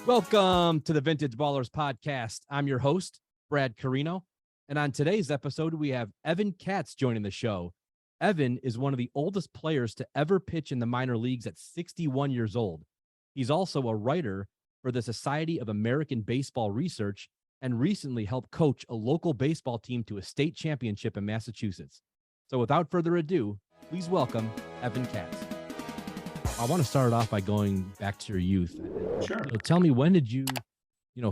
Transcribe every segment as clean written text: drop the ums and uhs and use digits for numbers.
Welcome to the Vintage Ballers podcast. I'm your host, Brad Carino. And on today's episode, we have Evan Katz joining the show. Evan is one of the oldest players to ever pitch in the minor leagues at 61 years old. He's also a writer for the Society of American Baseball Research and recently helped coach a local baseball team to a state championship in Massachusetts. So without further ado, please welcome Evan Katz. I want to start off by going back to your youth. Sure. So tell me, when did you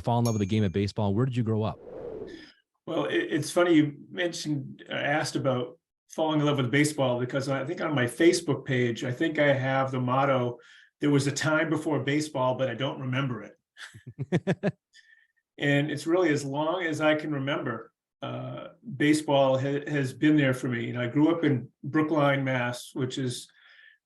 fall in love with the game of baseball? Where did you grow up? Well, it's funny you asked about falling in love with baseball, because I think on my Facebook page, I think I have the motto, "There was a time before baseball, but I don't remember it." And it's really as long as I can remember, baseball has been there for me. And I grew up in Brookline, Mass, which is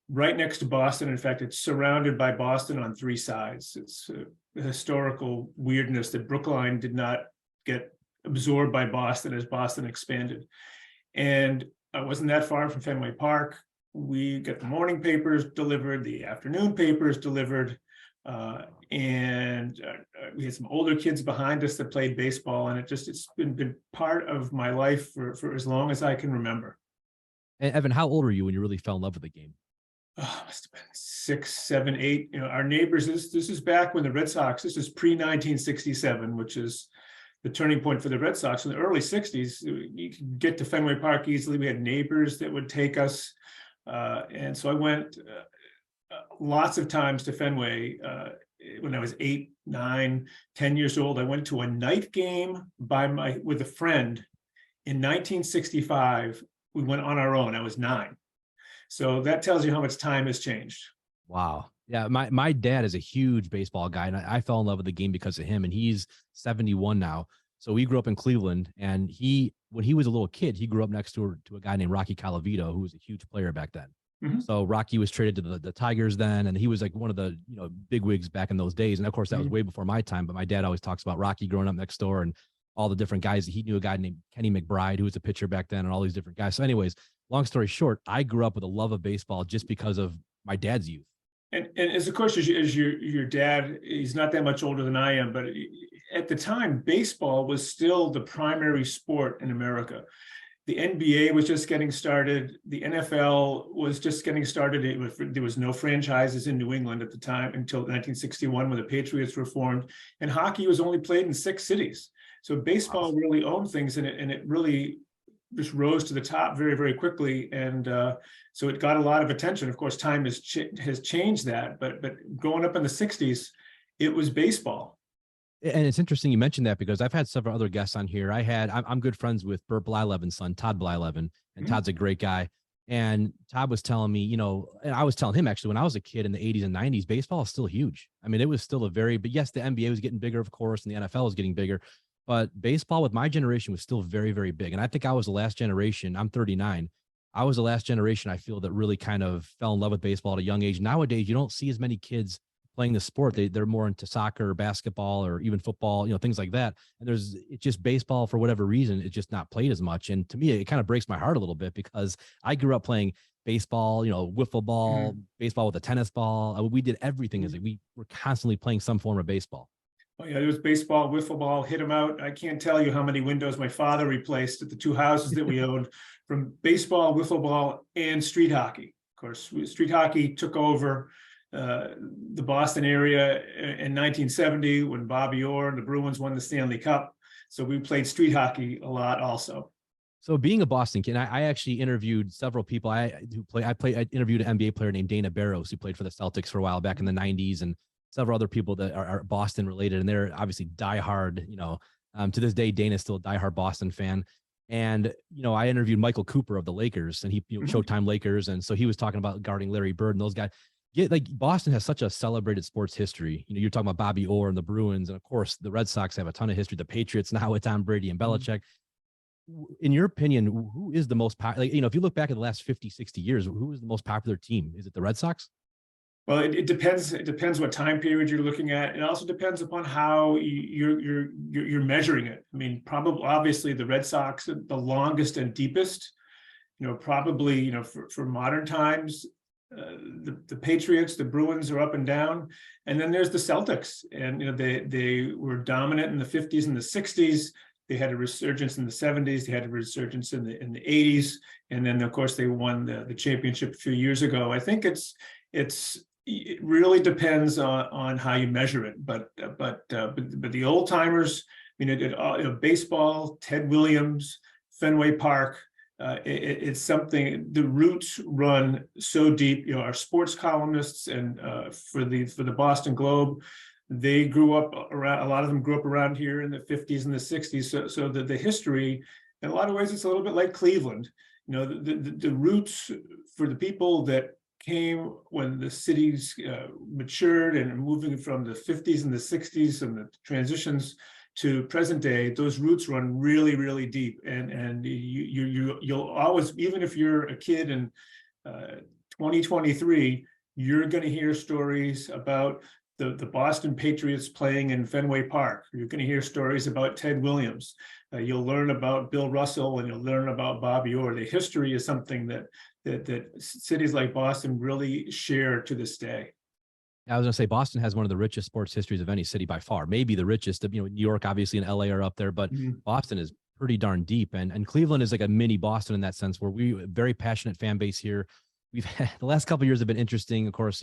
right next to Boston. In fact, it's surrounded by Boston on three sides. It's a historical weirdness that Brookline did not get absorbed by Boston as Boston expanded. And I wasn't that far from Fenway Park. We got the morning papers delivered, the afternoon papers delivered, and we had some older kids behind us that played baseball, and it's been part of my life for as long as I can remember. And Evan, how old were you when you really fell in love with the game? Must have been 6, 7, 8. Our neighbors, this is back when the Red Sox, this is pre-1967, which is the turning point for the Red Sox. In the early 60s, you could get to Fenway Park easily. We had neighbors that would take us. And so I went lots of times to Fenway when I was 8, 9, 10 years old. I went to a night game with a friend in 1965. We went on our own. I was 9. So that tells you how much time has changed. Wow. Yeah. My dad is a huge baseball guy, and I fell in love with the game because of him, and he's 71 now. So we grew up in Cleveland, and when he was a little kid, he grew up next to a guy named Rocky Colavito, who was a huge player back then. Mm-hmm. So Rocky was traded to the Tigers then, and he was like one of the bigwigs back in those days. And of course, that was way before my time. But my dad always talks about Rocky growing up next door and all the different guys. He knew a guy named Kenny McBride, who was a pitcher back then, and all these different guys. So anyways, long story short, I grew up with a love of baseball just because of my dad's youth. And as of course, as your dad, he's not that much older than I am, but at the time, baseball was still the primary sport in America. The NBA was just getting started. The NFL was just getting started. There was no franchises in New England at the time until 1961, when the Patriots were formed. And hockey was only played in 6 cities. So baseball really owned things, and it really just rose to the top very, very quickly. And so it got a lot of attention. Of course, time has changed that. But growing up in the 60s, it was baseball. And it's interesting you mentioned that, because I've had several other guests on here. I'm good friends with Burt Blyleven's son, Todd Blyleven, and Todd's a great guy. And Todd was telling me, and I was telling him actually, when I was a kid in the 80s and 90s, baseball is still huge. I mean, it was still but yes, the NBA was getting bigger, of course, and the NFL was getting bigger. But baseball with my generation was still very, very big. And I think I was the last generation. I'm 39. I was the last generation, I feel, that really kind of fell in love with baseball at a young age. Nowadays, you don't see as many kids playing the sport. They're more into soccer or basketball or even football, things like that. And it's just baseball, for whatever reason, it's just not played as much. And to me, it kind of breaks my heart a little bit, because I grew up playing baseball, wiffle ball, baseball with a tennis ball. We did everything. We were constantly playing some form of baseball. Oh, yeah, there was baseball, wiffle ball, hit them out. I can't tell you how many windows my father replaced at the 2 houses that we owned from baseball, wiffle ball, and street hockey. Of course, street hockey took over the Boston area in 1970 when Bobby Orr and the Bruins won the Stanley Cup. So we played street hockey a lot also. So being a Boston kid, I actually interviewed several people. I interviewed an NBA player named Dana Barros, who played for the Celtics for a while back in the 90s, and several other people that are Boston related, and they're obviously diehard. To this day, Dana's still a diehard Boston fan. And I interviewed Michael Cooper of the Lakers, and he Showtime Lakers, and so he was talking about guarding Larry Bird and those guys. Boston has such a celebrated sports history. You're talking about Bobby Orr and the Bruins, and of course the Red Sox have a ton of history. The Patriots now with Tom Brady and Belichick. In your opinion, who is the most popular? If you look back at the last 50, 60 years, who is the most popular team? Is it the Red Sox? Well, it depends. It depends what time period you're looking at. It also depends upon how you're measuring it. I mean, probably obviously the Red Sox are the longest and deepest. Probably for modern times, the Patriots, the Bruins are up and down, and then there's the Celtics, and they were dominant in the 50s and the 60s. They had a resurgence in the 70s. They had a resurgence in the 80s, and then of course they won the championship a few years ago. I think it really depends on how you measure it, but the old timers, baseball, Ted Williams, Fenway Park. It's something. The roots run so deep. Our sports columnists and for the Boston Globe, they grew up around. A lot of them grew up around here in the 50s and the 60s. So the history, in a lot of ways, it's a little bit like Cleveland. The roots for the people that came when the cities matured and moving from the 50s and the 60s and the transitions to present day, those roots run really, really deep, and you'll always, even if you're a kid in 2023, you're going to hear stories about the Boston Patriots playing in Fenway Park. You're going to hear stories about Ted Williams. You'll learn about Bill Russell, and you'll learn about Bobby Orr. The history is something that cities like Boston really share to this day. I was going to say Boston has one of the richest sports histories of any city by far, maybe the richest. New York, obviously, and LA are up there, but Boston is pretty darn deep. And Cleveland is like a mini Boston in that sense, where we very passionate fan base here. We've had the last couple of years have been interesting, of course,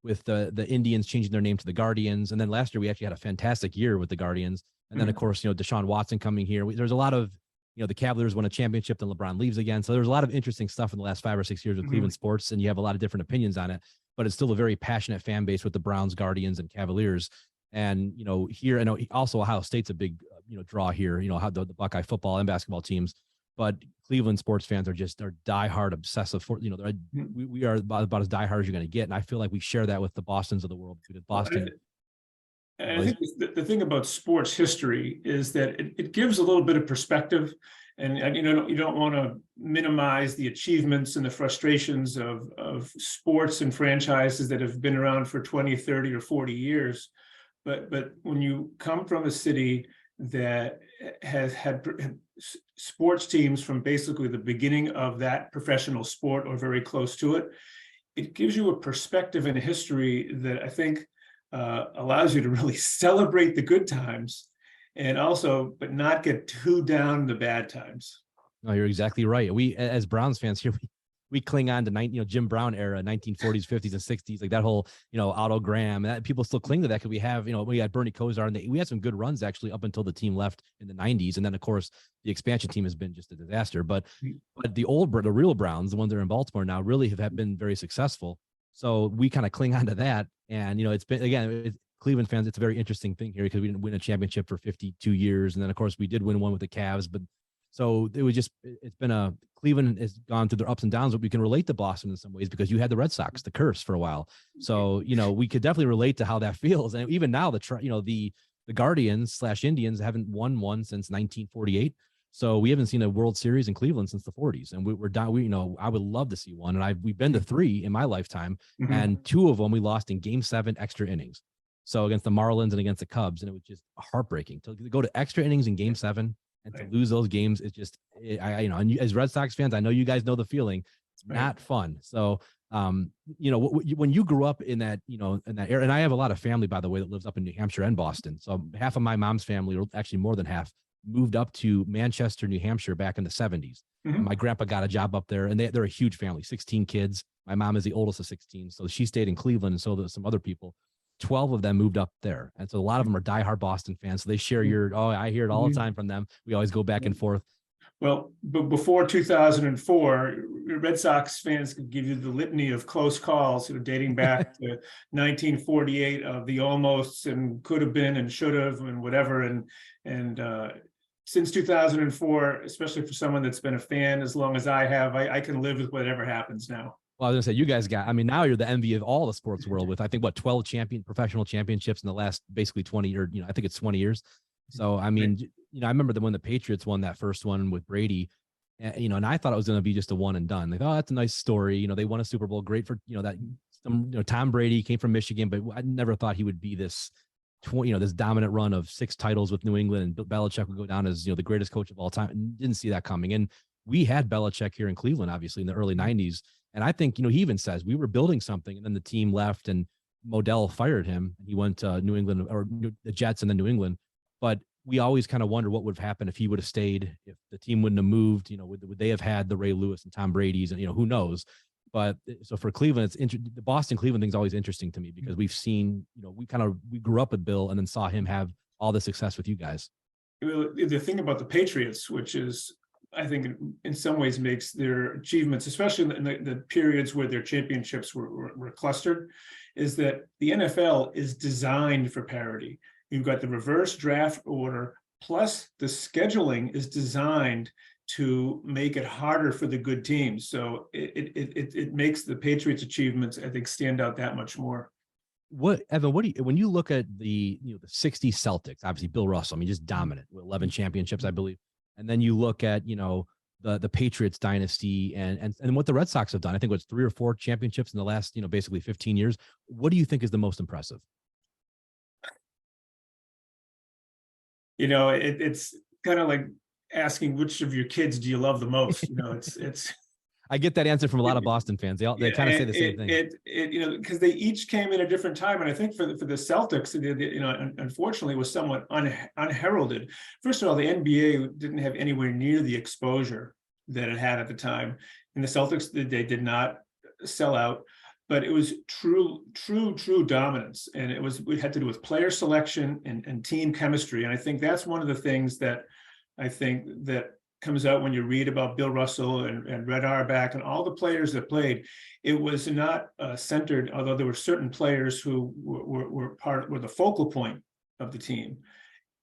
with the Indians changing their name to the Guardians. And then last year we actually had a fantastic year with the Guardians. And then of course, Deshaun Watson coming here. There's a lot of, the Cavaliers won a championship, then LeBron leaves again. So there's a lot of interesting stuff in the last 5 or 6 years with Cleveland sports, and you have a lot of different opinions on it, but it's still a very passionate fan base with the Browns, Guardians, and Cavaliers. And, here, I know also Ohio State's a big, draw here, how the Buckeye football and basketball teams, but Cleveland sports fans are diehard obsessive for, we are about as diehard as you're going to get. And I feel like we share that with the Bostons of the world. Boston. I think the thing about sports history is that it gives a little bit of perspective, and you don't want to minimize the achievements and the frustrations of sports and franchises that have been around for 20, 30, or 40 years. But when you come from a city that has had sports teams from basically the beginning of that professional sport or very close to it, it gives you a perspective and a history that I think allows you to really celebrate the good times, and also, but not get too down the bad times. No, you're exactly right. We, as Browns fans here, we cling on to Jim Brown era, 1940s, 50s, and 60s, like that whole, Otto Graham. That people still cling to that because we have, we had Bernie Kosar, and we had some good runs actually up until the team left in the 90s, and then of course the expansion team has been just a disaster. But the real Browns, the ones that are in Baltimore now, really have been very successful. So we kind of cling on to that. And, it's been, again, Cleveland fans, it's a very interesting thing here because we didn't win a championship for 52 years. And then, of course, we did win one with the Cavs. But so it's been Cleveland has gone through their ups and downs, but we can relate to Boston in some ways because you had the Red Sox, the curse for a while. So, we could definitely relate to how that feels. And even now, the Guardians / Indians haven't won one since 1948. So we haven't seen a World Series in Cleveland since the 40s, and we're down. I would love to see one, and we've been to 3 in my lifetime, and 2 of them we lost in Game 7 extra innings. So against the Marlins and against the Cubs, and it was just heartbreaking to go to extra innings in Game 7 and to lose those games. It's just, and as Red Sox fans, I know you guys know the feeling. It's not fun. So, when you grew up in that, in that area, and I have a lot of family, by the way, that lives up in New Hampshire and Boston. So half of my mom's family, or actually more than half, moved up to Manchester, New Hampshire back in the 70s. And my grandpa got a job up there, and they're a huge family, 16 kids. My mom is the oldest of 16. So she stayed in Cleveland, and so there's some other people. 12 of them moved up there. And so a lot of them are diehard Boston fans. So they share I hear it all the time from them. We always go back and forth. Well, but before 2004, Red Sox fans could give you the litany of close calls, dating back to 1948 of the almosts and could have been and should have and whatever. And since 2004, especially for someone that's been a fan as long as I have, I can live with whatever happens now. Well, I was going to say, you guys now you're the envy of all the sports world with, I think, 12 professional championships in the last basically 20 or, I think it's 20 years. So, I mean, I remember when the Patriots won that first one with Brady, and I thought it was going to be just a one and done. They thought, oh, that's a nice story. They won a Super Bowl. Great for, that Tom Brady came from Michigan, but I never thought he would be this, this dominant run of 6 titles with New England, and Belichick would go down as, the greatest coach of all time. And didn't see that coming. And we had Belichick here in Cleveland, obviously in the early 90s. And I think, he even says we were building something, and then the team left and Modell fired him. He went to New England, or the Jets, and then New England. But we always kind of wonder what would have happened if he would have stayed, if the team wouldn't have moved, would they have had the Ray Lewis and Tom Brady's, and, who knows? But so for Cleveland, the Boston Cleveland thing's always interesting to me, because we've seen, we grew up with Bill and then saw him have all the success with you guys. The thing about the Patriots, which is, I think in some ways makes their achievements, especially in the periods where their championships were clustered, is that the NFL is designed for parity. You've got the reverse draft order, plus the scheduling is designed to make it harder for the good teams. So it makes the Patriots' achievements, I think, stand out that much more. Evan, when you look at the 60 Celtics, obviously Bill Russell, just dominant with 11 championships, I believe. And then you look at, the Patriots dynasty and what the Red Sox have done. I think it was 3 or 4 championships in the last, basically 15 years. What do you think is the most impressive? It's kind of like asking which of your kids do you love the most. It's I get that answer from a lot of Boston fans. They kind of say the same thing. Because they each came in a different time, and I think for the Celtics, unfortunately, was somewhat unheralded. First of all, the NBA didn't have anywhere near the exposure that it had at the time, and the Celtics, they did not sell out. But it was true dominance, and it had to do with player selection and team chemistry. And I think that's one of the things that I think that comes out when you read about Bill Russell and Red Auerbach and all the players that played. It was not centered, although there were certain players who were the focal point of the team.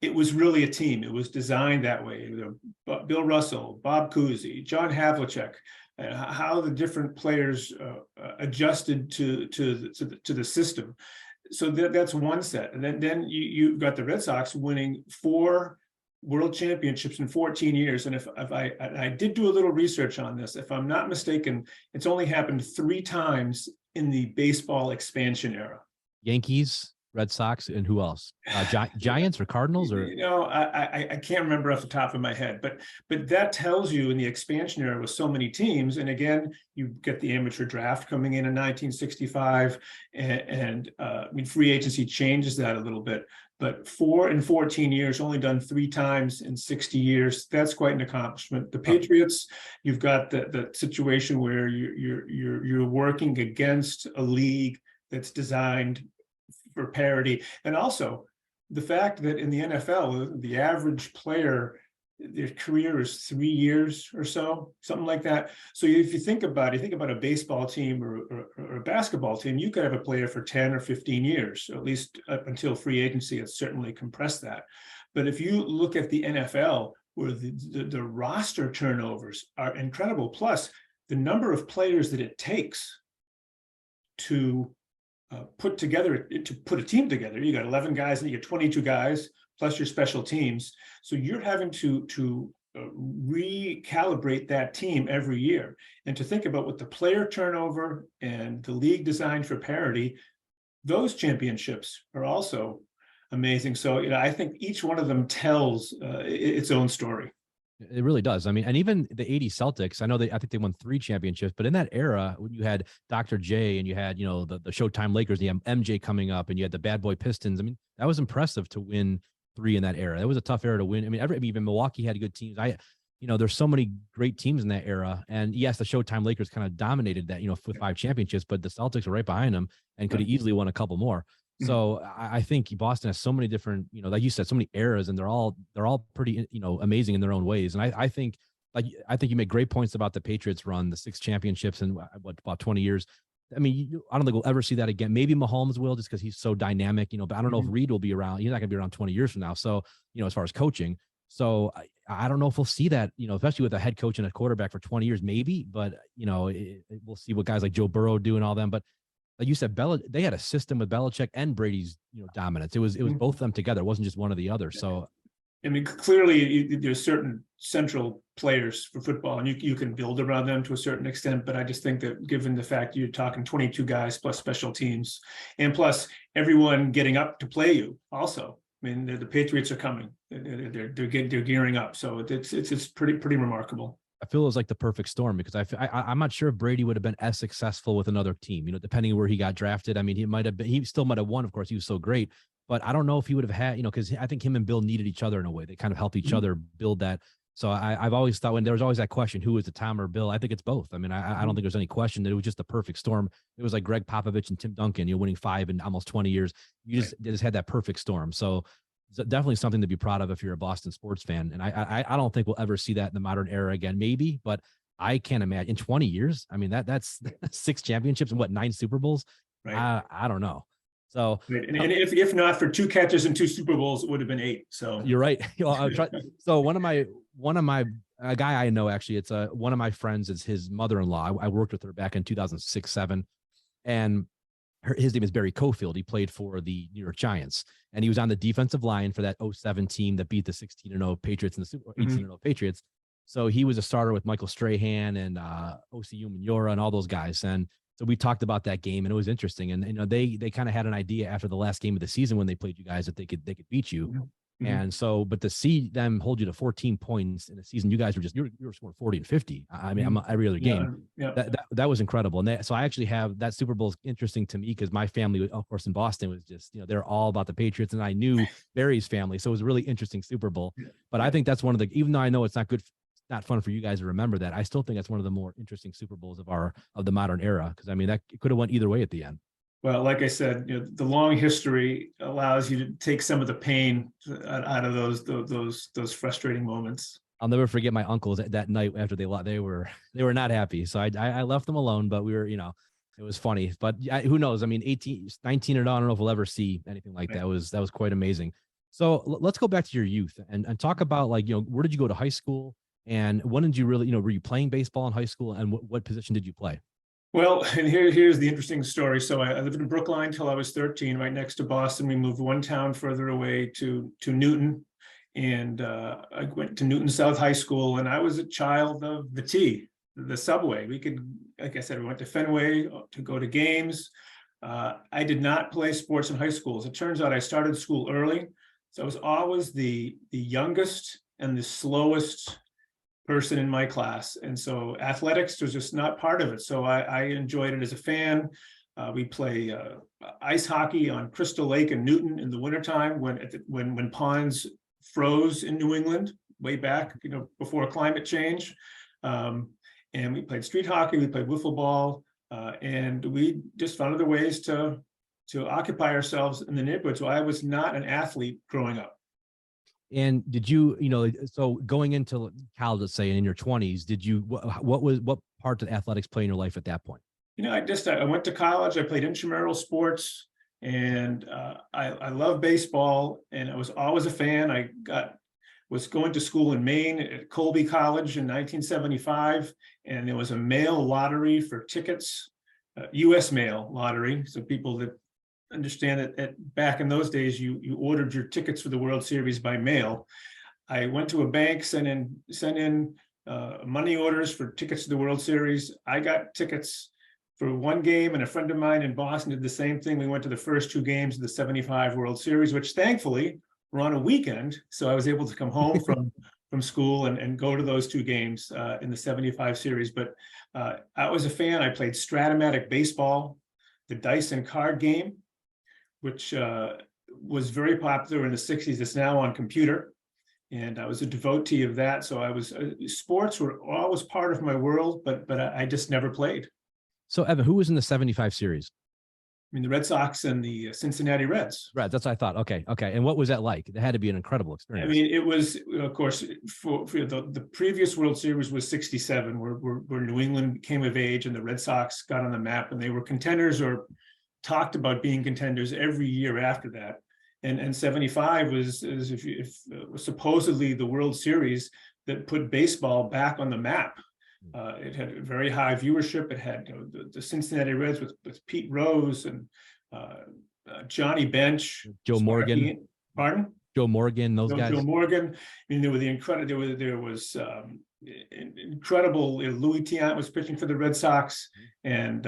It was really a team. It was designed that way. Bill Russell, Bob Cousy, John Havlicek. How the different players adjusted to the system. So that's one set. And then you've got the Red Sox winning 4 world championships in 14 years. And if I did do a little research on this, if I'm not mistaken, it's only happened 3 times in the baseball expansion era. Yankees, Red Sox, and who else? Giants or Cardinals? Or I can't remember off the top of my head, but that tells you in the expansion era with so many teams. And again, you get the amateur draft coming in 1965, and free agency changes that a little bit. But 4 in 14 years, only done 3 times in 60 years. That's quite an accomplishment. The Patriots, you've got the situation where you're working against a league that's designed for parity. And also the fact that in the NFL, the average player, their career is 3 years or so, something like that. So if you think about a baseball team or a basketball team, you could have a player for 10 or 15 years, at least up until free agency. It's certainly compressed that. But if you look at the NFL, where the roster turnovers are incredible, plus the number of players that it takes to put a team together. You got 11 guys and you get 22 guys plus your special teams. So you're having to recalibrate that team every year. And to think about what the player turnover and the league designed for parity, those championships are also amazing. So, I think each one of them tells its own story. It really does. And even the 80 Celtics, I think they won 3 championships, but in that era, when you had Dr. J and you had, the Showtime Lakers, you had MJ coming up, and you had the Bad Boy Pistons. That was impressive to win 3 in that era. That was a tough era to win. Even Milwaukee had good teams. There's so many great teams in that era. And yes, the Showtime Lakers kind of dominated that, with 5 championships, but the Celtics are right behind them and could have easily won a couple more. So I think Boston has so many different, like you said, so many eras, and they're all pretty, amazing in their own ways. And I think you make great points about the Patriots run, the 6 championships in about 20 years. I don't think we'll ever see that again. Maybe Mahomes will, just because he's so dynamic, but I don't know if Reed will be around. He's not going to be around 20 years from now. So, as far as coaching. So I don't know if we'll see that, especially with a head coach and a quarterback for 20 years, maybe, but we'll see what guys like Joe Burrow do and all them. But like you said, they had a system with Belichick and Brady's, dominance. It was both of them together. It wasn't just one or the other. So I mean, clearly there's certain central players for football, and you can build around them to a certain extent. But I just think that given the fact you're talking 22 guys plus special teams, and plus everyone getting up to play you also. I mean, the Patriots are coming; they're gearing up, so it's pretty remarkable. I feel it was like the perfect storm because I'm not sure if Brady would have been as successful with another team, depending on where he got drafted. I mean, he still might have won. Of course, he was so great, but I don't know if he would have had, because I think him and Bill needed each other in a way. They kind of helped each other build that. So I've always thought, when there was always that question, who is the Tom or Bill? I think it's both. I mean, I don't think there's any question that it was just the perfect storm. It was like Greg Popovich and Tim Duncan, winning 5 in almost 20 years. They just had that perfect storm. So definitely something to be proud of if you're a Boston sports fan. And I don't think we'll ever see that in the modern era again, maybe, but I can't imagine in 20 years. I mean, that's 6 championships and 9 Super Bowls. Right. I don't know. So, and if not for 2 catches and 2 Super Bowls, it would have been 8. So you're right. So one of my a guy I know, actually, it's one of my friends is his mother-in-law. I worked with her back in 2006, 7, and his name is Barry Cofield. He played for the New York Giants, and he was on the defensive line for that 07 team that beat the 16-0 Patriots and the 18-0 Patriots. So he was a starter with Michael Strahan and O.C. Umenyiora and all those guys. And so we talked about that game, and it was interesting. And they kind of had an idea after the last game of the season when they played you guys that they could beat you. And so, but to see them hold you to 14 points in a season, you guys were you were scoring 40 and 50. I mean, I'm every other game. That was incredible. And so I actually have that Super Bowl is interesting to me because my family, of course, in Boston was just, they're all about the Patriots, and I knew Barry's family. So it was a really interesting Super Bowl. But I think that's one of the, even though I know it's not fun for you guys to remember that, I still think that's one of the more interesting Super Bowls of the modern era. Cause I mean, it could have went either way at the end. Well, like I said, the long history allows you to take some of the pain out of those frustrating moments. I'll never forget my uncles that night after they were not happy. So I left them alone, but we were, it was funny. But who knows? I mean, 19 and I don't know if we'll ever see anything like that. That was quite amazing. So let's go back to your youth and talk about where did you go to high school, and when did you really, were you playing baseball in high school, and what position did you play? Well, and here's the interesting story. So I lived in Brookline till I was 13, right next to Boston. We moved one town further away to Newton, and I went to Newton South High School, and I was a child of the T, the subway. We could, like I said, we went to Fenway to go to games. I did not play sports in high school. As it turns out, I started school early, so I was always the youngest and the slowest person in my class. And so athletics was just not part of it. So I enjoyed it as a fan. We play ice hockey on Crystal Lake in Newton in the wintertime when ponds froze in New England way back, before climate change. And we played street hockey, we played wiffle ball, and we just found other ways to occupy ourselves in the neighborhood. So I was not an athlete growing up. And did you, so going into college, let's say, and in your 20s, what part did athletics play in your life at that point? I went to college, I played intramural sports, and I love baseball, and I was always a fan. I was going to school in Maine at Colby College in 1975, and there was a mail lottery for tickets, U.S. mail lottery. So people that understand that back in those days, you ordered your tickets for the World Series by mail. I went to a bank, sent in money orders for tickets to the World Series. I got tickets for one game, and a friend of mine in Boston did the same thing. We went to the first 2 games of the 75 World Series, which thankfully were on a weekend. So I was able to come home from school and go to those 2 games in the 75 series. But I was a fan. I played Stratomatic baseball, the dice and card game, which was very popular in the 60s. It's now on computer. And I was a devotee of that. So sports were always part of my world, but I just never played. So Evan, who was in the 75 series? I mean, the Red Sox and the Cincinnati Reds. Right, that's what I thought. Okay. And what was that like? It had to be an incredible experience. I mean, it was, of course, for the previous World Series was 67, where New England came of age and the Red Sox got on the map, and they were contenders or talked about being contenders every year after that. And 75 was supposedly the World Series that put baseball back on the map. It had very high viewership. It had the Cincinnati Reds with Pete Rose and Johnny Bench, Joe Morgan. Pardon? Joe Morgan, those guys. Joe Morgan. I mean, there were the incredible. There was incredible. Louis Tiant was pitching for the Red Sox, and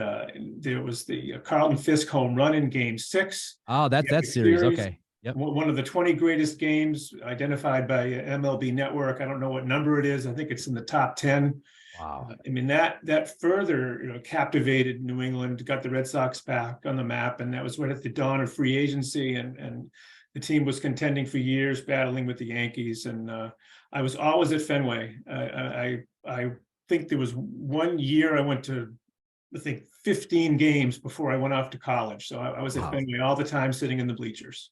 there was the Carlton Fisk home run in Game 6. Oh, that series. Okay. Yep. One of the 20 greatest games identified by MLB Network. I don't know what number it is. I think it's in the top 10. Wow. I mean, that further, captivated New England, got the Red Sox back on the map, and that was right at the dawn of free agency, and the team was contending for years, battling with the Yankees. And I was always at Fenway. I think there was one year I went to, I think, 15 games before I went off to college. So I was at Fenway all the time, sitting in the bleachers.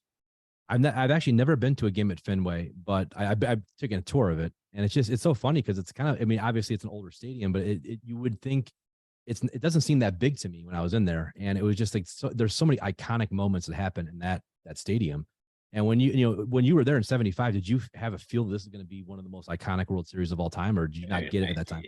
I've actually never been to a game at Fenway, but I've taken a tour of it, and it's so funny because it's kind of, I mean, obviously it's an older stadium, but you would think it doesn't seem that big to me when I was in there, and it was just like, there's so many iconic moments that happen in that stadium. And when when you were there in '75, did you have a feel that this is going to be one of the most iconic World Series of all time, or did you not get it at that time?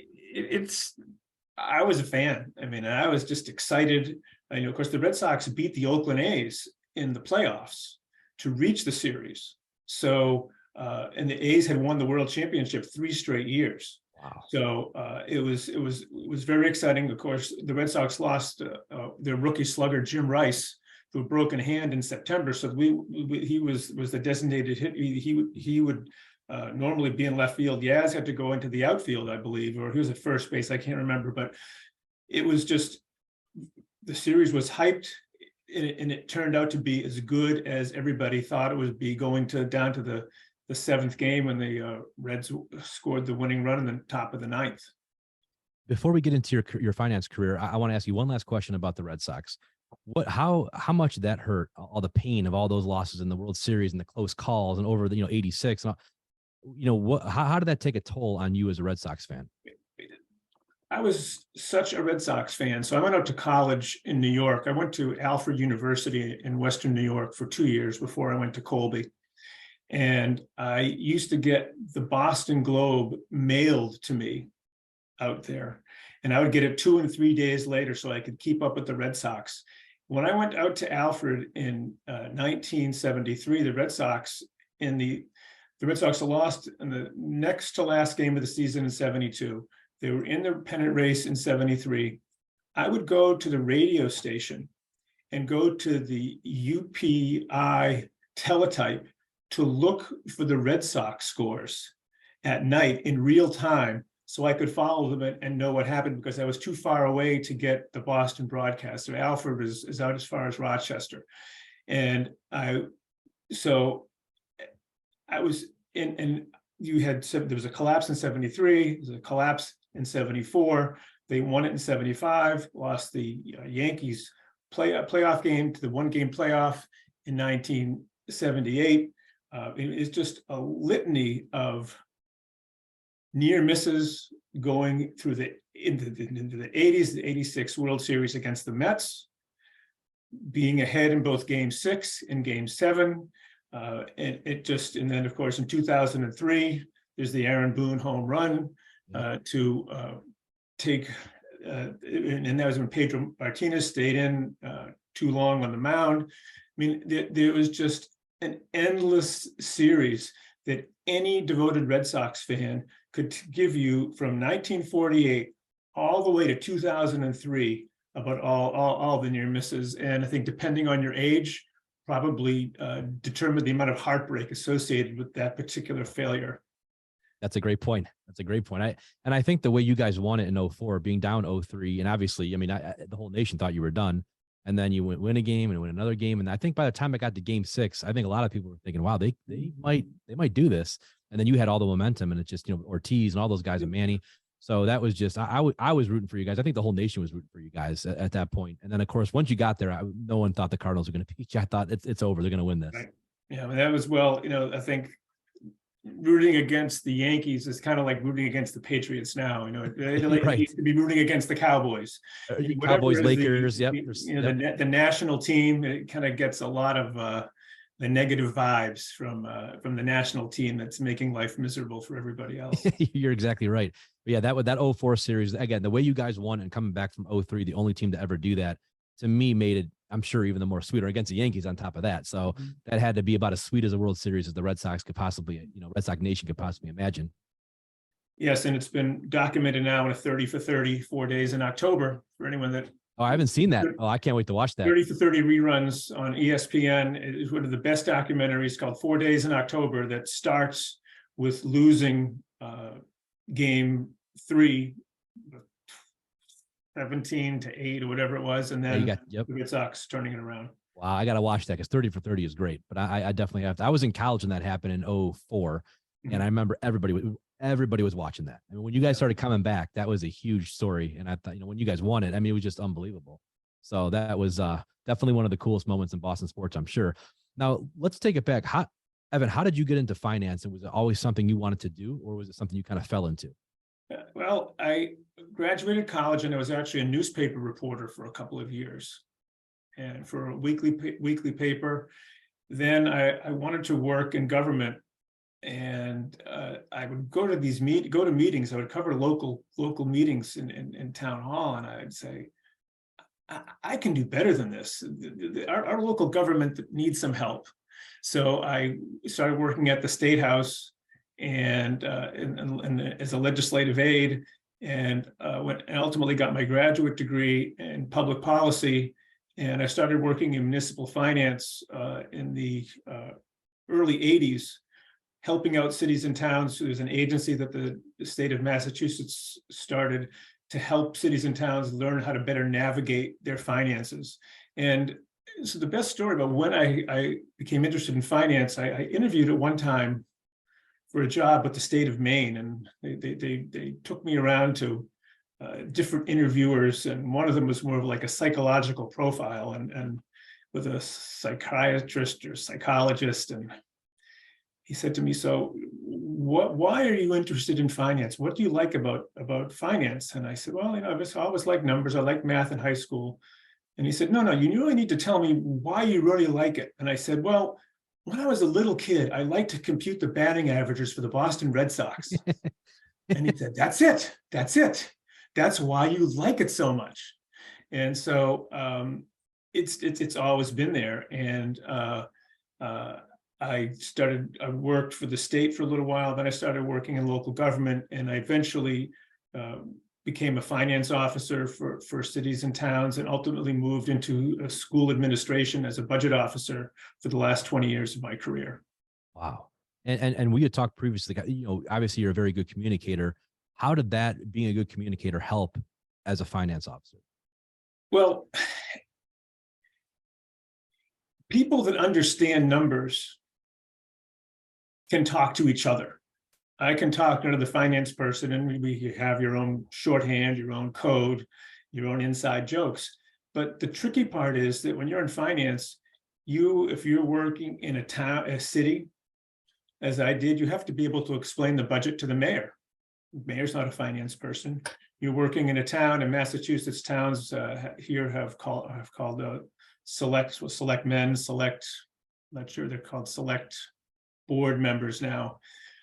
I was a fan. I mean, I was just excited. Of course, the Red Sox beat the Oakland A's in the playoffs to reach the series. So, and the A's had won the World Championship 3 straight years. Wow. So it was very exciting. Of course, the Red Sox lost their rookie slugger Jim Rice to a broken hand in September. So he was the designated hit. He would normally be in left field. Yaz had to go into the outfield, I believe, or he was at first base. I can't remember, but it was just, the series was hyped. And it turned out to be as good as everybody thought it would be, going down to the 7th game when the Reds scored the winning run in the top of the 9th. Before we get into your finance career, I want to ask you one last question about the Red Sox. How much that hurt, all the pain of all those losses in the World Series and the close calls and over the '86 and all, how did that take a toll on you as a Red Sox fan? I was such a Red Sox fan. So I went out to college in New York. I went to Alfred University in Western New York for 2 years before I went to Colby. And I used to get the Boston Globe mailed to me out there. And I would get it 2 and 3 days later so I could keep up with the Red Sox. When I went out to Alfred in 1973, the Red Sox lost in the next to last game of the season in 72. They were in the pennant race in 73. I would go to the radio station and go to the UPI teletype to look for the Red Sox scores at night in real time so I could follow them and know what happened, because I was too far away to get the Boston broadcaster. Alfred is out as far as Rochester. And there was a collapse in 73, there was a collapse in 74. They won it in 75, lost the Yankees playoff game to the 1-game playoff in 1978. It's just a litany of near misses going through into the 80s, the 86 World Series against the Mets, being ahead in both Game 6 and Game 7. And then of course in 2003, there's the Aaron Boone home run to take, and that was when Pedro Martinez stayed in too long on the mound. I mean, there was just an endless series that any devoted Red Sox fan could give you from 1948 all the way to 2003 about all the near misses. And I think depending on your age, probably determine the amount of heartbreak associated with that particular failure. That's a great point. I think the way you guys won it in 04, being down 0-3, and obviously, I mean, the whole nation thought you were done. And then you win a game and win another game. And I think by the time I got to Game 6, I think a lot of people were thinking, wow, they might do this. And then you had all the momentum, and it's just, Ortiz and all those guys and Manny. So that was just, I was rooting for you guys. I think the whole nation was rooting for you guys at that point. And then of course, once you got there, no one thought the Cardinals were going to beat you. I thought it's over. They're going to win this. Right. Yeah, I mean, that was, I think rooting against the Yankees is kind of like rooting against the Patriots now. Right. Used to be rooting against the Cowboys. Cowboys, Lakers. The national team, it kind of gets a lot of the negative vibes from the national team that's making life miserable for everybody else. You're exactly right. But yeah, that 04 series, again, the way you guys won and coming back from 03, the only team to ever do that, to me made it I'm sure even the more sweeter against the Yankees on top of that. So Mhm. that had to be about as sweet as a World Series as the Red Sox could possibly, Red Sox Nation could possibly imagine. Yes, and it's been documented now in a 30 for 30, 4 days in October for anyone that Oh, I haven't seen that. Oh, I can't wait to watch that. 30 for 30 reruns on ESPN. It is one of the best documentaries called 4 Days in October that starts with losing game 3, 17-8 or whatever it was, and Yeah, you then got, yep. the Red Sox turning it around. Wow, I got to watch that because 30 for 30 is great. But I definitely have to. I was in college when that happened in 04. And I remember everybody was watching that. I mean, when you guys started coming back, that was a huge story. And I thought, when you guys won it, I mean, it was just unbelievable. So that was definitely one of the coolest moments in Boston sports, I'm sure. Now let's take it back. Evan, how did you get into finance? And was it always something you wanted to do, or was it something you kind of fell into? Well, I graduated college and I was actually a newspaper reporter for a couple of years, and for a weekly paper. Then I wanted to work in government, and I would go to these meetings. I would cover local meetings in town hall, and I'd say, I can do better than this. Our local government needs some help. So I started working at the State House and as a legislative aide, and ultimately got my graduate degree in public policy. And I started working in municipal finance in the early 80s, helping out cities and towns. There's an agency that the state of Massachusetts started to help cities and towns learn how to better navigate their finances. And so the best story about when I became interested in finance, I interviewed at one time for a job with the state of Maine, and they took me around to different interviewers, and one of them was more of like a psychological profile, and with a psychiatrist or psychologist, and he said to me, "So, why are you interested in finance? What do you like about finance?" And I said, "Well, I've always liked numbers. I liked math in high school." And he said, "No, you really need to tell me why you really like it." And I said, "Well, when I was a little kid, I liked to compute the batting averages for the Boston Red Sox." And he said, "That's it. That's why you like it so much." And so it's always been there. And I worked for the state for a little while, then I started working in local government, and I eventually became a finance officer for cities and towns, and ultimately moved into a school administration as a budget officer for the last 20 years of my career. Wow. And we had talked previously, obviously you're a very good communicator. How did that being a good communicator help as a finance officer? Well, people that understand numbers can talk to each other. I can talk to the finance person, and we have your own shorthand, your own code, your own inside jokes. But the tricky part is that when you're in finance, if you're working in a city, as I did, you have to be able to explain the budget to the mayor. The mayor's not a finance person. You're working in a town, and Massachusetts towns here have called select men, not sure they're called select board members now.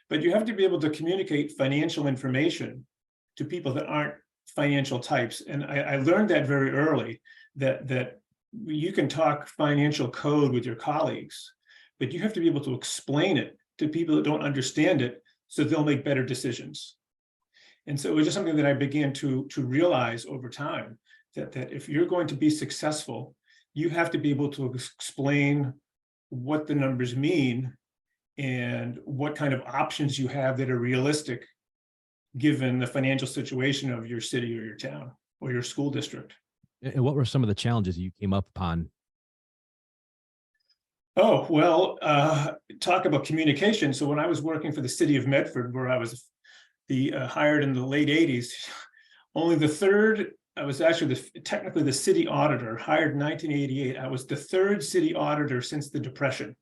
But you have to be able to communicate financial information to people that aren't financial types. And I learned that very early, that you can talk financial code with your colleagues, but you have to be able to explain it to people that don't understand it, so they'll make better decisions. And so it was just something that I began to realize over time, that if you're going to be successful, you have to be able to explain what the numbers mean and what kind of options you have that are realistic given the financial situation of your city or your town or your school district. And what were some of the challenges you came up upon? Oh, well, talk about communication. So when I was working for the city of Medford, where I was hired in the late 80s, I was actually technically the city auditor, hired in 1988. I was the third city auditor since the Depression.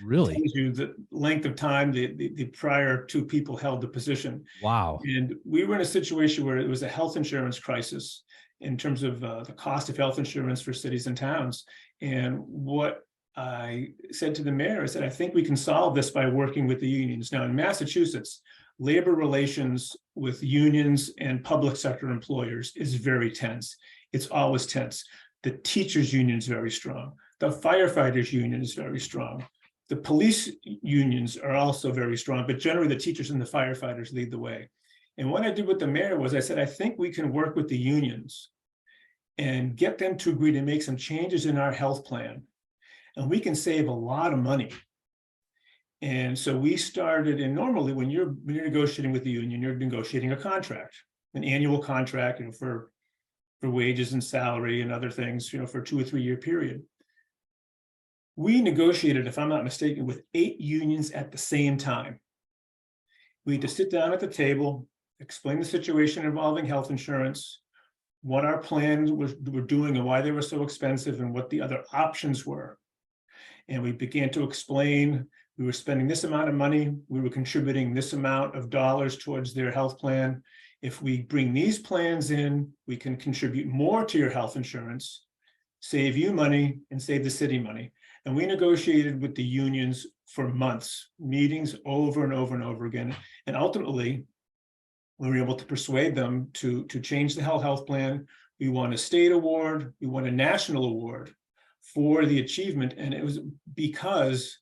Really? Tells you the length of time the prior two people held the position. Wow. And we were in a situation where it was a health insurance crisis in terms of the cost of health insurance for cities and towns. And what I said to the mayor, I said, I think we can solve this by working with the unions. Now in Massachusetts, labor relations with unions and public sector employers is very tense. It's always tense. The teachers union is very strong. The firefighters union is very strong. The police unions are also very strong, but generally the teachers and the firefighters lead the way. And what I did with the mayor was I said, I think we can work with the unions and get them to agree to make some changes in our health plan. And we can save a lot of money. And so we started, and normally when you're negotiating with the union, you're negotiating a contract, an annual contract, for wages and salary and other things, for a 2 or 3 year period. We negotiated, if I'm not mistaken, with 8 unions at the same time. We had to sit down at the table, explain the situation involving health insurance, what our plans were doing and why they were so expensive and what the other options were. And we began to explain, we were spending this amount of money, we were contributing this amount of dollars towards their health plan. If we bring these plans in, we can contribute more to your health insurance, save you money and save the city money. And we negotiated with the unions for months, meetings over and over and over again. And ultimately, we were able to persuade them to change the health plan. We won a state award, we won a national award for the achievement. And it was because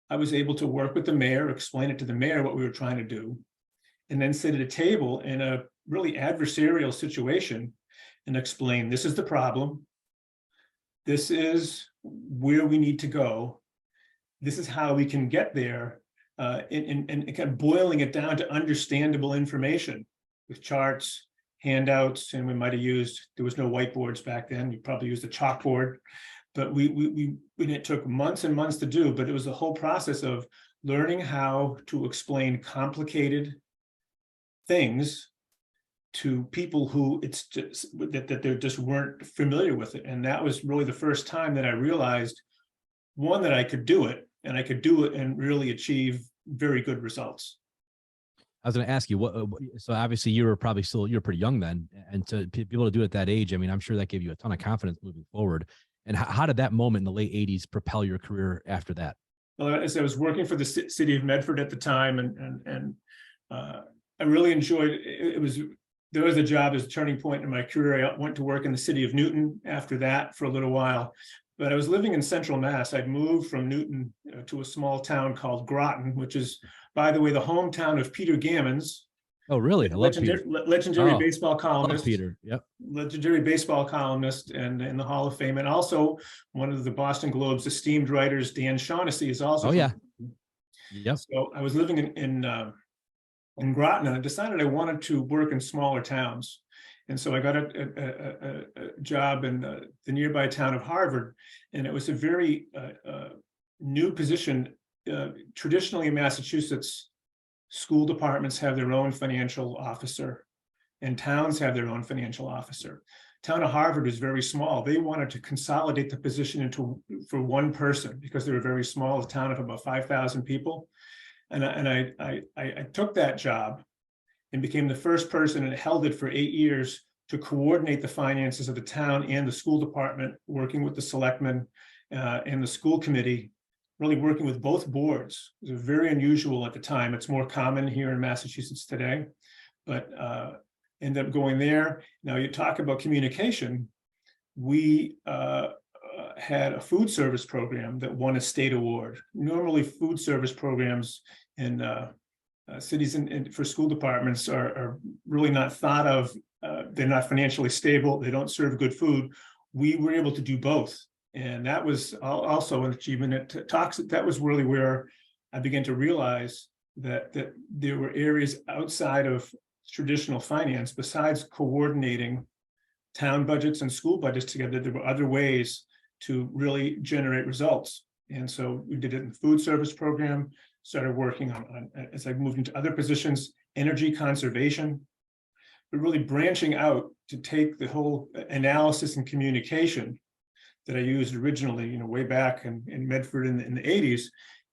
I was able to work with the mayor, explain it to the mayor what we were trying to do, and then sit at a table in a really adversarial situation and explain, this is the problem. This is where we need to go. This is how we can get there, and kind of boiling it down to understandable information with charts, handouts, and we might have used, there was no whiteboards back then. We probably used a chalkboard, but it took months and months to do, but it was a whole process of learning how to explain complicated things to people who it's just that they just weren't familiar with it. And that was really the first time that I realized, one, that I could do it, and I could do it and really achieve very good results. I was going to ask you so obviously you're pretty young then, and to be able to do it at that age, I mean, I'm sure that gave you a ton of confidence moving forward. And how did that moment in the late 80s propel your career after that? Well, as I was working for the city of Medford at the time, and I really enjoyed it. There was a job as a turning point in my career. I went to work in the city of Newton after that for a little while, but I was living in central Mass. I'd moved from Newton to a small town called Groton, which is, by the way, the hometown of Peter Gammons. Oh, really? I love Peter. Legendary baseball columnist. Love Peter. Yep. Legendary baseball columnist and in the Hall of Fame, and also one of the Boston Globe's esteemed writers, Dan Shaughnessy, is also. Oh, yeah. Yep. So I was living in Groton, and I decided I wanted to work in smaller towns. And so I got a job in the nearby town of Harvard, and it was a very new position. Traditionally in Massachusetts, school departments have their own financial officer, and towns have their own financial officer. Town of Harvard is very small. They wanted to consolidate the position for one person because they were very small, a town of about 5,000 people. And I took that job and became the first person, and held it for 8 years, to coordinate the finances of the town and the school department, working with the selectmen and the school committee, really working with both boards. It was very unusual at the time. It's more common here in Massachusetts today, but ended up going there. Now you talk about communication. We had a food service program that won a state award. Normally food service programs in cities and for school departments are really not thought of. They're not financially stable. They don't serve good food. We were able to do both. And that was also an achievement. That was really where I began to realize that there were areas outside of traditional finance, besides coordinating town budgets and school budgets together, there were other ways to really generate results. And so we did it in the food service program, started working on as I moved into other positions, energy conservation, but really branching out to take the whole analysis and communication that I used originally, way back in Medford in the 80s,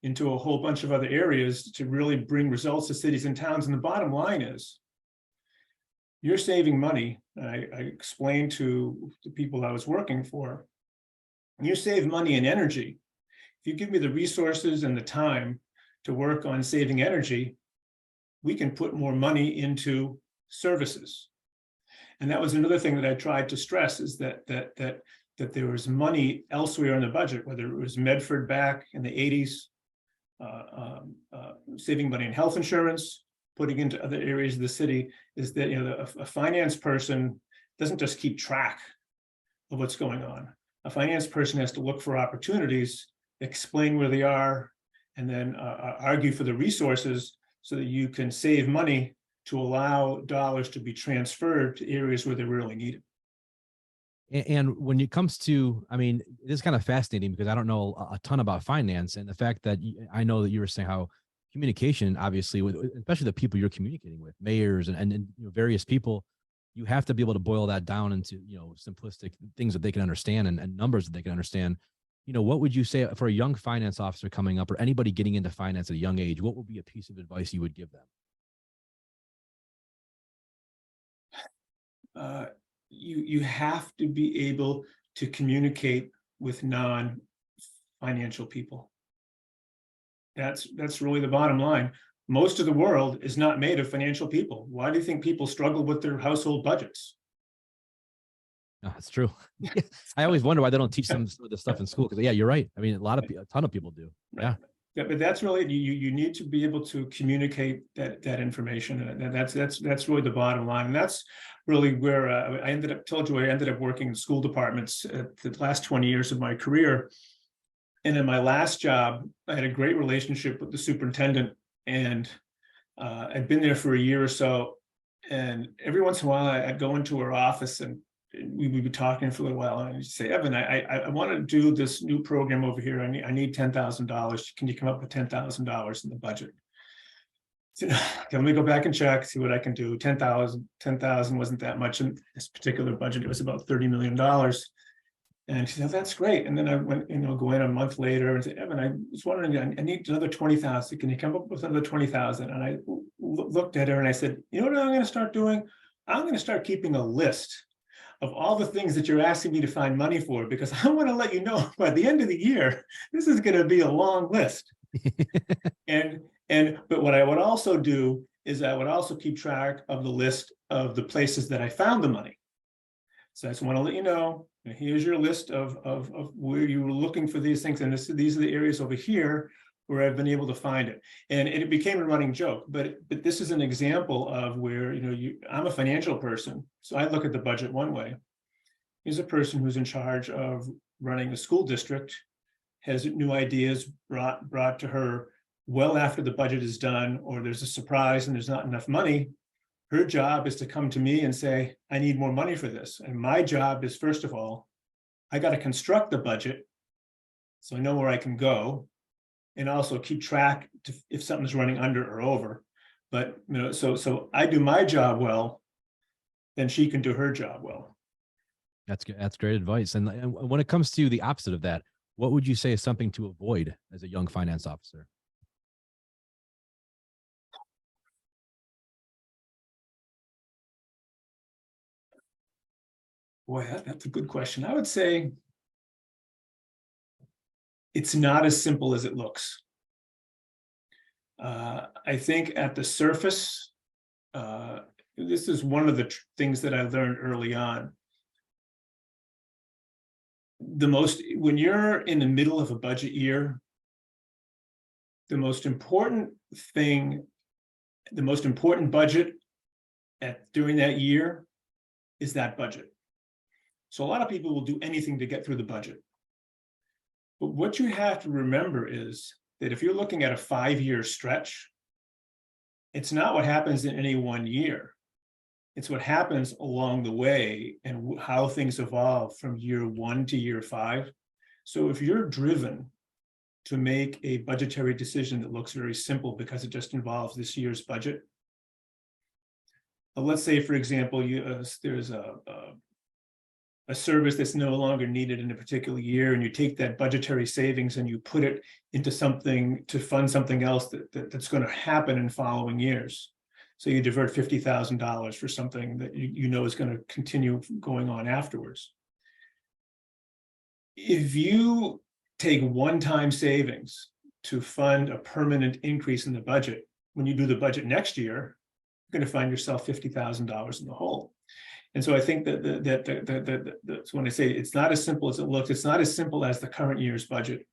into a whole bunch of other areas to really bring results to cities and towns. And the bottom line is, you're saving money. I explained to the people I was working for, you save money and energy. If you give me the resources and the time to work on saving energy, we can put more money into services. And that was another thing that I tried to stress, is that that there was money elsewhere in the budget, whether it was Medford back in the 80s, saving money in health insurance, putting into other areas of the city, is that, you know, a finance person doesn't just keep track of what's going on. A finance person has to look for opportunities, explain where they are, and then argue for the resources so that you can save money to allow dollars to be transferred to areas where they're really needed. And when it comes to, I mean, it is kind of fascinating because I don't know a ton about finance, and the fact that I know that you were saying how communication, obviously, with especially the people you're communicating with, mayors and you know, various people, you have to be able to boil that down into, you know, simplistic things that they can understand and numbers that they can understand. You know, what would you say for a young finance officer coming up or anybody getting into finance at a young age? What would be a piece of advice you would give them? You have to be able to communicate with non-financial people. That's really the bottom line. Most of the world is not made of financial people. Why do you think people struggle with their household budgets? No, that's true. I always wonder why they don't teach some of this stuff in school. Because yeah, you're right. I mean, a ton of people do. Yeah. But that's really, you need to be able to communicate that information, and that's really the bottom line. And that's really where I ended up working in school departments the last 20 years of my career. And in my last job, I had a great relationship with the superintendent, and I'd been there for a year or so. And every once in a while, I'd go into her office and we would be talking for a little while, and I'd say, Evan, I want to do this new program over here. I need $10,000. Can you come up with $10,000 in the budget? So, okay, let me go back and check, see what I can do. 10,000 wasn't that much in this particular budget. It was about $30 million. And she said, oh, that's great. And then I went, go in a month later and said, Evan, I was wondering, I need another 20,000. Can you come up with another 20,000? And I looked at her and I said, you know what I'm going to start doing? I'm going to start keeping a list of all the things that you're asking me to find money for, because I want to let you know by the end of the year, this is going to be a long list. But what I would also do is I would also keep track of the list of the places that I found the money. So I just want to let you know, here's your list of where you were looking for these things. And these are the areas over here where I've been able to find it. And it became a running joke, but this is an example of where, I'm a financial person. So I look at the budget one way. Here's a person who's in charge of running a school district, has new ideas brought to her well after the budget is done, or there's a surprise and there's not enough money. Her job is to come to me and say, I need more money for this. And my job is, first of all, I got to construct the budget so I know where I can go, and also keep track if something's running under or over. But so I do my job well, then she can do her job well. That's good. That's great advice. And when it comes to the opposite of that, what would you say is something to avoid as a young finance officer? Boy, that's a good question. I would say it's not as simple as it looks. I think at the surface, this is one of the things that I learned early on. When you're in the middle of a budget year, the most important budget during that year is that budget. So a lot of people will do anything to get through the budget. But what you have to remember is that if you're looking at a 5-year stretch, it's not what happens in any one year. It's what happens along the way and how things evolve from year 1 to year 5. So if you're driven to make a budgetary decision that looks very simple because it just involves this year's budget, let's say, for example, there's a service that's no longer needed in a particular year, and you take that budgetary savings and you put it into something to fund something else that's going to happen in following years. So you divert $50,000 for something that you know is going to continue going on afterwards. If you take one-time savings to fund a permanent increase in the budget, when you do the budget next year, you're going to find yourself $50,000 in the hole. And so I think that's when I say it's not as simple as it looks. It's not as simple as the current year's budget.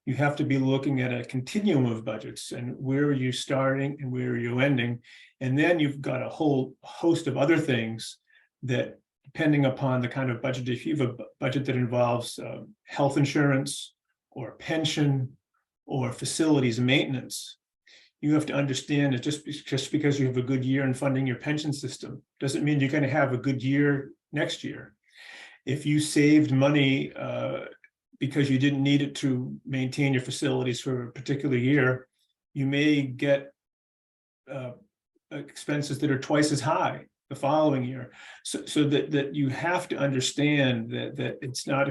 You have to be looking at a continuum of budgets and where are you starting and where are you ending. And then you've got a whole host of other things that, depending upon the kind of budget, if you have a budget that involves health insurance or pension or facilities maintenance, you have to understand that just because you have a good year in funding your pension system doesn't mean you're going to have a good year next year. If you saved money because you didn't need it to maintain your facilities for a particular year, you may get expenses that are twice as high the following year. So that you have to understand that it's not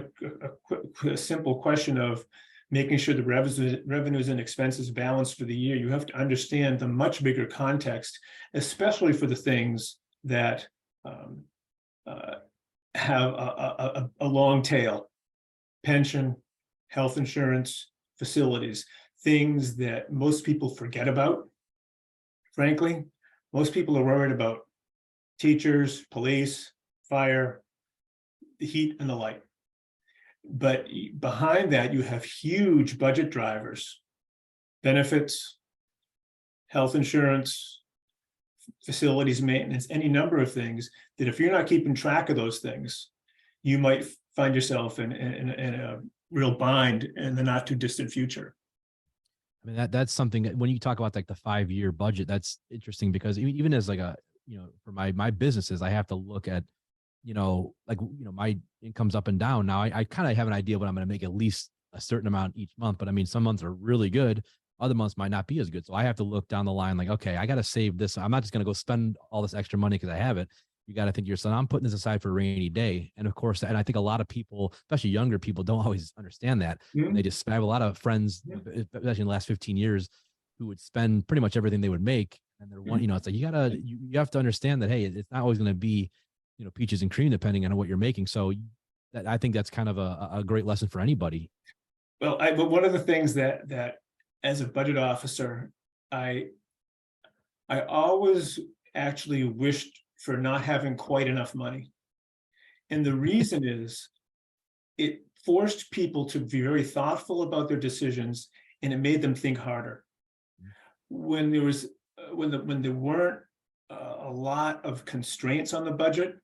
a simple question of making sure the revenues and expenses balance for the year. You have to understand the much bigger context, especially for the things that have a long tail: pension, health insurance, facilities, things that most people forget about. Frankly, most people are worried about teachers, police, fire, the heat, and the light. But behind that, you have huge budget drivers: benefits, health insurance, facilities maintenance, any number of things that if you're not keeping track of those things, you might find yourself in a real bind in the not too distant future. I mean, that's something that when you talk about like the 5-year budget, that's interesting because even as like a, for my businesses, I have to look at, my income's up and down. Now I kind of have an idea what I'm going to make at least a certain amount each month, but I mean, some months are really good. Other months might not be as good. So I have to look down the line like, okay, I got to save this. I'm not just going to go spend all this extra money because I have it. You got to think to yourself, I'm putting this aside for a rainy day. And of course, and I think a lot of people, especially younger people, don't always understand that. Mhm. They just, I have a lot of friends, especially in the last 15 years, who would spend pretty much everything they would make. And they're one, it's like, you have to understand that, hey, it's not always going to be, peaches and cream, depending on what you're making. So that, I think that's kind of a great lesson for anybody. Well, but one of the things that as a budget officer, I always actually wished for not having quite enough money. And the reason is it forced people to be very thoughtful about their decisions, and it made them think harder. When there was when there weren't a lot of constraints on the budget,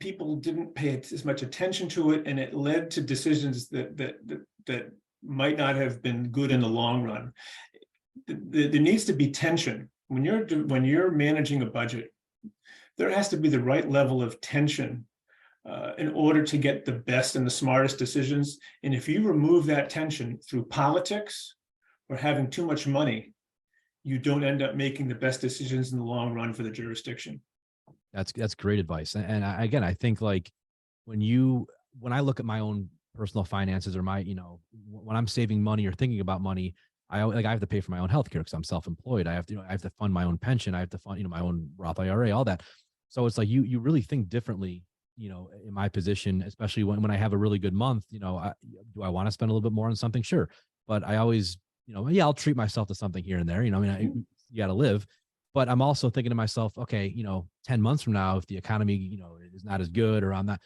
people didn't pay as much attention to it, and it led to decisions that might not have been good in the long run. There needs to be tension when you're managing a budget. There has to be the right level of tension in order to get the best and the smartest decisions. And if you remove that tension through politics or having too much money, you don't end up making the best decisions in the long run for the jurisdiction. That's great advice. And again, I think like when I look at my own personal finances or my, when I'm saving money or thinking about money, I have to pay for my own healthcare because I'm self-employed. I have to fund my own pension. I have to fund, my own Roth IRA, all that. So it's like you really think differently, in my position, especially when I have a really good month. Do I want to spend a little bit more on something? Sure. But I always, I'll treat myself to something here and there. You got to live. But I'm also thinking to myself, okay, 10 months from now, if the economy, is not as good or I'm not,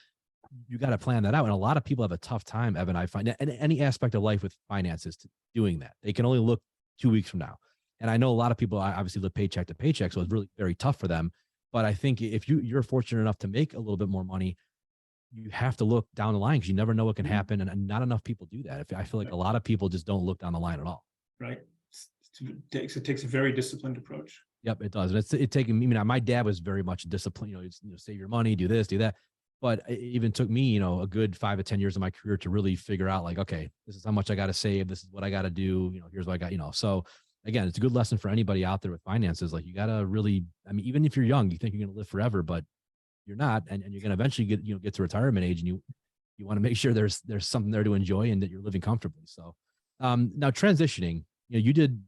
you got to plan that out. And a lot of people have a tough time, Evan, I find, in any aspect of life with finances, doing that. They can only look 2 weeks from now. And I know a lot of people obviously live paycheck to paycheck, so it's really very tough for them. But I think if you're fortunate enough to make a little bit more money, you have to look down the line because you never know what can happen. And not enough people do that. I feel like a lot of people just don't look down the line at all. Right. It takes a very disciplined approach. Yep, it does. And it taken me, my dad was very much disciplined, save your money, do this, do that. But it even took me, a good 5 to 10 years of my career to really figure out like, okay, this is how much I got to save. This is what I got to do. Here's what I got, so again, it's a good lesson for anybody out there with finances. Like you got to really, even if you're young, you think you're going to live forever, but you're not. And you're going to eventually get to retirement age and you want to make sure there's something there to enjoy and that you're living comfortably. So now transitioning, you did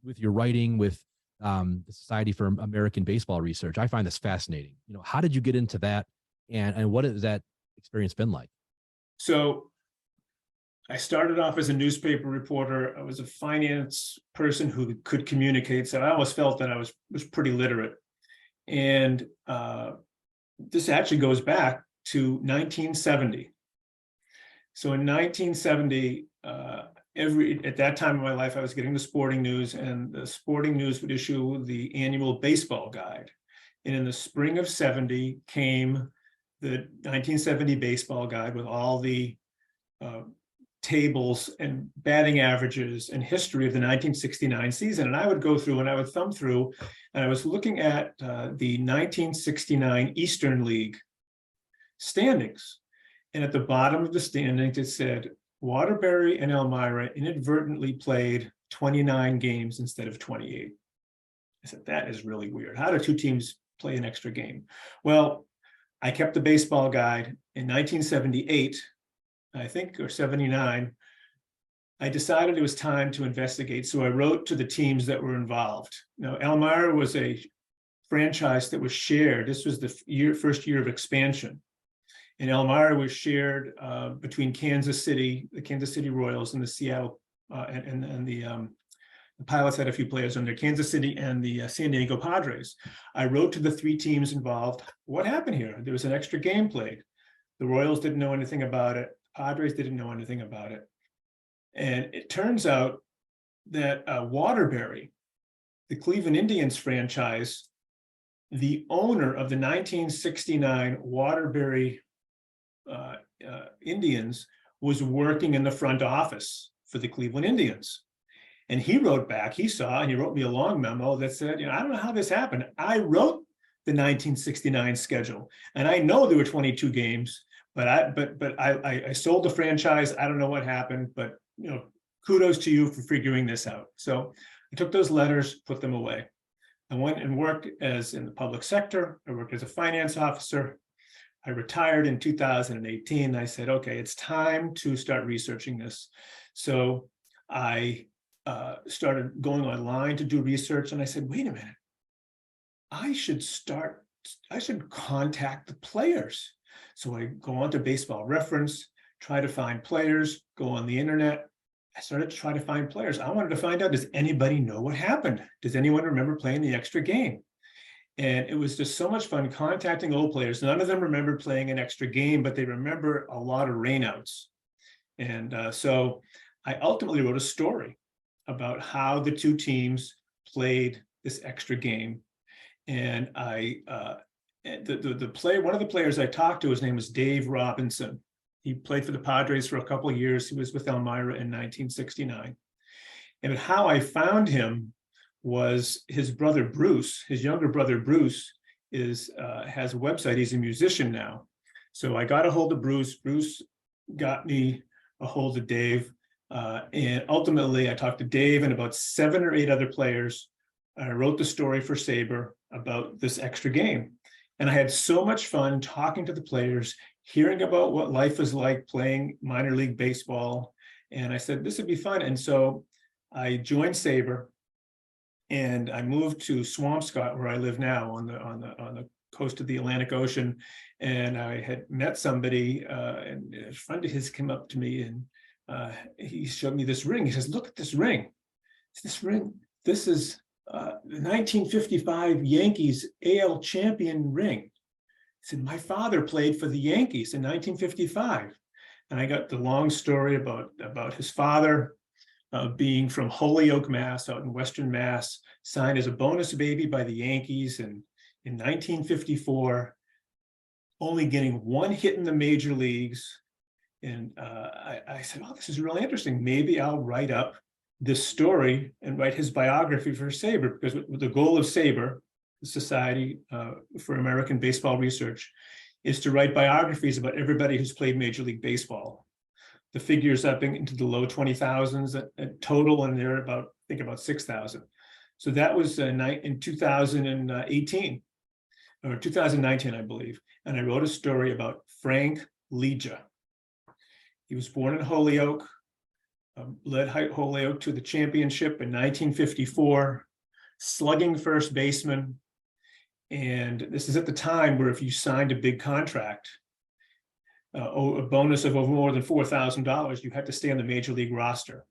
with your writing with the Society for American Baseball Research. I find this fascinating. How did you get into that? And what has that experience been like? So I started off as a newspaper reporter. I was a finance person who could communicate. So I always felt that I was pretty literate. And this actually goes back to 1970. So in 1970, at that time in my life, I was getting the sporting news, and the sporting news would issue the annual baseball guide. And in the spring of 70 came the 1970 baseball guide with all the tables and batting averages and history of the 1969 season. And I would go through and I would thumb through, and I was looking at the 1969 Eastern League standings. And at the bottom of the standings, it said Waterbury and Elmira inadvertently played 29 games instead of 28. I said, that is really weird. How do two teams play an extra game? Well, I kept the baseball guide. In 1978, I think, or 79, I decided it was time to investigate. So I wrote to the teams that were involved. Now, Elmira was a franchise that was shared. This was the first year of expansion. And Elmira was shared between Kansas City, the Kansas City Royals, and the Seattle, and the Pilots had a few players on there, Kansas City and the San Diego Padres. I wrote to the three teams involved, what happened here? There was an extra game played. The Royals didn't know anything about it. Padres didn't know anything about it. And it turns out that Waterbury, the Cleveland Indians franchise, the owner of the 1969 Waterbury Indians, was working in the front office for the Cleveland Indians. And he wrote back, he saw, and he wrote me a long memo that said, I don't know how this happened. I wrote the 1969 schedule, and I know there were 22 games, but I sold the franchise. I don't know what happened, but kudos to you for figuring this out. So I took those letters, put them away. I went and worked in the public sector. I worked as a finance officer. I retired in 2018. I said, okay, it's time to start researching this. So I started going online to do research, and I said, wait a minute, I should contact the players. So I go on to Baseball Reference, try to find players, go on the internet. I started to try to find players. I wanted to find out, does anybody know what happened? Does anyone remember playing the extra game? And it was just so much fun contacting old players. None of them remember playing an extra game, but they remember a lot of rainouts. And so I ultimately wrote a story about how the two teams played this extra game. And the player, one of the players I talked to, his name was Dave Robinson. He played for the Padres for a couple of years. He was with Elmira in 1969. And how I found him was his brother Bruce, his younger brother Bruce, has a website. He's a musician now. So I got a hold of Bruce. Bruce got me a hold of Dave. And ultimately, I talked to Dave and about 7 or 8 other players. I wrote the story for Sabre about this extra game. And I had so much fun talking to the players, hearing about what life is like playing minor league baseball. And I said, this would be fun. And so I joined Sabre, and I moved to Swampscott, where I live now, on the coast of the Atlantic Ocean. And I had met somebody, and a friend of his came up to me, and he showed me this ring. He says, look at this ring. It's this ring. This is the 1955 Yankees AL champion ring. He said, my father played for the Yankees in 1955. And I got the long story about his father being from Holyoke, Mass, out in Western Mass, signed as a bonus baby by the Yankees in 1954, only getting 1 hit in the major leagues. And I said, oh, this is really interesting. Maybe I'll write up this story and write his biography for Sabre, because the goal of Sabre, the Society for American Baseball Research, is to write biographies about everybody who's played Major League Baseball. The figures up into the low 20,000s at total, and they're about 6,000. So that was in 2018 or 2019, I believe. And I wrote a story about Frank Legia. He was born in Holyoke, led Holyoke to the championship in 1954, slugging first baseman. And this is at the time where if you signed a big contract, a bonus of over more than $4,000, you had to stay on the major league roster.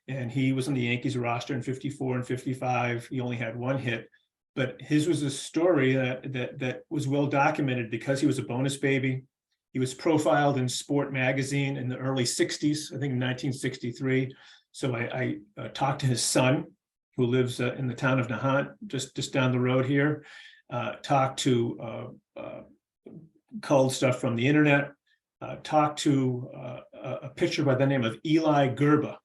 And he was on the Yankees roster in 54 and 55. He only had 1 hit, but his was a story that was well documented because he was a bonus baby. He was profiled in Sport magazine in the early 60s, I think in 1963. So I talked to his son, who lives in the town of Nahant, just down the road here. Talked to culled stuff from the internet. Talked to a pitcher by the name of Eli Gerba,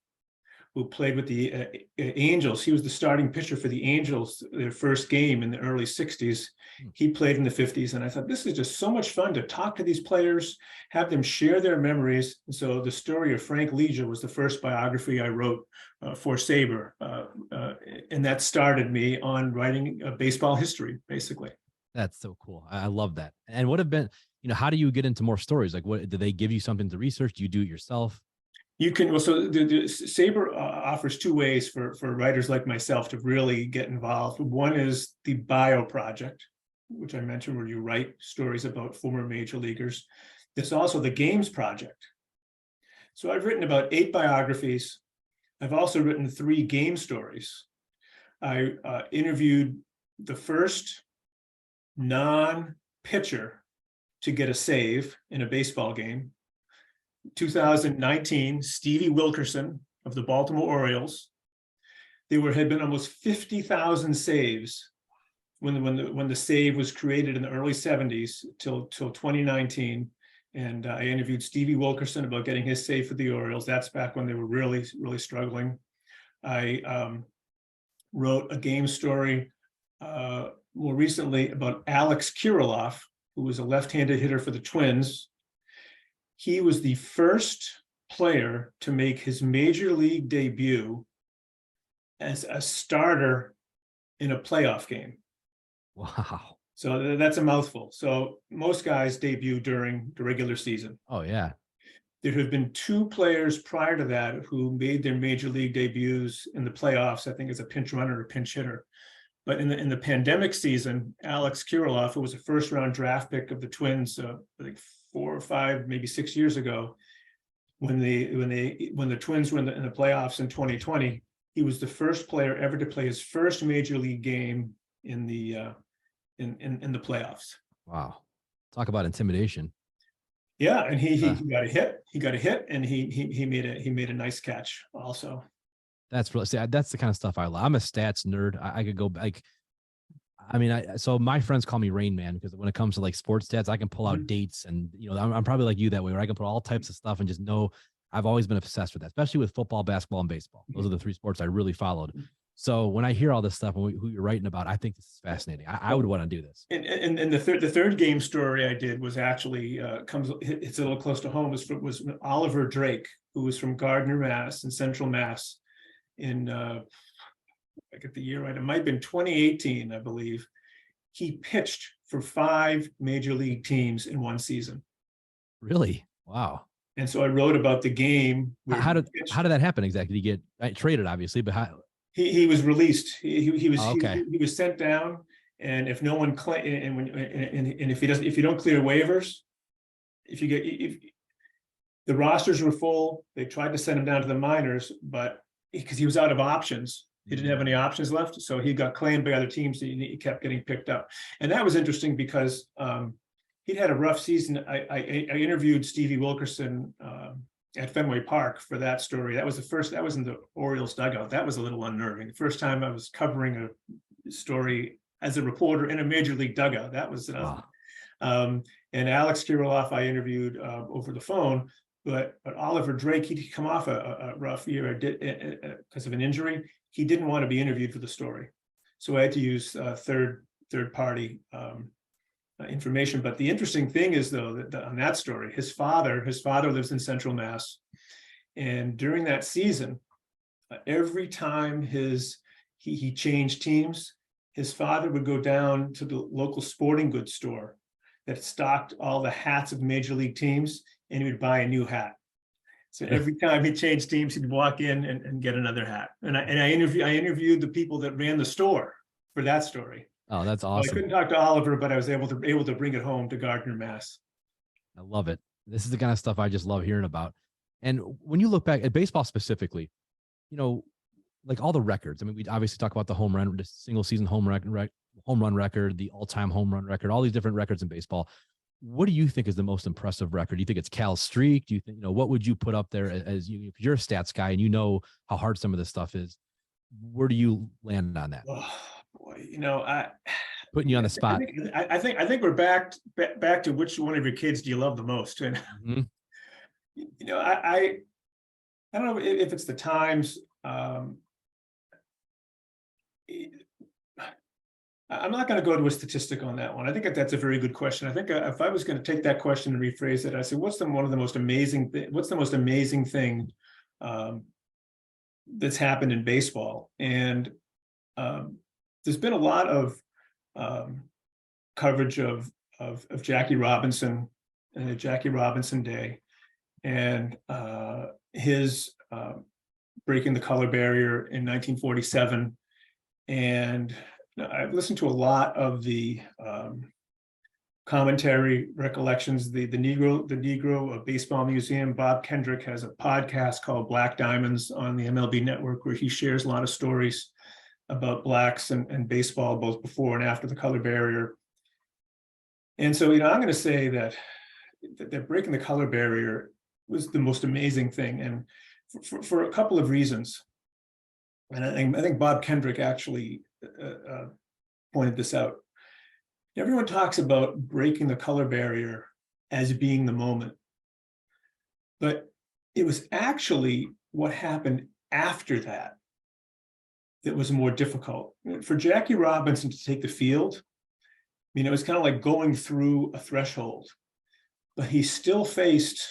who played with the Angels. He was the starting pitcher for the Angels, their first game in the early 60s. He played in the 50s. And I thought, this is just so much fun to talk to these players, have them share their memories. And so the story of Frank Legia was the first biography I wrote for Sabre. And that started me on writing baseball history, basically. That's so cool. I love that. And what have been, how do you get into more stories? Like, what do they give you something to research? Do you do it yourself? You can, well, so the Sabre offers two ways for writers like myself to really get involved. One is the bio project, which I mentioned, where you write stories about former major leaguers. There's also the games project. So I've written about 8 biographies. I've also written 3 game stories. I interviewed the first non-pitcher to get a save in a baseball game. 2019, Stevie Wilkerson of the Baltimore Orioles. There had been almost 50,000 saves when the save was created in the early 70s till 2019. And I interviewed Stevie Wilkerson about getting his save for the Orioles. That's back when they were really, really struggling. I wrote a game story more recently about Alex Kirilloff, who was a left-handed hitter for the Twins. He was the first player to make his major league debut as a starter in a playoff game. Wow. So that's a mouthful. So most guys debut during the regular season. Oh, yeah. There have been 2 players prior to that who made their major league debuts in the playoffs, I think as a pinch runner or pinch hitter. But in the pandemic season, Alex Kirilloff, who was a first-round draft pick of the Twins, I think 4 or 5, maybe 6 years ago, when the Twins were in the playoffs in 2020, he was the first player ever to play his first major league game in the playoffs. Wow. Talk about intimidation. Yeah, and he got a hit. He got a hit, and he made a nice catch also. That's really, see, that's the kind of stuff I love. I'm a stats nerd. I could go like, so my friends call me Rain Man because when it comes to like sports stats, I can pull out dates and, I'm probably like you that way, where I can put all types of stuff and just know. I've always been obsessed with that, especially with football, basketball, and baseball. Those are the 3 sports I really followed. So when I hear all this stuff and who you're writing about, I think this is fascinating. I would want to do this. And the third game story I did was actually it's a little close to home. Was Oliver Drake, who was from Gardner, Mass, in Central Mass, in I get the year right. It might have been 2018, I believe. He pitched for 5 major league teams in one season. Really? Wow. And so I wrote about the game. How did that happen exactly? Did he get traded, obviously, but how? He was released. He was okay. he was sent down, and if no one if you don't clear waivers, if the rosters were full, they tried to send him down to the minors, but because he was out of options, he didn't have any options left, so he got claimed by other teams. And he kept getting picked up, and that was interesting because he'd had a rough season. I interviewed Stevie Wilkerson at Fenway Park for that story. That was in the Orioles dugout. That was a little unnerving. The first time I was covering a story as a reporter in a major league dugout. That was wow. And Alex Kirilloff I interviewed over the phone, but Oliver Drake, he'd come off a rough year because of an injury. He didn't want to be interviewed for the story, so I had to use third party information. But the interesting thing is, though, that on that story, his father lives in Central Mass, and during that season, every time he changed teams, his father would go down to the local sporting goods store that stocked all the hats of major league teams, and he would buy a new hat. So every time he changed teams, he'd walk in and get another hat. And I interviewed the people that ran the store for that story. Oh, that's awesome. So I couldn't talk to Oliver, but I was able to bring it home to Gardner, Mass. I love it. This is the kind of stuff I just love hearing about. And when you look back at baseball specifically, like all the records, I mean, we obviously talk about the home run, the single season home run home run record, the all-time home run record, all these different records in baseball. What do you think is the most impressive record? Do you think it's Cal's streak? Do you think, what would you put up there as you, if you're a stats guy and you know how hard some of this stuff is? Where do you land on that? Oh boy, I Putting you on the spot. I think we're back to which one of your kids do you love the most? And Mm-hmm. I don't know if it's the times. I'm not going to go to a statistic on that one. I think that's a very good question. I think if I was going to take that question and rephrase it, I said, what's the most amazing thing that's happened in baseball? And there's been a lot of coverage of Jackie Robinson and the Jackie Robinson day, and his breaking the color barrier in 1947. And I've listened to a lot of the commentary recollections. The Negro Baseball Museum, Bob Kendrick, has a podcast called Black Diamonds on the MLB Network, where he shares a lot of stories about blacks and baseball, both before and after the color barrier. And so, I'm going to say that breaking the color barrier was the most amazing thing, and for a couple of reasons. And I think Bob Kendrick actually pointed this out. Everyone talks about breaking the color barrier as being the moment, but it was actually what happened after that was more difficult. For Jackie Robinson to take the field, it was kind of like going through a threshold, but he still faced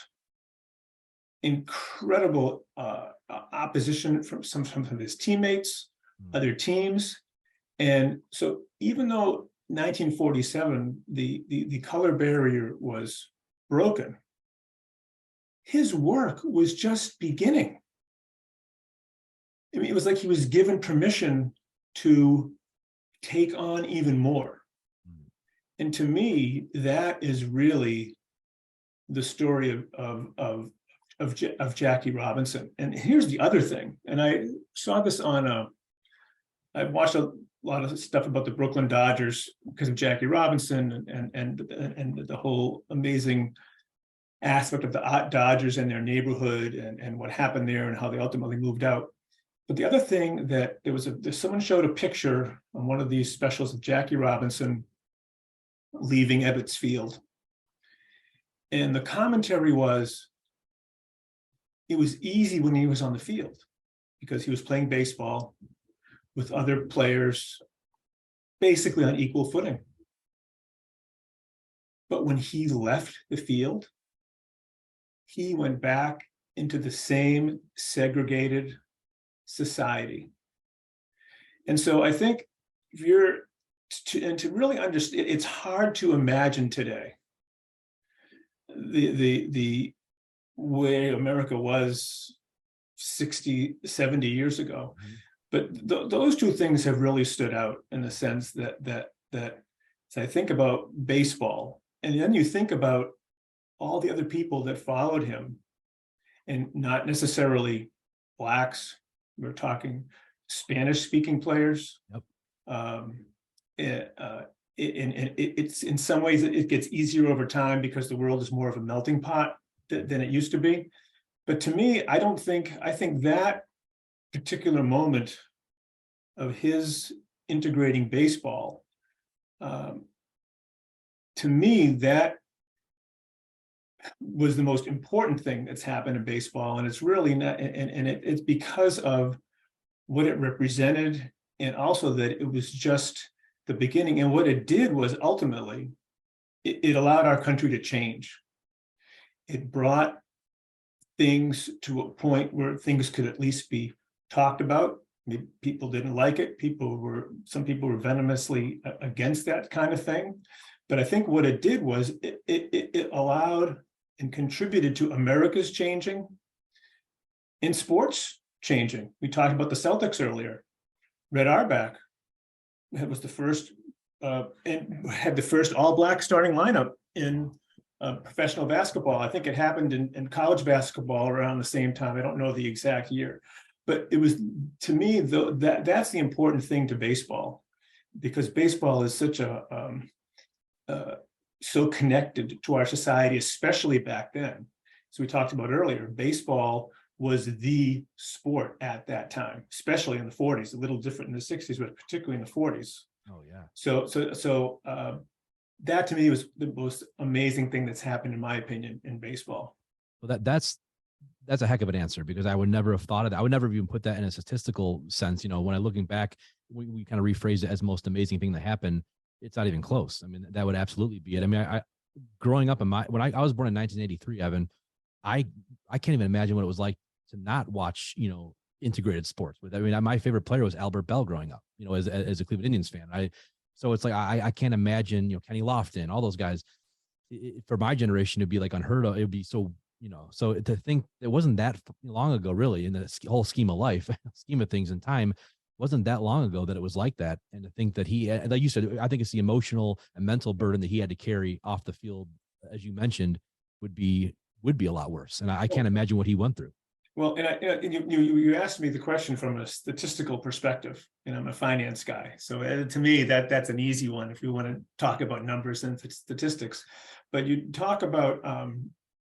incredible opposition from some of his teammates, other teams. And so even though 1947, the color barrier was broken, his work was just beginning. It was like he was given permission to take on even more. And to me, that is really the story of Jackie Robinson. And here's the other thing, and I saw this on I watched a lot of stuff about the Brooklyn Dodgers because of Jackie Robinson and the whole amazing aspect of the Dodgers and their neighborhood and what happened there and how they ultimately moved out. But the other thing that someone showed a picture on one of these specials of Jackie Robinson leaving Ebbets Field. And the commentary was, it was easy when he was on the field because he was playing baseball with other players basically on equal footing. But when he left the field, he went back into the same segregated society. And so I think to really understand, it's hard to imagine today the way America was 60, 70 years ago. Mm-hmm. But those two things have really stood out in the sense that as I think about baseball, and then you think about all the other people that followed him, and not necessarily blacks, we're talking Spanish-speaking players. Yep. It's in some ways it gets easier over time because the world is more of a melting pot than it used to be. But to me, I think that particular moment of his integrating baseball, to me, that was the most important thing that's happened in baseball. And it's really not, and it's because of what it represented, and also that it was just the beginning. And what it did was ultimately, it allowed our country to change. It brought things to a point where things could at least be talked about. Maybe people didn't like it. Some people were venomously against that kind of thing. But I think what it did was it allowed and contributed to America's changing, in sports changing. We talked about the Celtics earlier. Red Auerbach was the first and had the first all-black starting lineup in professional basketball. I think it happened in college basketball around the same time. I don't know the exact year, but it was, to me, that's the important thing to baseball, because baseball is such so connected to our society, especially back then. So we talked about earlier, baseball was the sport at that time, especially in the 40s, a little different in the 60s, but particularly in the 40s. Oh yeah. So that to me was the most amazing thing that's happened, in my opinion, in baseball. Well, that's a heck of an answer, because I would never have thought of that. I would never even put that in a statistical sense. You know, when I looking back, we kind of rephrase it as most amazing thing that happened. It's not even close. I mean, that would absolutely be it. I mean, I growing up when I was born in 1983, Evan, I can't even imagine what it was like to not watch, you know, integrated sports. With, I mean, my favorite player was Albert Bell growing up, you know, as a Cleveland Indians fan. So it's like, I can't imagine, you know, Kenny Lofton, all those guys. For my generation, it'd be like unheard of. It would be so, you know, so to think it wasn't that long ago, really, in the whole scheme of life, scheme of things and time, wasn't that long ago that it was like that. And to think that he, like you said, I think it's the emotional and mental burden that he had to carry off the field, as you mentioned, would be a lot worse. And I can't imagine what he went through. Well, and you asked me the question from a statistical perspective, and I'm a finance guy. So to me, that's an easy one if you want to talk about numbers and statistics. But you talk about,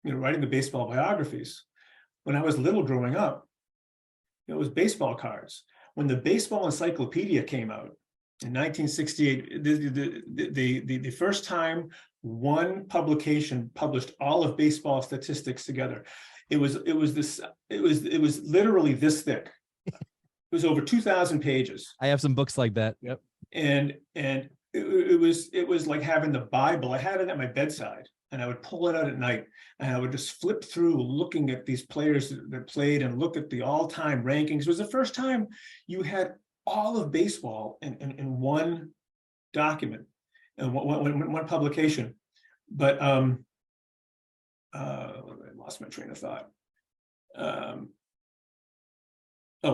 writing the baseball biographies. When I was little growing up, it was baseball cards. When the Baseball Encyclopedia came out in 1968, the first time one publication published all of baseball statistics together, it was literally this thick. It was over 2,000 pages. I have some books like that. Yep. And it was like having the Bible. I had it at my bedside, and I would pull it out at night, and I would just flip through looking at these players that played and look at the all-time rankings. It was the first time you had all of baseball in one document and one publication. But I lost my train of thought.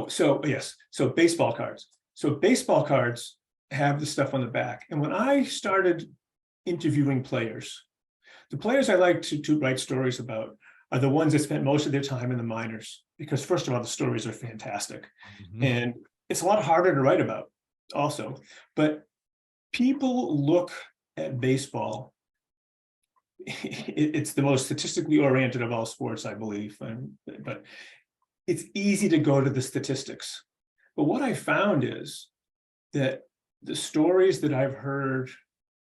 So baseball cards. So baseball cards have the stuff on the back. And when I started interviewing players, the players I like to write stories about are the ones that spent most of their time in the minors, because first of all, the stories are fantastic. Mm-hmm. And it's a lot harder to write about also. But people look at baseball, it's the most statistically oriented of all sports, I believe. But it's easy to go to the statistics. But what I found is that the stories that I've heard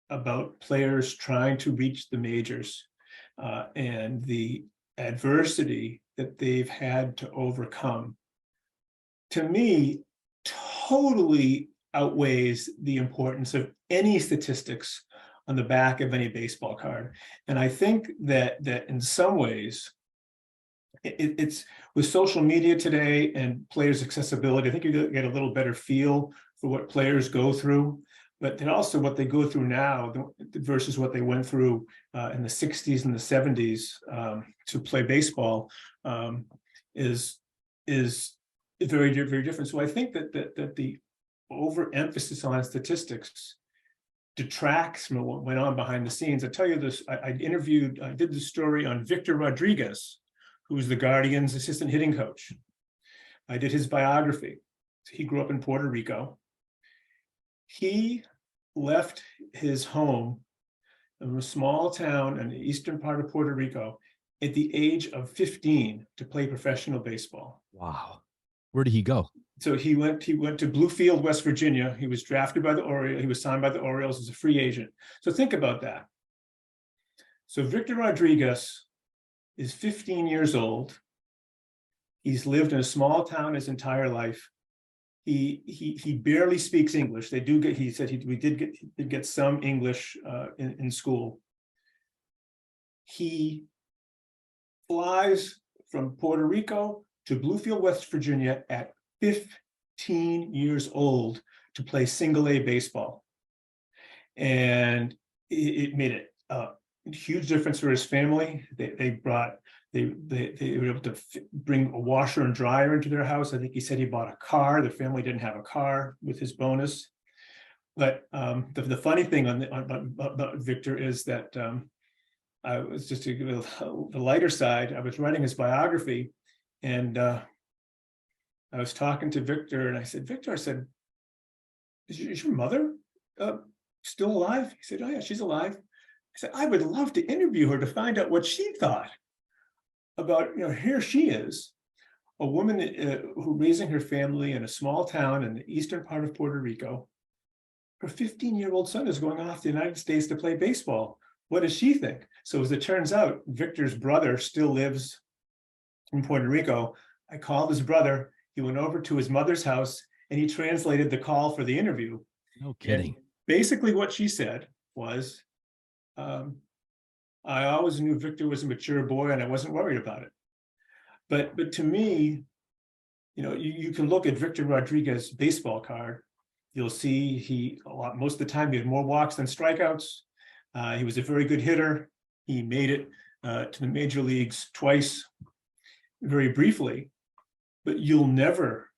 about players trying to reach the majors and the adversity that they've had to overcome, to me, totally outweighs the importance of any statistics on the back of any baseball card. And I think that in some ways, it's with social media today and players' accessibility, I think you get a little better feel for what players go through. But then also what they go through now versus what they went through in the 60s and the 70s to play baseball is very, very different. So I think that the overemphasis on statistics detracts from what went on behind the scenes. I tell you this, I did the story on Victor Rodriguez, who was the Guardians' assistant hitting coach. I did his biography. He grew up in Puerto Rico. He left his home in a small town in the eastern part of Puerto Rico at the age of 15 to play professional baseball. Wow. Where did he go? So he went to Bluefield, West Virginia. He was drafted by the Orioles. He was signed by the Orioles as a free agent. So think about that. So Victor Rodriguez is 15 years old. He's lived in a small town his entire life. He barely speaks English. He said we did get some English in school. He flies from Puerto Rico to Bluefield, West Virginia at 15 years old to play single A baseball. And it made it a huge difference for his family. They were able to bring a washer and dryer into their house. I think he said he bought a car. The family didn't have a car with his bonus. But the funny thing about Victor is that I was just to give the lighter side. I was writing his biography, and I was talking to Victor, and I said, Victor, I said, is your mother still alive? He said, oh yeah, she's alive. I said, I would love to interview her to find out what she thought about, here she is, a woman who raising her family in a small town in the eastern part of Puerto Rico. Her 15-year-old son is going off to the United States to play baseball. What does she think? So as it turns out, Victor's brother still lives in Puerto Rico. I called his brother. He went over to his mother's house and he translated the call for the interview. No kidding. And basically what she said was, I always knew Victor was a mature boy and I wasn't worried about it. But to me, you can look at Victor Rodriguez's baseball card. You'll see most of the time he had more walks than strikeouts. He was a very good hitter. He made it to the major leagues twice, very briefly, but you'll never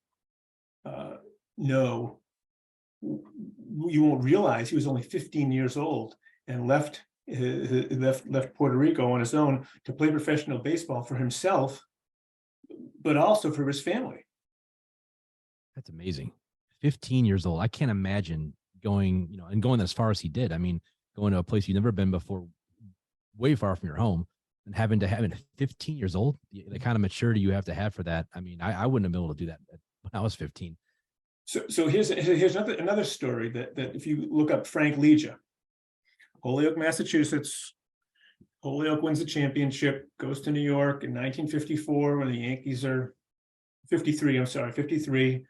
know. You won't realize he was only 15 years old and left Puerto Rico on his own to play professional baseball for himself, but also for his family. That's amazing. 15 years old. I can't imagine going, and going as far as he did. I mean, going to a place you've never been before, way far from your home, and having to have it 15 years old, the kind of maturity you have to have for that. I mean, I wouldn't have been able to do that when I was 15. So here's another story that if you look up Frank Legia, Holyoke, Massachusetts. Holyoke wins the championship, goes to New York in 1954 when the Yankees are 53.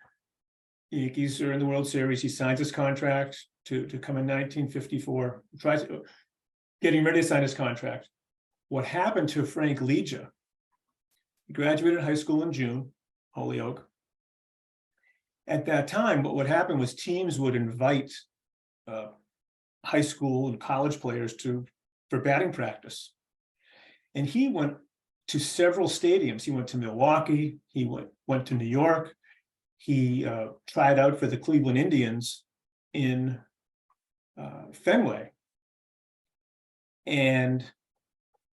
Yankees are in the World Series. He signs his contract to come in 1954. Getting ready to sign his contract. What happened to Frank Legia? He graduated high school in June, Holyoke. At that time, what happened was teams would invite high school and college players for batting practice. And he went to several stadiums. He went to Milwaukee. He went to New York. He tried out for the Cleveland Indians in Fenway. And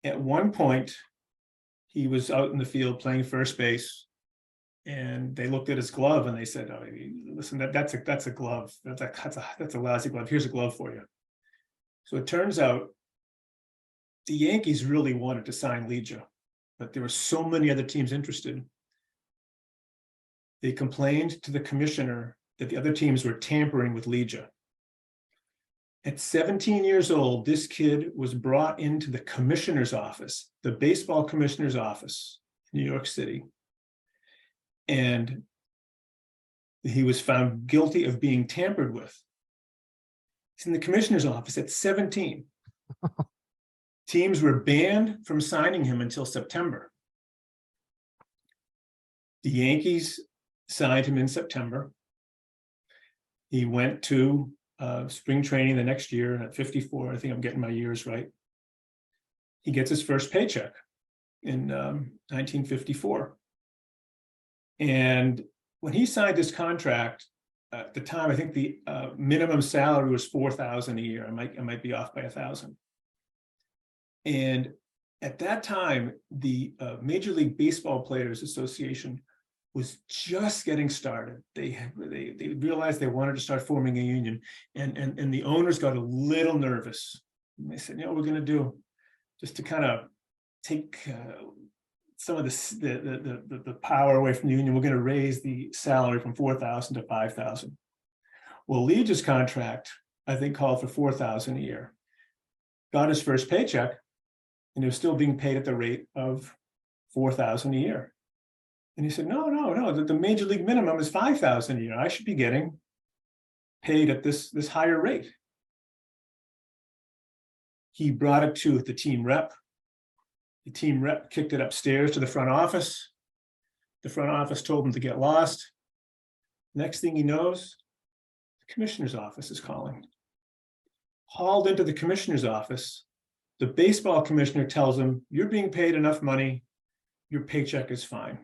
at one point, he was out in the field playing first base. And they looked at his glove and they said, oh, listen, that's a glove. That's a lousy glove. Here's a glove for you. So it turns out the Yankees really wanted to sign Legia, but there were so many other teams interested. They complained to the commissioner that the other teams were tampering with Legia. At 17 years old, this kid was brought into the commissioner's office, the baseball commissioner's office in New York City. And he was found guilty of being tampered with. He's in the commissioner's office at 17. Teams were banned from signing him until September. The Yankees signed him in September. He went to spring training the next year at 54. I think I'm getting my years right. He gets his first paycheck in 1954. And when he signed his contract, at the time, I think the minimum salary was $4,000 a year. I might be off by 1,000. And at that time, the Major League Baseball Players Association was just getting started. They realized they wanted to start forming a union, and the owners got a little nervous. And they said, what we're going to do, just to kind of take some of the power away from the union, we're going to raise the salary from $4,000 to $5,000. Well, Legia's contract, I think, called for $4,000 a year. Got his first paycheck, and he was still being paid at the rate of $4,000 a year. And he said, no, the major league minimum is $5,000 a year. I should be getting paid at this higher rate. He brought it to the team rep. The team rep kicked it upstairs to the front office. The front office told him to get lost. Next thing he knows, the commissioner's office is calling. Hauled into the commissioner's office, the baseball commissioner tells him, you're being paid enough money, your paycheck is fine.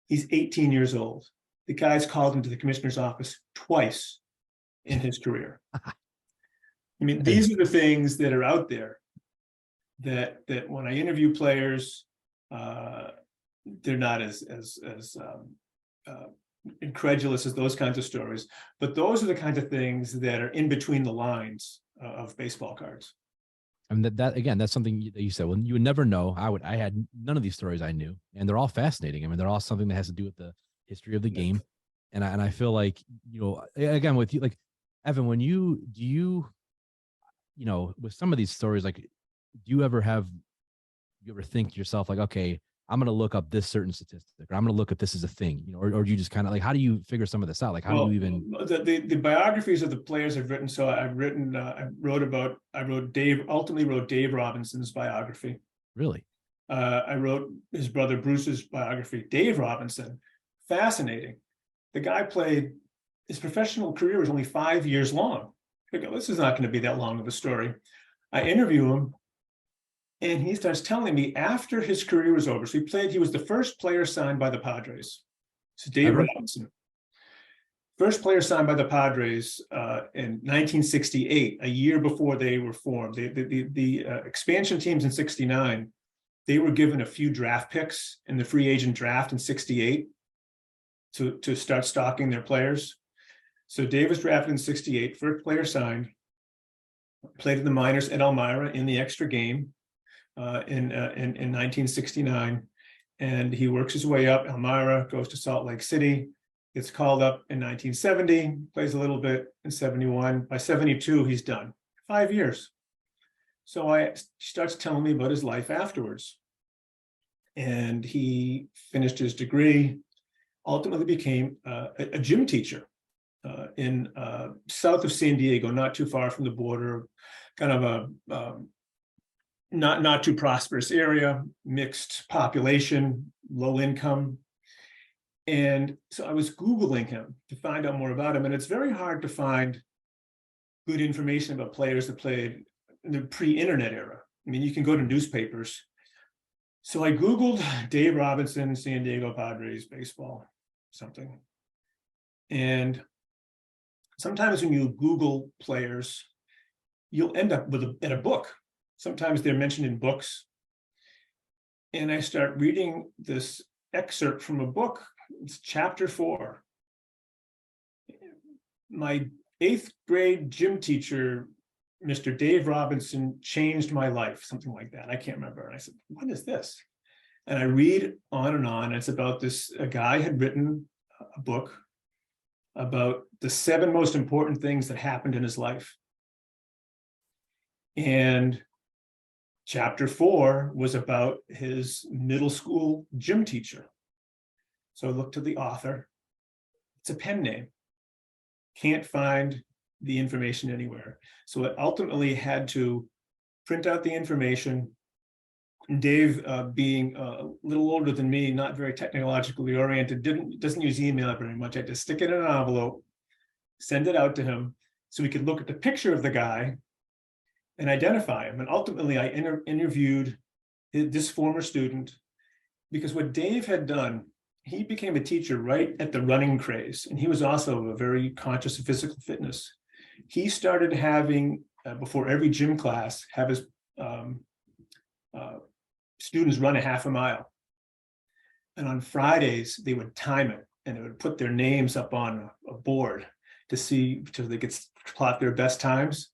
He's 18 years old. The guy's called into the commissioner's office twice in his career. I mean, these are the things that are out there that when I interview players, they're not as incredulous as those kinds of stories, but those are the kinds of things that are in between the lines of baseball cards. I mean, that again, that's something that you said. Well, you would never know. I had none of these stories I knew, and they're all fascinating. I mean, they're all something that has to do with the history of the game. And I feel like, again, with you, like, Evan, when with some of these stories, like, you ever think to yourself, like, okay, I'm going to look up this certain statistic, or I'm going to look at this as a thing, or do you just kind of like, how do you figure some of this out? Like, how do you even? The biographies of the players I've written. So ultimately wrote Dave Robinson's biography. Really? I wrote his brother Bruce's biography. Dave Robinson, fascinating. The guy his professional career was only 5 years long. I go, this is not going to be that long of a story. I interview him, and he starts telling me after his career was over. So he was the first player signed by the Padres. So Dave Robinson, first player signed by the Padres in 1968, a year before they were formed. The expansion teams in 69, they were given a few draft picks in the free agent draft in 68 to start stocking their players. So Dave was drafted in 68, first player signed, played in the minors at Elmira in the extra game in 1969. And he works his way up. Elmira, goes to Salt Lake City, gets called up in 1970, plays a little bit in 71. By 72, he's done. 5 years. So he starts telling me about his life afterwards. And he finished his degree, ultimately became a gym teacher in south of San Diego, not too far from the border, kind of a not too prosperous area, mixed population, low income. And so I was Googling him to find out more about him. And it's very hard to find good information about players that played in the pre-internet era. I mean, you can go to newspapers. So I Googled Dave Robinson, San Diego Padres baseball, something. And sometimes when you Google players, you'll end up with a book. Sometimes they're mentioned in books. And I start reading this excerpt from a book. It's chapter 4. My 8th grade gym teacher, Mr. Dave Robinson, changed my life, something like that. I can't remember. And I said, what is this? And I read on and on. It's about a guy had written a book about the 7 most important things that happened in his life. And chapter 4 was about his middle school gym teacher. So I looked to the author. It's a pen name. Can't find the information anywhere. So I ultimately had to print out the information. Dave, being a little older than me, not very technologically oriented, doesn't use email very much. I had to stick it in an envelope, send it out to him so we could look at the picture of the guy and identify him. And ultimately, I interviewed this former student, because what Dave had done, he became a teacher right at the running craze. And he was also a very conscious of physical fitness. He started having, before every gym class, have his students run a half a mile. And on Fridays, they would time it, and they would put their names up on a board to see, so they could plot their best times.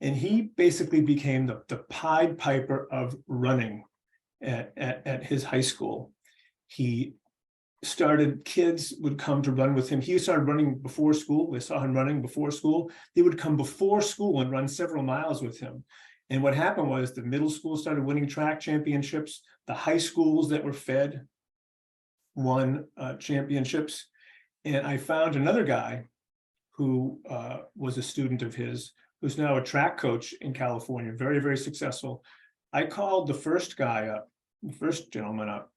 And he basically became the Pied Piper of running at his high school. Kids would come to run with him. He started running before school. They saw him running before school. They would come before school and run several miles with him. And what happened was the middle school started winning track championships. The high schools that were fed won championships. And I found another guy who was a student of his, who's now a track coach in California, very, very successful. I called the first guy up, the first gentleman up.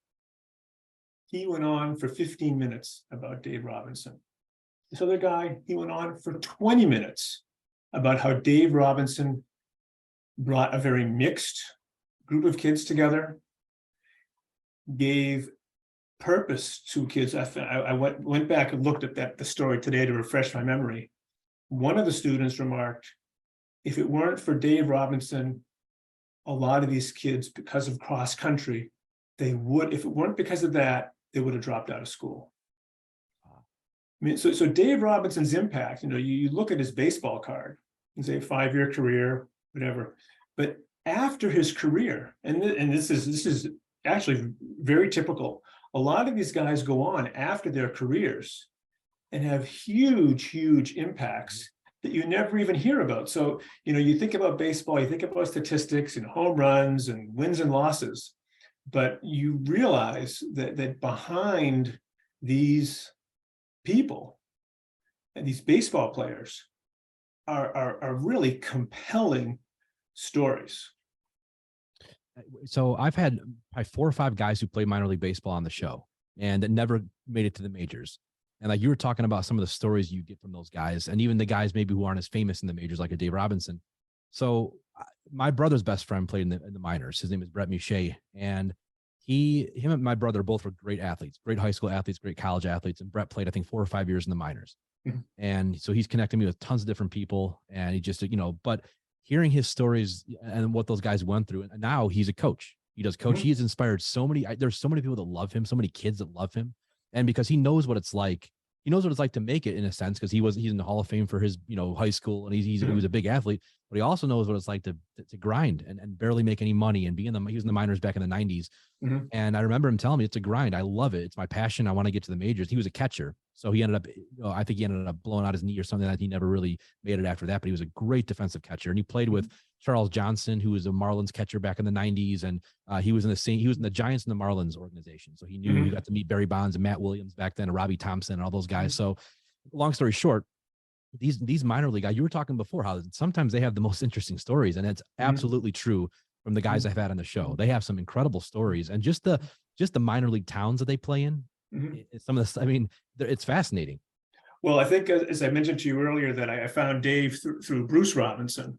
He went on for 15 minutes about Dave Robinson. This other guy, he went on for 20 minutes about how Dave Robinson brought a very mixed group of kids together, gave purpose to kids. I went back and looked at the story today to refresh my memory. One of the students remarked, if it weren't for Dave Robinson, a lot of these kids, because of cross country, if it weren't because of that, they would have dropped out of school. I mean, so Dave Robinson's impact, you look at his baseball card and say 5-year career, whatever. But after his career, and this is actually very typical, a lot of these guys go on after their careers and have huge impacts that you never even hear about. So, you think about baseball, you think about statistics and home runs and wins and losses, but you realize that behind these people and these baseball players are really compelling stories. So I've had probably 4 or 5 guys who play minor league baseball on the show and that never made it to the majors. And like you were talking about some of the stories you get from those guys, and even the guys maybe who aren't as famous in the majors, like a Dave Robinson. So my brother's best friend played in the minors. His name is Brett Muchet, and him and my brother both were great athletes, great high school athletes, great college athletes. And Brett played, I think, 4 or 5 years in the minors. Mm-hmm. And so he's connecting me with tons of different people, and he just, but hearing his stories and what those guys went through, and now he's a coach. He does coach. Mm-hmm. He's inspired so many. There's so many people that love him, so many kids that love him. And because he knows what it's like, he knows what it's like to make it in a sense, because he's in the Hall of Fame for his, high school, and he was a big athlete, but he also knows what it's like to grind and barely make any money and he was in the minors back in the 90s. Mm-hmm. And I remember him telling me it's a grind. I love it. It's my passion. I want to get to the majors. He was a catcher. So he ended up, I think he ended up blowing out his knee or something that he never really made it after that, but he was a great defensive catcher. And he played with Charles Johnson, who was a Marlins catcher back in the 90s. And he was in the Giants and the Marlins organization. So he knew he got to meet Barry Bonds and Matt Williams back then, and Robbie Thompson and all those guys. So long story short, these minor league guys, you were talking before how sometimes they have the most interesting stories, and it's absolutely true from the guys I've had on the show. They have some incredible stories, and just the minor league towns that they play in. Some of the, it's fascinating. Well, I think as I mentioned to you earlier, that I found Dave through Bruce Robinson,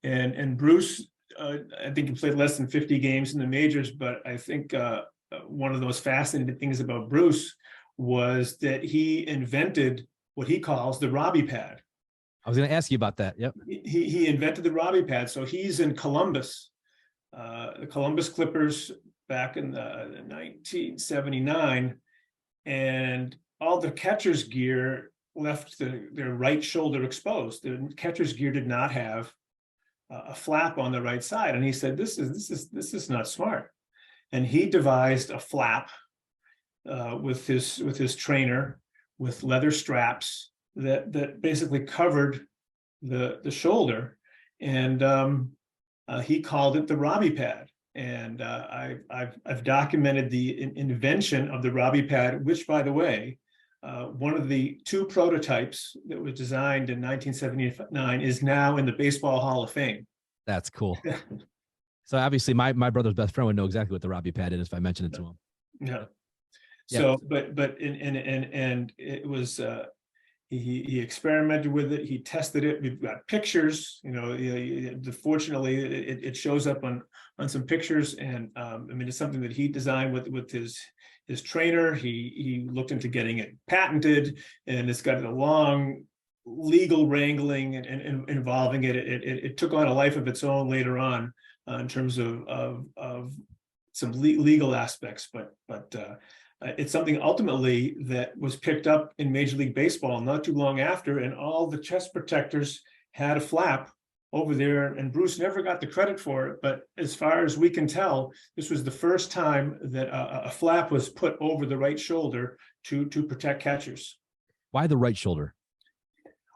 and Bruce, I think he played less than 50 games in the majors, but I think one of the most fascinating things about Bruce was that he invented what he calls the Robbie pad. I was going to ask you about that. Yep. He invented the Robbie pad. So he's in Columbus, the Columbus Clippers back in the 1979, and all the catcher's gear left their right shoulder exposed. The catcher's gear did not have a flap on the right side. And he said, this is not smart. And he devised a flap with his trainer, with leather straps that basically covered the shoulder, and he called it the Robbie pad. And I've documented the invention of the Robbie pad, which, by the way, one of the 2 prototypes that was designed in 1979 is now in the Baseball Hall of Fame. That's cool. So obviously, my brother's best friend would know exactly what the Robbie pad is if I mentioned it to him. Yeah. So, but it was he experimented with it. He tested it. We've got pictures. Fortunately, it shows up on some pictures, and it's something that he designed with his trainer. He looked into getting it patented, and it's got a long legal wrangling and involving it. It took on a life of its own later on in terms of some legal aspects, but it's something ultimately that was picked up in Major League Baseball not too long after, and all the chest protectors had a flap over there, and Bruce never got the credit for it. But as far as we can tell, this was the first time that a flap was put over the right shoulder to protect catchers. Why the right shoulder?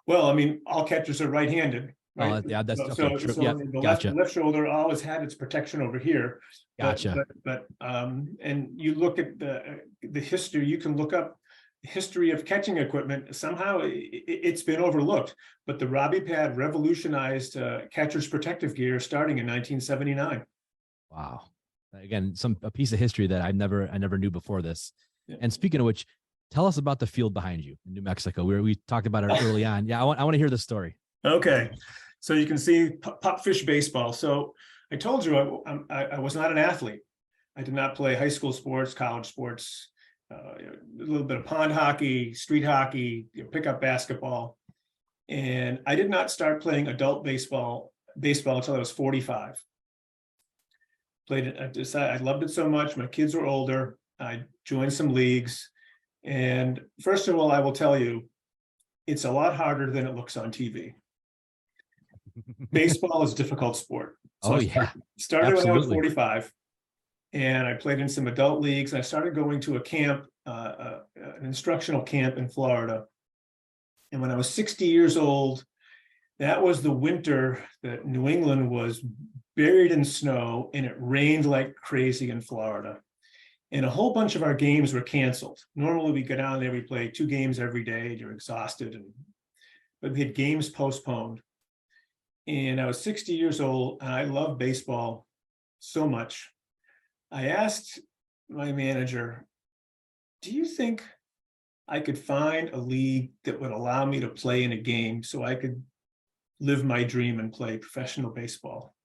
Well, all catchers are right-handed. Right? Yeah, that's so, okay. so yeah, the gotcha. left shoulder always had its protection over here. Gotcha. But and you look at the history, you can look up the history of catching equipment. Somehow it's been overlooked, but the Robbie pad revolutionized catcher's protective gear starting in 1979. Wow. Again, a piece of history that I never knew before this. Yeah. And speaking of which, tell us about the field behind you in New Mexico. We talked about it early on. Yeah, I want to hear the story. Okay. So you can see Popfish baseball. So I told you I was not an athlete. I did not play high school sports, college sports, a little bit of pond hockey, street hockey, pickup basketball. And I did not start playing adult baseball until I was 45. Played it. I loved it so much. My kids were older. I joined some leagues, And first of all, I will tell you, it's a lot harder than it looks on TV. Baseball is a difficult sport. So Oh I yeah, started when I was absolutely. 45, and I played in some adult leagues. I started going to a camp, an instructional camp in Florida. And when I was 60 years old, that was the winter that New England was buried in snow, and it rained like crazy in Florida. And a whole bunch of our games were canceled. Normally we go down there, we play 2 games every day, you're exhausted, but we had games postponed. And I was 60 years old, and I love baseball so much. I asked my manager, do you think I could find a league that would allow me to play in a game so I could live my dream and play professional baseball?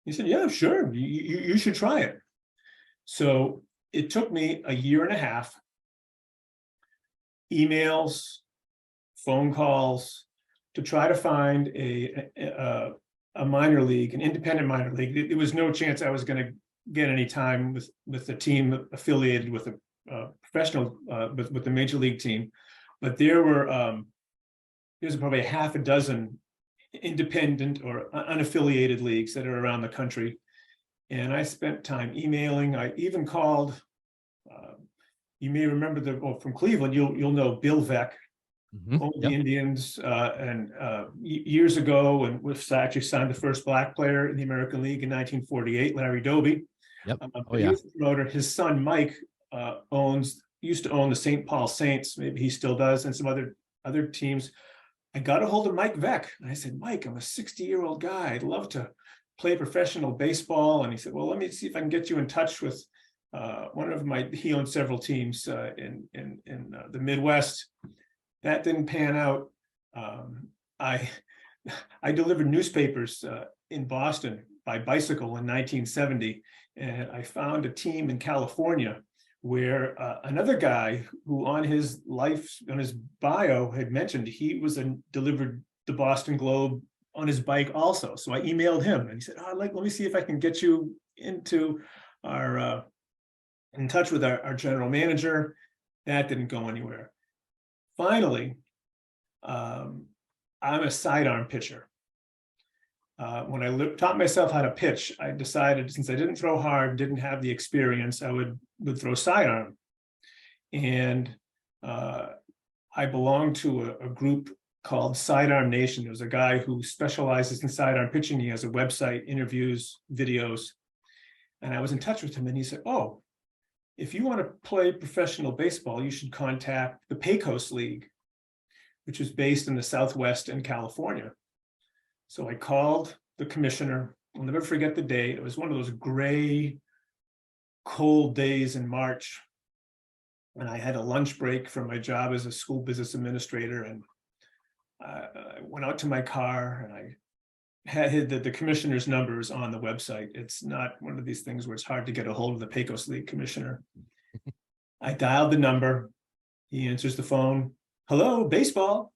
He said, yeah, sure, you should try it. So it took me a year and a half, emails, phone calls, to try to find a minor league, an independent minor league. There was no chance I was going to get any time with the team affiliated with a professional, with the major league team. But there's probably a half a dozen independent or unaffiliated leagues that are around the country. And I spent time emailing. I even called, you may remember from Cleveland, you'll know Bill Veck, owned the Indians, and years ago, and was actually signed the first black player in the American League in 1948, Larry Doby. Yep. He was a promoter. His son Mike used to own the St. Paul Saints. Maybe he still does, and some other teams. I got a hold of Mike Veck, and I said, Mike, I'm a 60-year-old guy. I'd love to play professional baseball. And he said, well, let me see if I can get you in touch with he owns several teams in the Midwest. That didn't pan out. I delivered newspapers in Boston by bicycle in 1970, and I found a team in California where another guy who on his bio had mentioned he delivered the Boston Globe on his bike also. So I emailed him, and he said, let me see if I can get you into in touch with our general manager. That didn't go anywhere. Finally, I'm a sidearm pitcher. When I taught myself how to pitch, I decided, since I didn't throw hard, didn't have the experience, I would throw sidearm. And I belonged to a group called Sidearm Nation. There was a guy who specializes in sidearm pitching. He has a website, interviews, videos. And I was in touch with him, and he said, oh, if you want to play professional baseball, you should contact the Pecos League, which is based in the Southwest in California. So I called the commissioner. I'll never forget the day. It was one of those gray, cold days in March. And I had a lunch break from my job as a school business administrator. And I went out to my car, and I had the commissioner's numbers on the website. It's not one of these things where it's hard to get a hold of the Pecos League commissioner. I dialed the number. He answers the phone. Hello, baseball.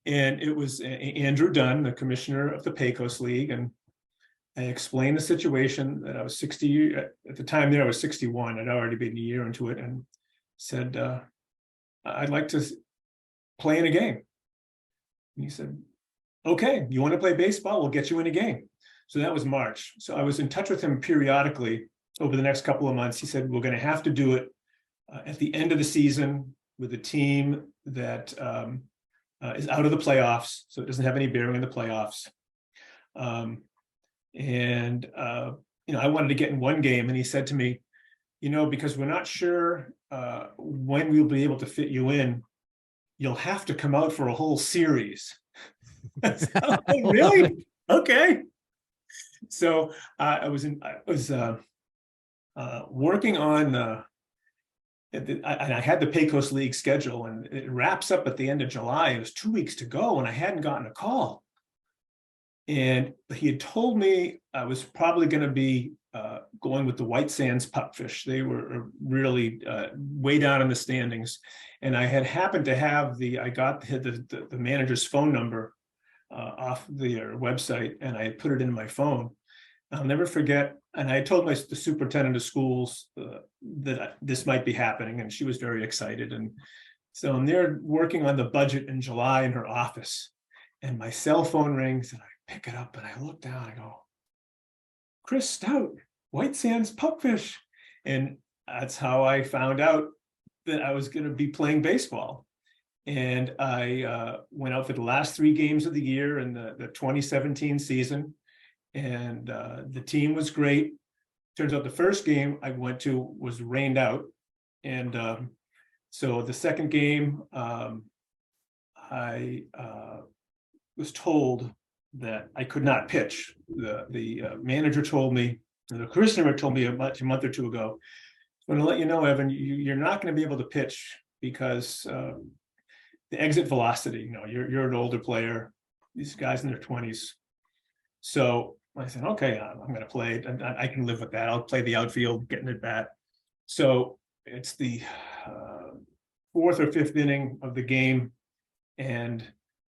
And it was Andrew Dunn, the commissioner of the Pecos League. And I explained the situation, that I was 60, at the time there I was 61. I'd already been a year into it, and said, I'd like to play in a game. And he said, okay, you want to play baseball? We'll get you in a game. So that was March. So I was in touch with him periodically over the next couple of months. He said, we're going to have to do it at the end of the season with a team that is out of the playoffs. So it doesn't have any bearing in the playoffs. I wanted to get in one game. And he said to me, because we're not sure when we'll be able to fit you in, you'll have to come out for a whole series. Oh, really? Okay. So I was working on and I had the Pecos League schedule, and it wraps up at the end of July. It was 2 weeks to go, and I hadn't gotten a call. And he had told me I was probably going to be going with the White Sands Pupfish. They were really way down in the standings. And I had happened to have I got the manager's phone number off their website, and I had put it in my phone. I'll never forget, and I told the superintendent of schools that this might be happening, and she was very excited. And so I'm there working on the budget in July in her office, and my cell phone rings, and I pick it up, and I look down, I go, Chris Stout, White Sands Pupfish. And that's how I found out that I was going to be playing baseball. And I went out for the last 3 games of the year in the 2017 season. And the team was great. Turns out the first game I went to was rained out. And so the second game, I was told that I could not pitch. The manager told me, the commissioner told me a month or two ago, I'm going to let you know, Evan, you're not going to be able to pitch because the exit velocity, you're an older player, these guys in their 20s. So I said, okay, I'm going to play it. I can live with that. I'll play the outfield, getting at bat. So it's the 4th or 5th inning of the game. And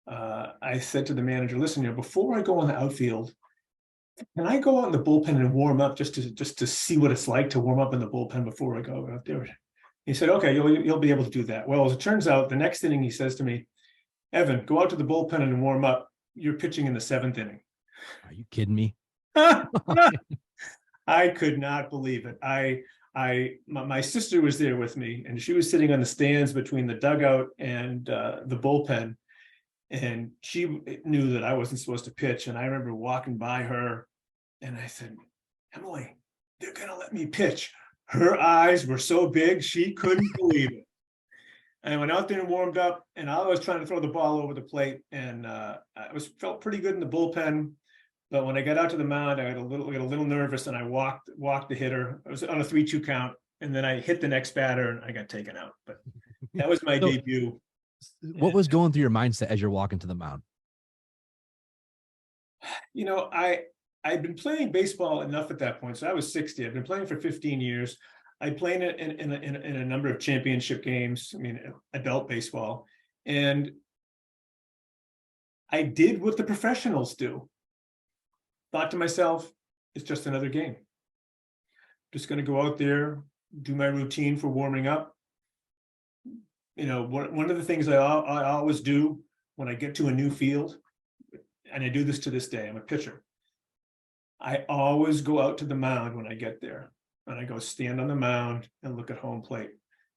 I said to the manager, listen, before I go on the outfield, can I go out in the bullpen and warm up just to see what it's like to warm up in the bullpen before I go out there? He said, okay, you'll be able to do that. Well, as it turns out, the next inning he says to me, Evan, go out to the bullpen and warm up. You're pitching in the 7th inning. Are you kidding me? I could not believe it. My sister was there with me, and she was sitting on the stands between the dugout and the bullpen, and she knew that I wasn't supposed to pitch. And I remember walking by her, and I said, Emily, they're gonna let me pitch. Her eyes were so big she couldn't believe it. And I went out there and warmed up, and I was trying to throw the ball over the plate, and I felt pretty good in the bullpen. But when I got out to the mound, I got a little nervous, and I walked the hitter. I was on a 3-2 count, and then I hit the next batter, and I got taken out. But that was my debut. What was going through your mindset as you're walking to the mound? I'd been playing baseball enough at that point. So I was 60. I've been playing for 15 years. I played in a number of championship games. I mean, adult baseball, and I did what the professionals do. Thought to myself, it's just another game. Just going to go out there, do my routine for warming up. One of the things I always do when I get to a new field, and I do this to this day, I'm a pitcher. I always go out to the mound when I get there, and I go stand on the mound and look at home plate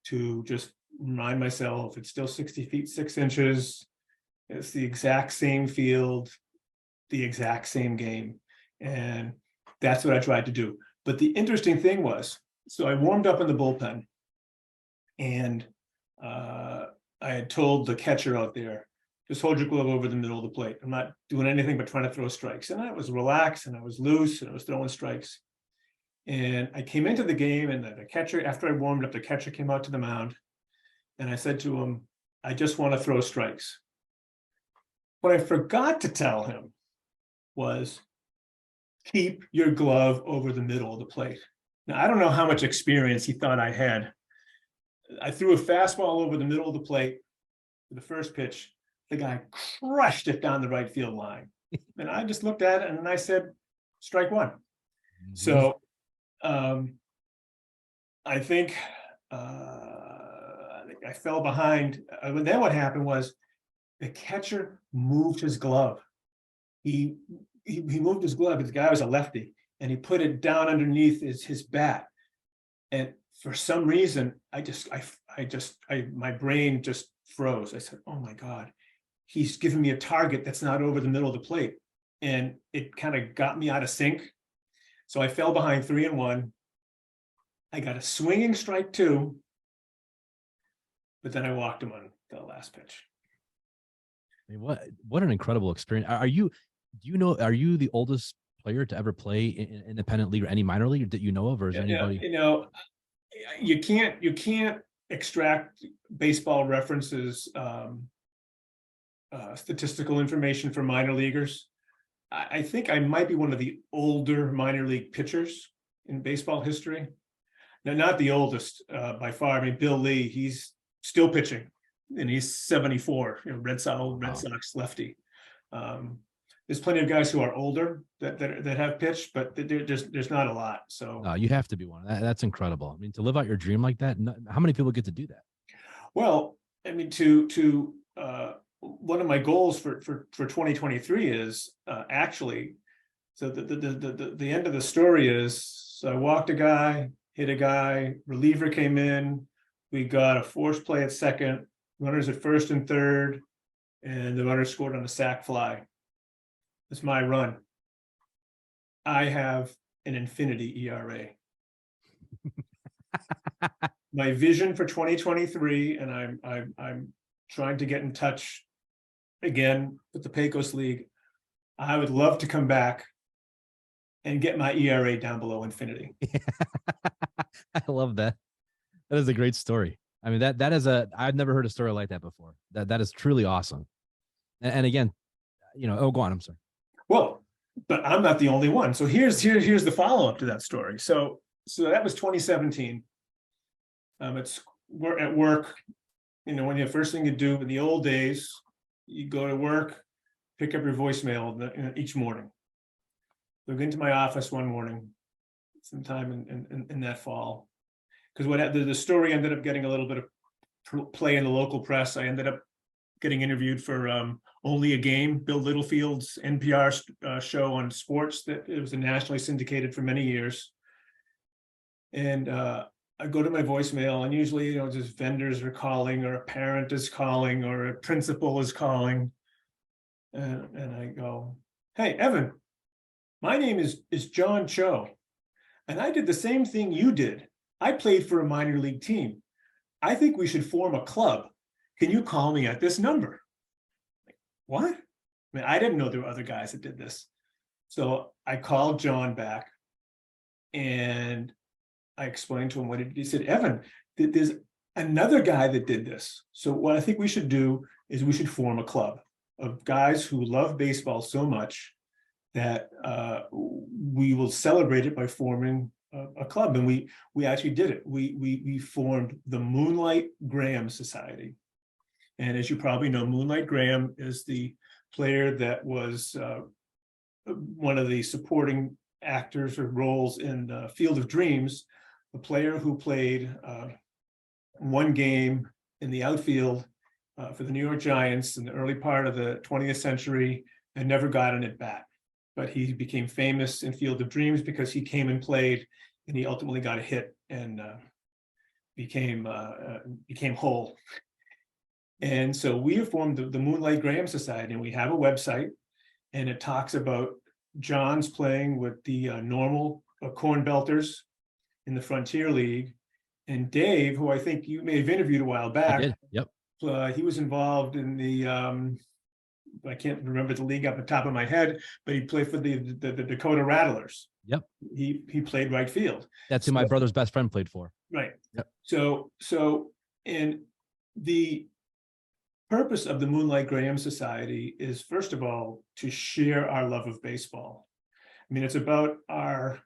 to just remind myself it's still 60 feet 6 inches. It's the exact same field, the exact same game. And that's what I tried to do. But the interesting thing was, so I warmed up in the bullpen, and I had told the catcher out there, just hold your glove over the middle of the plate. I'm not doing anything but trying to throw strikes. And I was relaxed, and I was loose, and I was throwing strikes. And I came into the game, and the catcher, after I warmed up, the catcher came out to the mound, and I said to him, I just want to throw strikes. What I forgot to tell him was, keep your glove over the middle of the plate. Now, I don't know how much experience he thought I had. I threw a fastball over the middle of the plate for the first pitch. The guy crushed it down the right field line. And I just looked at it, and I said, strike one. Mm-hmm. So I think I fell behind. Then what happened was the catcher moved his glove. He moved his glove. The guy was a lefty, and he put it down underneath his bat. And for some reason, my brain just froze. I said, oh my God, he's giving me a target that's not over the middle of the plate. And it kind of got me out of sync. So I fell behind 3-1. I got a swinging strike 2, but then I walked him on the last pitch. I mean, what an incredible experience. Are you the oldest player to ever play in independent league or any minor league that you know of, or is anybody? You can't extract baseball references, statistical information for minor leaguers. I think I might be one of the older minor league pitchers in baseball history. Now, not the oldest by far. I mean, Bill Lee, he's still pitching, and he's 74. Red Sox lefty. there's plenty of guys who are older that have pitched, but there's not a lot. So You have to be one. That's incredible. I mean, to live out your dream like that, how many people get to do that? well, I mean, one of my goals for 2023 is actually, so the end of the story is, so I walked a guy, hit a guy, reliever came in, we got a forced play at second, runners at first and third, and the runner scored on a sac fly. That's my run. I have an infinity ERA. My vision for 2023, and I'm trying to get in touch again with the Pecos League. I would love to come back and get my ERA down below infinity. I love that. That is a great story. I mean, that is I've never heard a story like that before. That is truly awesome. And again, go on. I'm sorry. Well, but I'm not the only one. So here's the follow-up to that story. So that was 2017. We're at work. When the first thing you do in the old days, you go to work, pick up your voicemail each morning. So I get into my office one morning, sometime in that fall, because the story ended up getting a little bit of play in the local press. I ended up getting interviewed for Only a Game, Bill Littlefield's NPR show on sports that it was nationally syndicated for many years. And I go to my voicemail, and usually, just vendors are calling, or a parent is calling, or a principal is calling. And I go, "Hey, Evan, my name is John Cho, and I did the same thing you did. I played for a minor league team. I think we should form a club. Can you call me at this number?" Like, what? I mean, I didn't know there were other guys that did this. So I called John back, and I explained to him what he said. "Evan, there's another guy that did this. So what I think we should do is we should form a club of guys who love baseball so much that we will celebrate it by forming a club." And we actually did it. We formed the Moonlight Graham Society. And as you probably know, Moonlight Graham is the player that was one of the supporting actors or roles in Field of Dreams, the player who played one game in the outfield for the New York Giants in the early part of the 20th century and never got an at bat. But he became famous in Field of Dreams because he came and played, and he ultimately got a hit and became whole. And so we have formed the Moonlight Graham Society, and we have a website, and it talks about John's playing with the normal Corn Belters in the Frontier League, and Dave, who I think you may have interviewed a while back. I did. Yep. He was involved in the I can't remember the league off the top of my head, but he played for the Dakota Rattlers. Yep. He played right field. That's who my brother's best friend played for. Right. Yep. So and the purpose of the Moonlight Graham Society is, first of all, to share our love of baseball. I mean, it's about our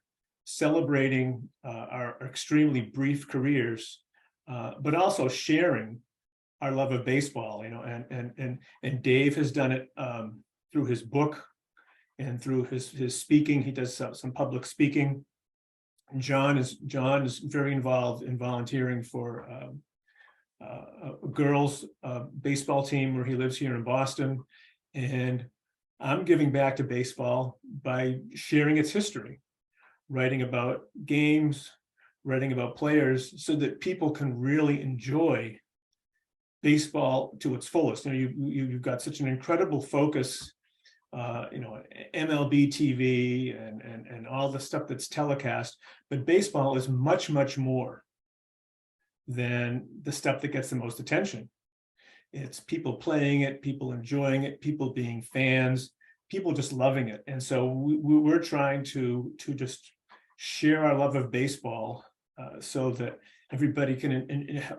celebrating our extremely brief careers, but also sharing our love of baseball, and Dave has done it through his book and through his speaking. He does some public speaking. John is very involved in volunteering for a girls baseball team where he lives here in Boston, and I'm giving back to baseball by sharing its history, writing about games, writing about players, so that people can really enjoy baseball to its fullest. You've got such an incredible focus, MLB TV and all the stuff that's telecast, but baseball is much, much more than the stuff that gets the most attention. It's people playing it, people enjoying it, people being fans, people just loving it. And so we're trying to just share our love of baseball so that everybody can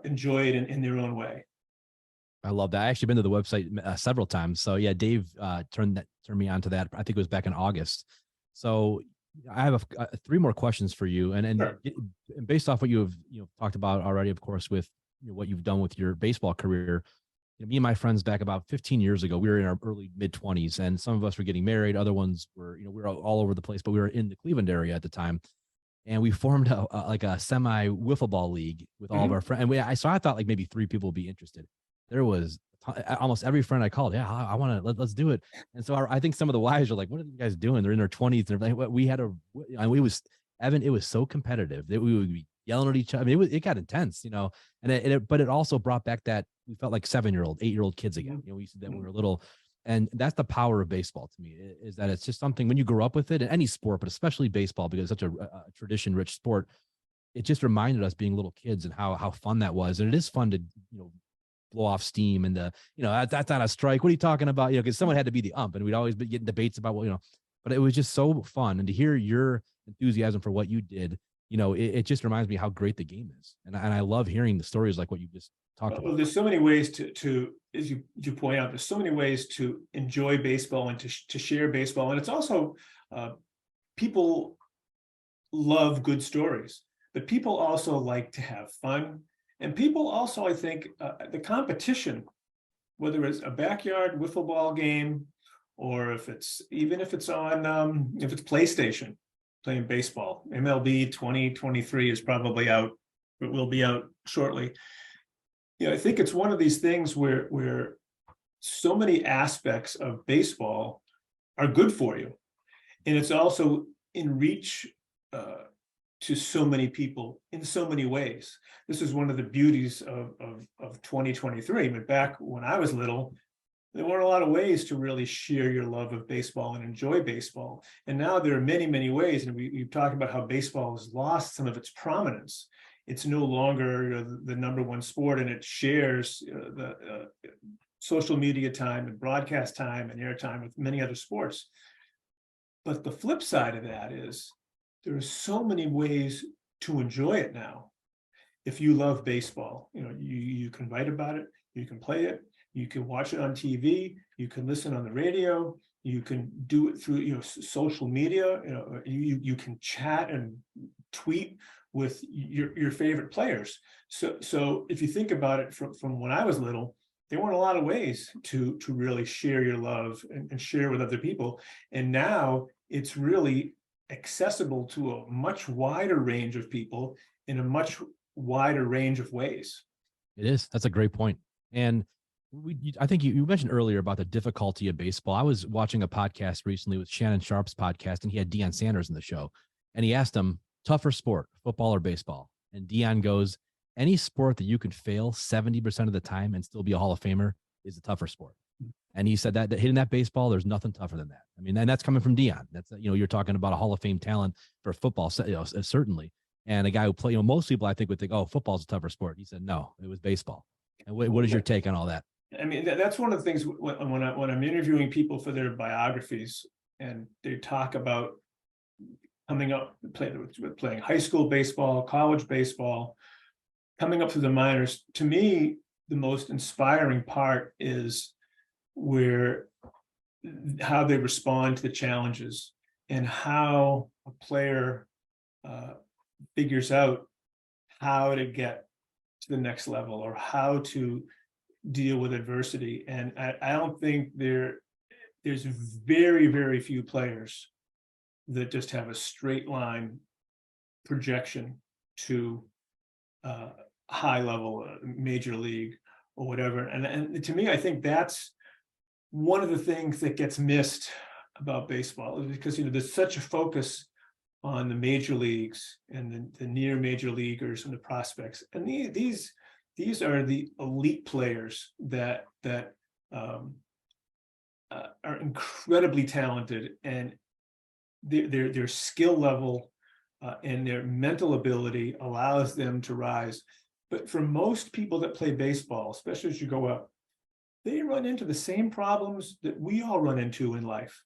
enjoy it in their own way. I love that. I actually been to the website several times. So yeah, Dave turned me on to that. I think it was back in August. So I have three more questions for you, and Sure. Based off what you have talked about already, of course, with what you've done with your baseball career. me and my friends back about 15 years ago, we were in our early mid 20s, and some of us were getting married. Other ones were, we were all over the place, but we were in the Cleveland area at the time. And we formed like a semi wiffle ball league with all of Mhm. our friends. And so I thought like maybe 3 people would be interested. There was almost every friend I called. Yeah, I want to, let's do it. And so I think some of the wives are like, what are you guys doing? They're in their 20s. And everything. We had it was, Evan, it was so competitive that we would be yelling at each other. I mean, it got intense, but it also brought back that we felt like 7-year-old, 8-year-old kids again. We used to do that when we were little. And that's the power of baseball to me, is that it's just something when you grow up with it in any sport, but especially baseball, because it's such a tradition rich sport. It just reminded us being little kids and how fun that was. And it is fun to, blow off steam and that's not a strike. What are you talking about? Because someone had to be the ump, and we'd always be getting debates about but it was just so fun. And to hear your enthusiasm for what you did, it just reminds me how great the game is. And I love hearing the stories like what you just talked Well, about. there's so many ways to as you point out, there's so many ways to enjoy baseball and to share baseball. And it's also, people love good stories, but people also like to have fun. And people also, I think, the competition, whether it's a backyard wiffle ball game, or if it's on, if it's PlayStation, playing baseball. MLB 2023 is probably out, but will be out shortly. I think it's one of these things where so many aspects of baseball are good for you, and it's also in reach to so many people in so many ways. This is one of the beauties of 2023. But back when I was little, there weren't a lot of ways to really share your love of baseball and enjoy baseball. And now there are many, many ways. And we've talked about how baseball has lost some of its prominence. It's no longer the number one sport, and it shares the social media time and broadcast time and airtime with many other sports. But the flip side of that is there are so many ways to enjoy it now. If you love baseball, you can write about it, you can play it, you can watch it on TV, you can listen on the radio, you can do it through social media, you can chat and tweet with your favorite players. So if you think about it from when I was little, there weren't a lot of ways to really share your love and share with other people. And now it's really accessible to a much wider range of people in a much wider range of ways. It is. That's a great point. And I think you mentioned earlier about the difficulty of baseball. I was watching a podcast recently with Shannon Sharp's podcast, and he had Deion Sanders in the show. And he asked him, tougher sport, football or baseball? And Deion goes, any sport that you can fail 70% of the time and still be a Hall of Famer is a tougher sport. And he said that hitting that baseball, there's nothing tougher than that. I mean, and that's coming from Deion. That's, you're talking about a Hall of Fame talent for football, certainly. And a guy who play, most people I think would think, oh, football's a tougher sport. He said, no, it was baseball. And what is your take on all that? I mean, that's one of the things when I'm interviewing people for their biographies, and they talk about coming up, playing high school baseball, college baseball, coming up through the minors. To me, the most inspiring part is how they respond to the challenges, and how a player figures out how to get to the next level, or how to deal with adversity. And I don't think there's very, very few players that just have a straight line projection to high level, major league or whatever. And to me, I think that's one of the things that gets missed about baseball, is because there's such a focus on the major leagues and the near major leaguers and the prospects. And these are the elite players that are incredibly talented, and their skill level and their mental ability allows them to rise. But for most people that play baseball, especially as you go up, they run into the same problems that we all run into in life.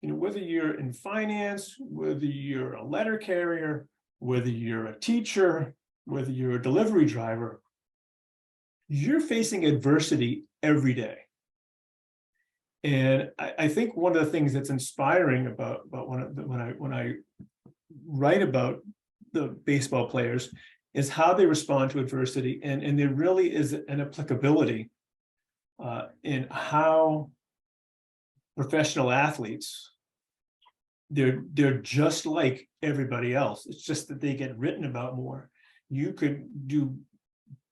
Whether you're in finance, whether you're a letter carrier, whether you're a teacher, whether you're a delivery driver, you're facing adversity every day. And I think one of the things that's inspiring about when I write about the baseball players is how they respond to adversity. And there really is an applicability in how professional athletes, they're just like everybody else. It's just that they get written about more. You could do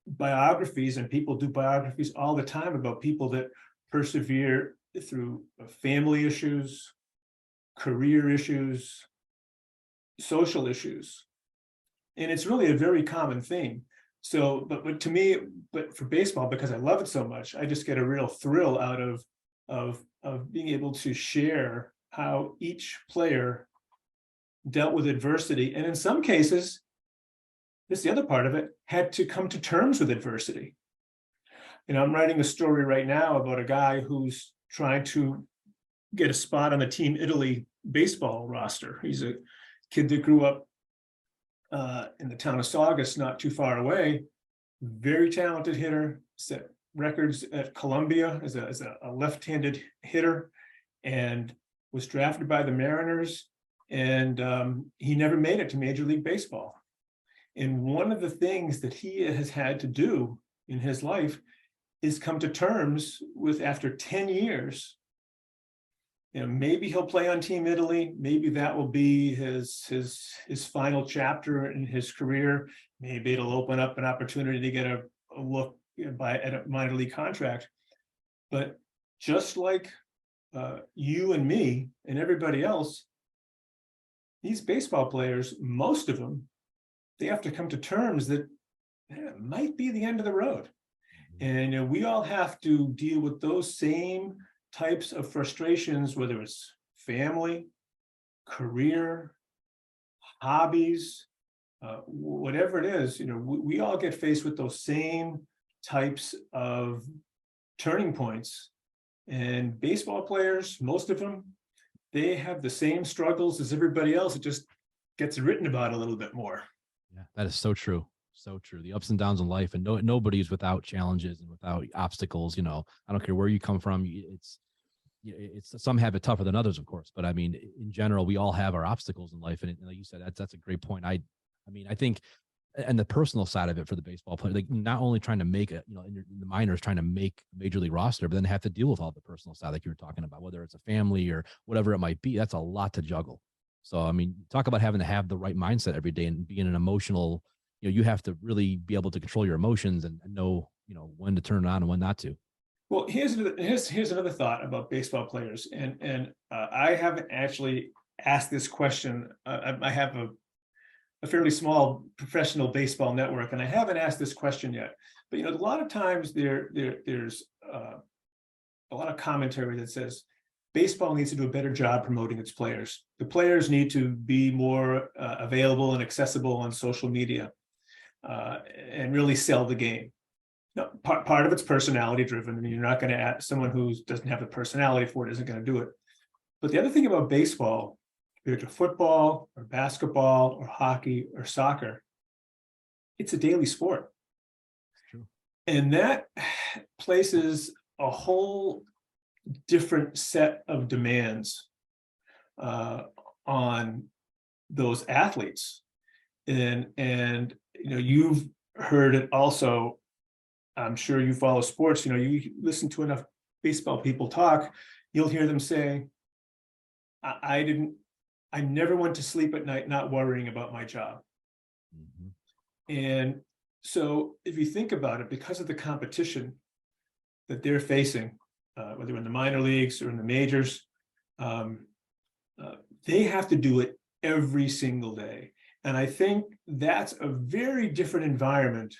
biographies, and people do biographies all the time about people that persevere through family issues, career issues, social issues. And it's really a very common thing. So, but to me, but for baseball, because I love it so much, I just get a real thrill out of being able to share how each player dealt with adversity. And in some cases, this is the other part of it, had to come to terms with adversity. I'm writing a story right now about a guy who's trying to get a spot on the Team Italy baseball roster. He's a kid that grew up in the town of Saugus, not too far away. Very talented hitter, set records at Columbia as a left-handed hitter, and was drafted by the Mariners. And he never made it to Major League Baseball. And one of the things that he has had to do in his life is come to terms with, after 10 years, maybe he'll play on Team Italy. Maybe that will be his final chapter in his career. Maybe it'll open up an opportunity to get a look at a minor league contract. But just like you and me and everybody else, these baseball players, most of them, they have to come to terms that it might be the end of the road. And we all have to deal with those same types of frustrations, whether it's family, career, hobbies, whatever it is. We all get faced with those same types of turning points. And baseball players, most of them, they have the same struggles as everybody else. It just gets written about a little bit more. Yeah, that is so true. So true. The ups and downs in life, and nobody's without challenges and without obstacles. I don't care where you come from. It's some have it tougher than others, of course. But I mean, in general, we all have our obstacles in life. And like you said, that's a great point. I think, and the personal side of it for the baseball player, like not only trying to make in the minors, trying to make a major league roster, but then have to deal with all the personal side, like you were talking about, whether it's a family or whatever it might be. That's a lot to juggle. So, I mean, talk about having to have the right mindset every day and being an emotional, you have to really be able to control your emotions and know, when to turn it on and when not to. Well, here's another thought about baseball players. And I haven't actually asked this question. I have a fairly small professional baseball network, and I haven't asked this question yet. But, a lot of times there's a lot of commentary that says, baseball needs to do a better job promoting its players. The players need to be more available and accessible on social media and really sell the game. Now, part of it's personality driven. I mean, you're not going to ask someone who doesn't have the personality for it, isn't going to do it. But the other thing about baseball, compared to football or basketball or hockey or soccer, it's a daily sport. True. And that places a whole different set of demands on those athletes. And you've heard it also. I'm sure you follow sports. You listen to enough baseball people talk, you'll hear them say, I never went to sleep at night not worrying about my job. Mm-hmm. And so if you think about it, because of the competition that they're facing, whether in the minor leagues or in the majors, they have to do it every single day. And I think that's a very different environment.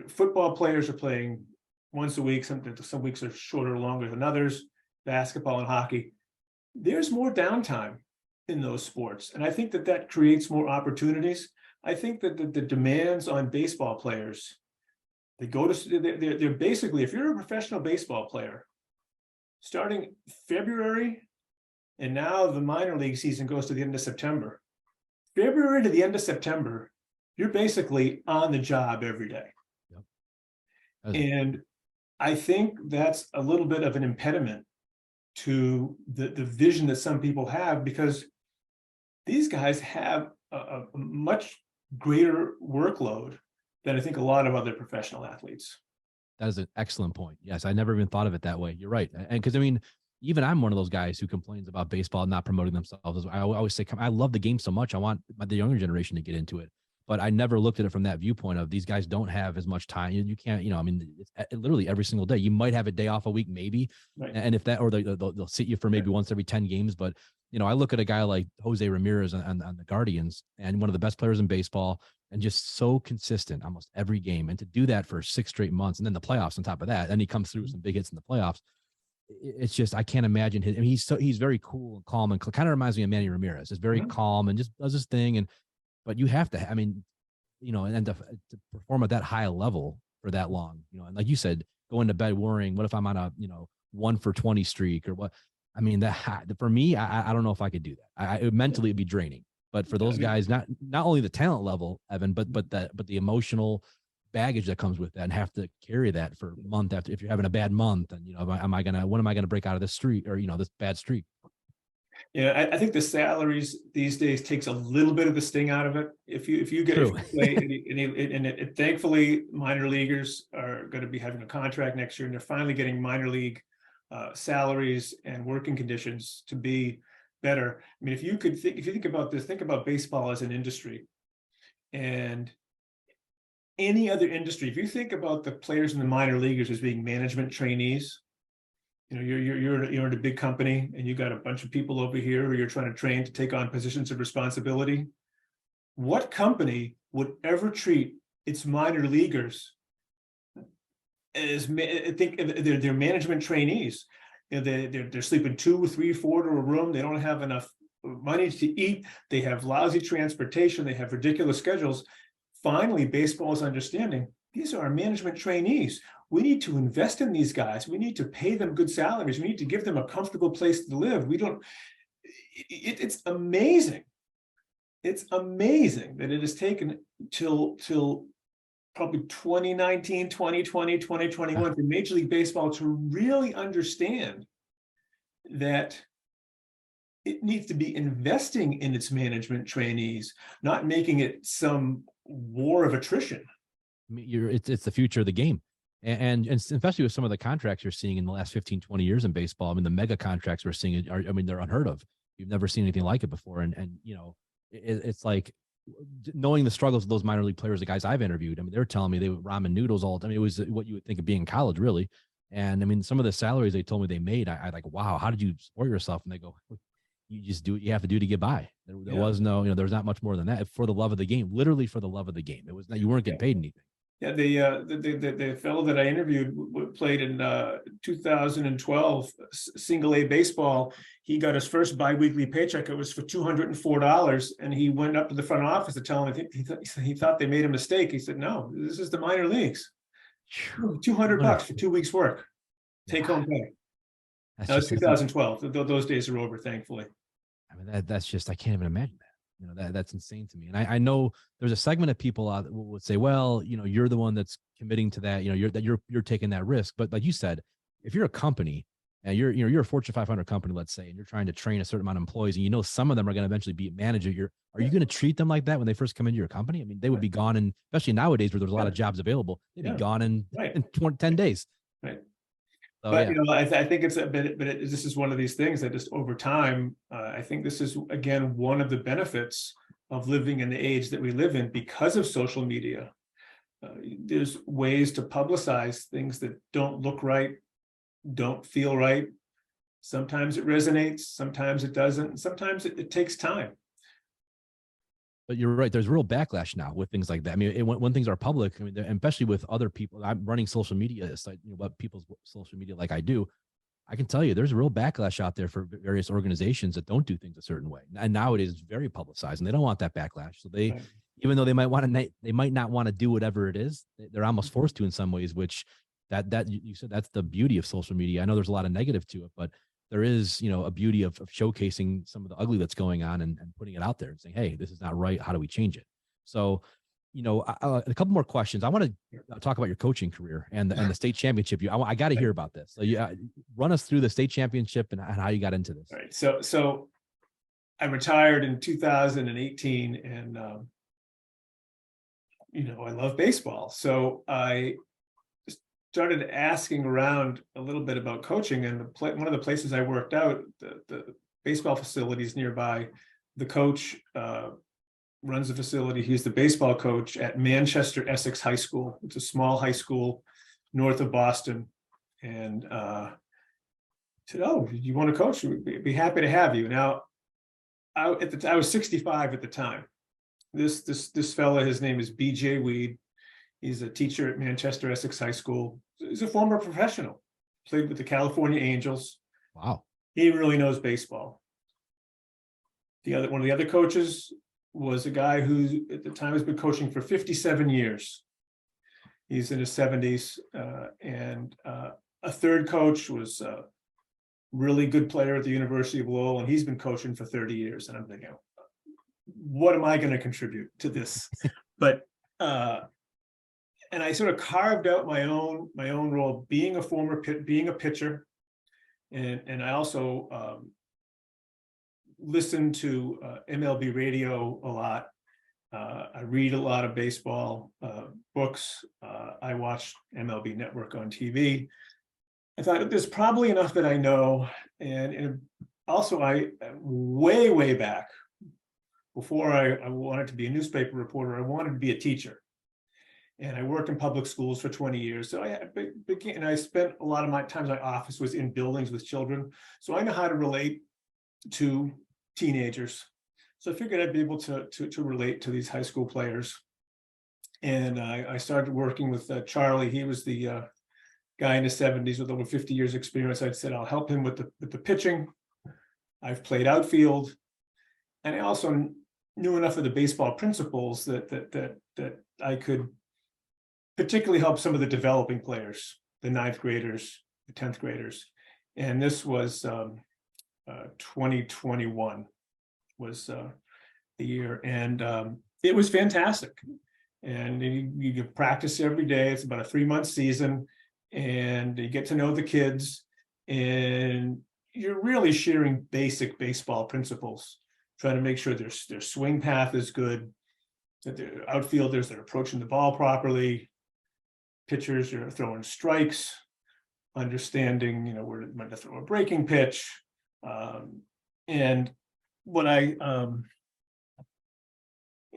Football players are playing once a week. Some weeks are shorter or longer than others. Basketball and hockey, there's more downtime in those sports. And I think that creates more opportunities. I think that the demands on baseball players, they're basically, if you're a professional baseball player, starting February, and now the minor league season goes to the end of September. February to the end of September, you're basically on the job every day. Yep. And I think that's a little bit of an impediment to the vision that some people have, because these guys have a much greater workload than I think a lot of other professional athletes. That is an excellent point. Yes, I never even thought of it that way. You're right. And because I mean, even I'm one of those guys who complains about baseball not promoting themselves. I always say, I love the game so much. I want the younger generation to get into it. But I never looked at it from that viewpoint of these guys don't have as much time. You can't, I mean, it's literally every single day. You might have a day off a week, maybe. Right. And if that, or they'll sit you for maybe once every 10 games. But, I look at a guy like Jose Ramirez on the Guardians, and one of the best players in baseball, and just so consistent almost every game. And to do that for 6 straight months, and then the playoffs on top of that, and he comes through with some big hits in the playoffs. It's just, I can't imagine him. I mean, he's very cool and calm, and kind of reminds me of Manny Ramirez. It's very calm and just does his thing. But you have to, I mean, and to perform at that high level for that long, and like you said, going to bed worrying, what if I'm on a, 1 for 20 streak or what? I mean, that for me, I don't know if I could do that. Mentally it'd be draining. But for those guys, not only the talent level, Evan, but the emotional baggage that comes with that, and have to carry that for a month after, if you're having a bad month, and when am I gonna break out of this streak, or this bad streak? Yeah, I think the salaries these days takes a little bit of the sting out of it. If you play, and thankfully minor leaguers are going to be having a contract next year, and they're finally getting minor league salaries and working conditions to be better. I mean, if you think about this, think about baseball as an industry, and any other industry. If you think about the players in the minor leaguers as being management trainees, you're in a big company and you got a bunch of people over here who you're trying to train to take on positions of responsibility. What company would ever treat its minor leaguers as, I think they're management trainees? They're sleeping 2 or 3, 4 to a room. They don't have enough money to eat. They have lousy transportation. They have ridiculous schedules. Finally, baseball is understanding these are our management trainees. We need to invest in these guys. We need to pay them good salaries. We need to give them a comfortable place to live. It's amazing. It's amazing that it has taken till probably 2019, 2020, 2021 for Major League Baseball to really understand that it needs to be investing in its management trainees, not making it some war of attrition. I mean, it's the future of the game. And especially with some of the contracts you're seeing in the last 15, 20 years in baseball. I mean, the mega contracts we're seeing they're unheard of. You've never seen anything like it before. And it's like knowing the struggles of those minor league players, the guys I've interviewed. I mean, they're telling me they would ramen noodles all the time. It was what you would think of being in college, really. And I mean, some of the salaries they told me they made, I like, wow, how did you support yourself? And they go, you just do what you have to do to get by. There was no, there's not much more than that. For the love of the game, literally for the love of the game. It was not, you weren't getting paid anything. Yeah, the fellow that I interviewed played in 2012 single A baseball. He got his first biweekly paycheck. It was for $204, and he went up to the front office to tell him, I think he thought they made a mistake. He said, "No, this is the minor leagues. $200 for 2 weeks work, take home pay." That was 2012. Those days are over, thankfully. I mean, that's just, I can't even imagine that. That's insane to me. And I know there's a segment of people out that would say, well, you're the one that's committing to that, you're taking that risk. But like you said, if you're a company and you're a Fortune 500 company, let's say, and you're trying to train a certain amount of employees, and some of them are going to eventually be a manager, are you going to treat them like that when they first come into your company? I mean, they would be gone, and especially nowadays where there's a lot of jobs available, they'd be gone in 10 days. Right. So, but I think it's this is one of these things that just over time, I think this is again one of the benefits of living in the age that we live in because of social media. There's ways to publicize things that don't look right, don't feel right. Sometimes it resonates, sometimes it doesn't, sometimes it takes time. But you're right. There's real backlash now with things like that. I mean, when things are public, I mean, especially with other people, I'm running social media, what people's social media like I do. I can tell you there's a real backlash out there for various organizations that don't do things a certain way. And nowadays it's very publicized, and they don't want that backlash. So even though they might not want to do whatever it is, they're almost forced to in some ways, which that you said, that's the beauty of social media. I know there's a lot of negative to it, but there is, a beauty of showcasing some of the ugly that's going on and putting it out there and saying, hey, this is not right. How do we change it? So, a couple more questions. I want to talk about your coaching career and the state championship. I got to hear about this. So run us through the state championship and how you got into this. All right. So I retired in 2018, and, I love baseball. So I started asking around a little bit about coaching, and one of the places I worked out, the baseball facilities nearby, the coach runs the facility. He's the baseball coach at Manchester Essex High School. It's a small high school north of Boston. And said, "Oh, you want to coach? We'd be happy to have you." Now, I was 65 at the time. This fella, his name is B.J. Weed. He's a teacher at Manchester Essex High School. He's a former professional, played with the California Angels. Wow. He really knows baseball. One of the other coaches was a guy who at the time has been coaching for 57 years. He's in his 70s. And a third coach was a really good player at the University of Lowell, and he's been coaching for 30 years. And I'm thinking, what am I going to contribute to this? But and I sort of carved out my own role, being a pitcher, and I also listen to MLB radio a lot. I read a lot of baseball books. I watch MLB Network on TV. I thought there's probably enough that I know, and also I way back before I wanted to be a newspaper reporter, I wanted to be a teacher. And I worked in public schools for 20 years. So I spent a lot of my time, my office was in buildings with children. So I know how to relate to teenagers. So I figured I'd be able to relate to these high school players. And I started working with Charlie. He was the guy in his 70s with over 50 years experience. I said, I'll help him with the pitching. I've played outfield. And I also knew enough of the baseball principles that I could particularly help some of the developing players, the 9th graders, the 10th graders. And this was 2021 was the year. And it was fantastic. And you practice every day. It's about a 3-month season, and you get to know the kids, and you're really sharing basic baseball principles, trying to make sure their swing path is good, that the outfielders are approaching the ball properly, pitchers are throwing strikes, understanding, when to throw a breaking pitch. And what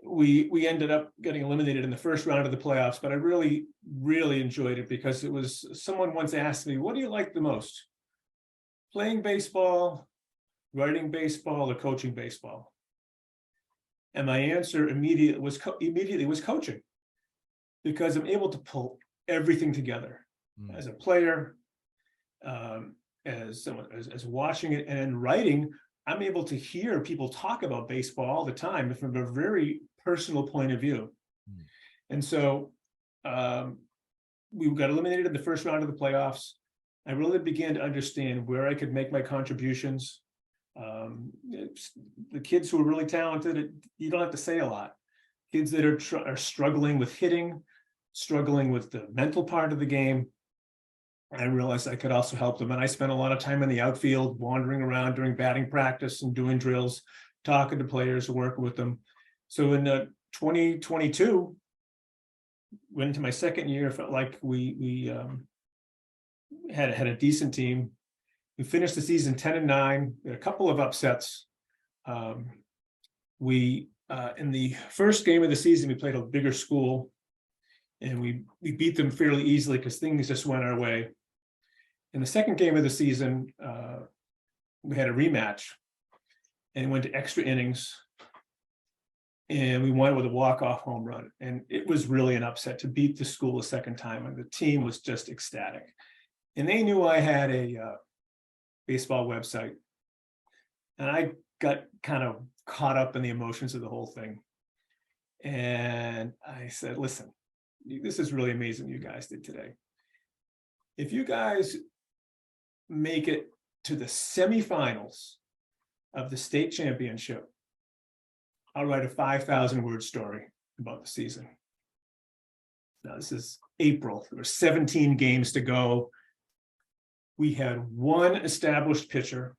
we ended up getting eliminated in the first round of the playoffs, but I really enjoyed it because it was, someone once asked me, what do you like the most? Playing baseball, writing baseball, or coaching baseball? And my answer immediately was coaching, because I'm able to pull everything together as a player, as someone, as watching it, and writing. I'm able to hear people talk about baseball all the time from a very personal point of view. And so we got eliminated in the first round of the playoffs. I really began to understand where I could make my contributions. The kids who are really talented, you don't have to say a lot. Kids that are struggling with hitting, struggling with the mental part of the game, I realized I could also help them. And I spent a lot of time in the outfield, wandering around during batting practice and doing drills, talking to players, working with them. So in 2022, went into my second year, felt like we had a decent team. We finished the season 10-9, a couple of upsets. We in the first game of the season, we played a bigger school, and we beat them fairly easily because things just went our way. In the second game of the season, we had a rematch and went to extra innings, and we won with a walk-off home run. And it was really an upset to beat the school a second time, and the team was just ecstatic. And they knew I had a baseball website, and I got kind of caught up in the emotions of the whole thing. And I said, listen, this is really amazing you guys did today. If you guys make it to the semifinals of the state championship, I'll write a 5,000-word story about the season. Now, this is April. There were 17 games to go. We had one established pitcher.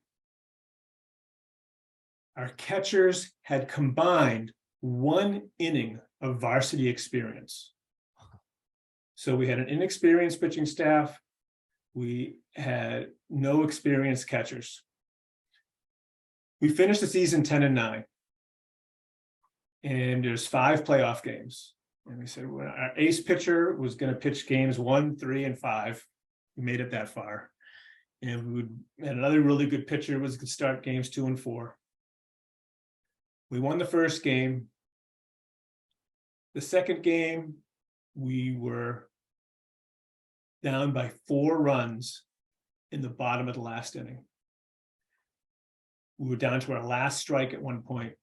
Our catchers had combined 1 inning of varsity experience. So we had an inexperienced pitching staff. We had no experienced catchers. We finished the season 10-9. And there's 5 playoff games. And we said, well, our ace pitcher was going to pitch games 1, 3, and 5. We made it that far. And we had another really good pitcher was going to start games 2 and 4. We won the first game. The second game, we were down by 4 runs in the bottom of the last inning. We were down to our last strike at one point.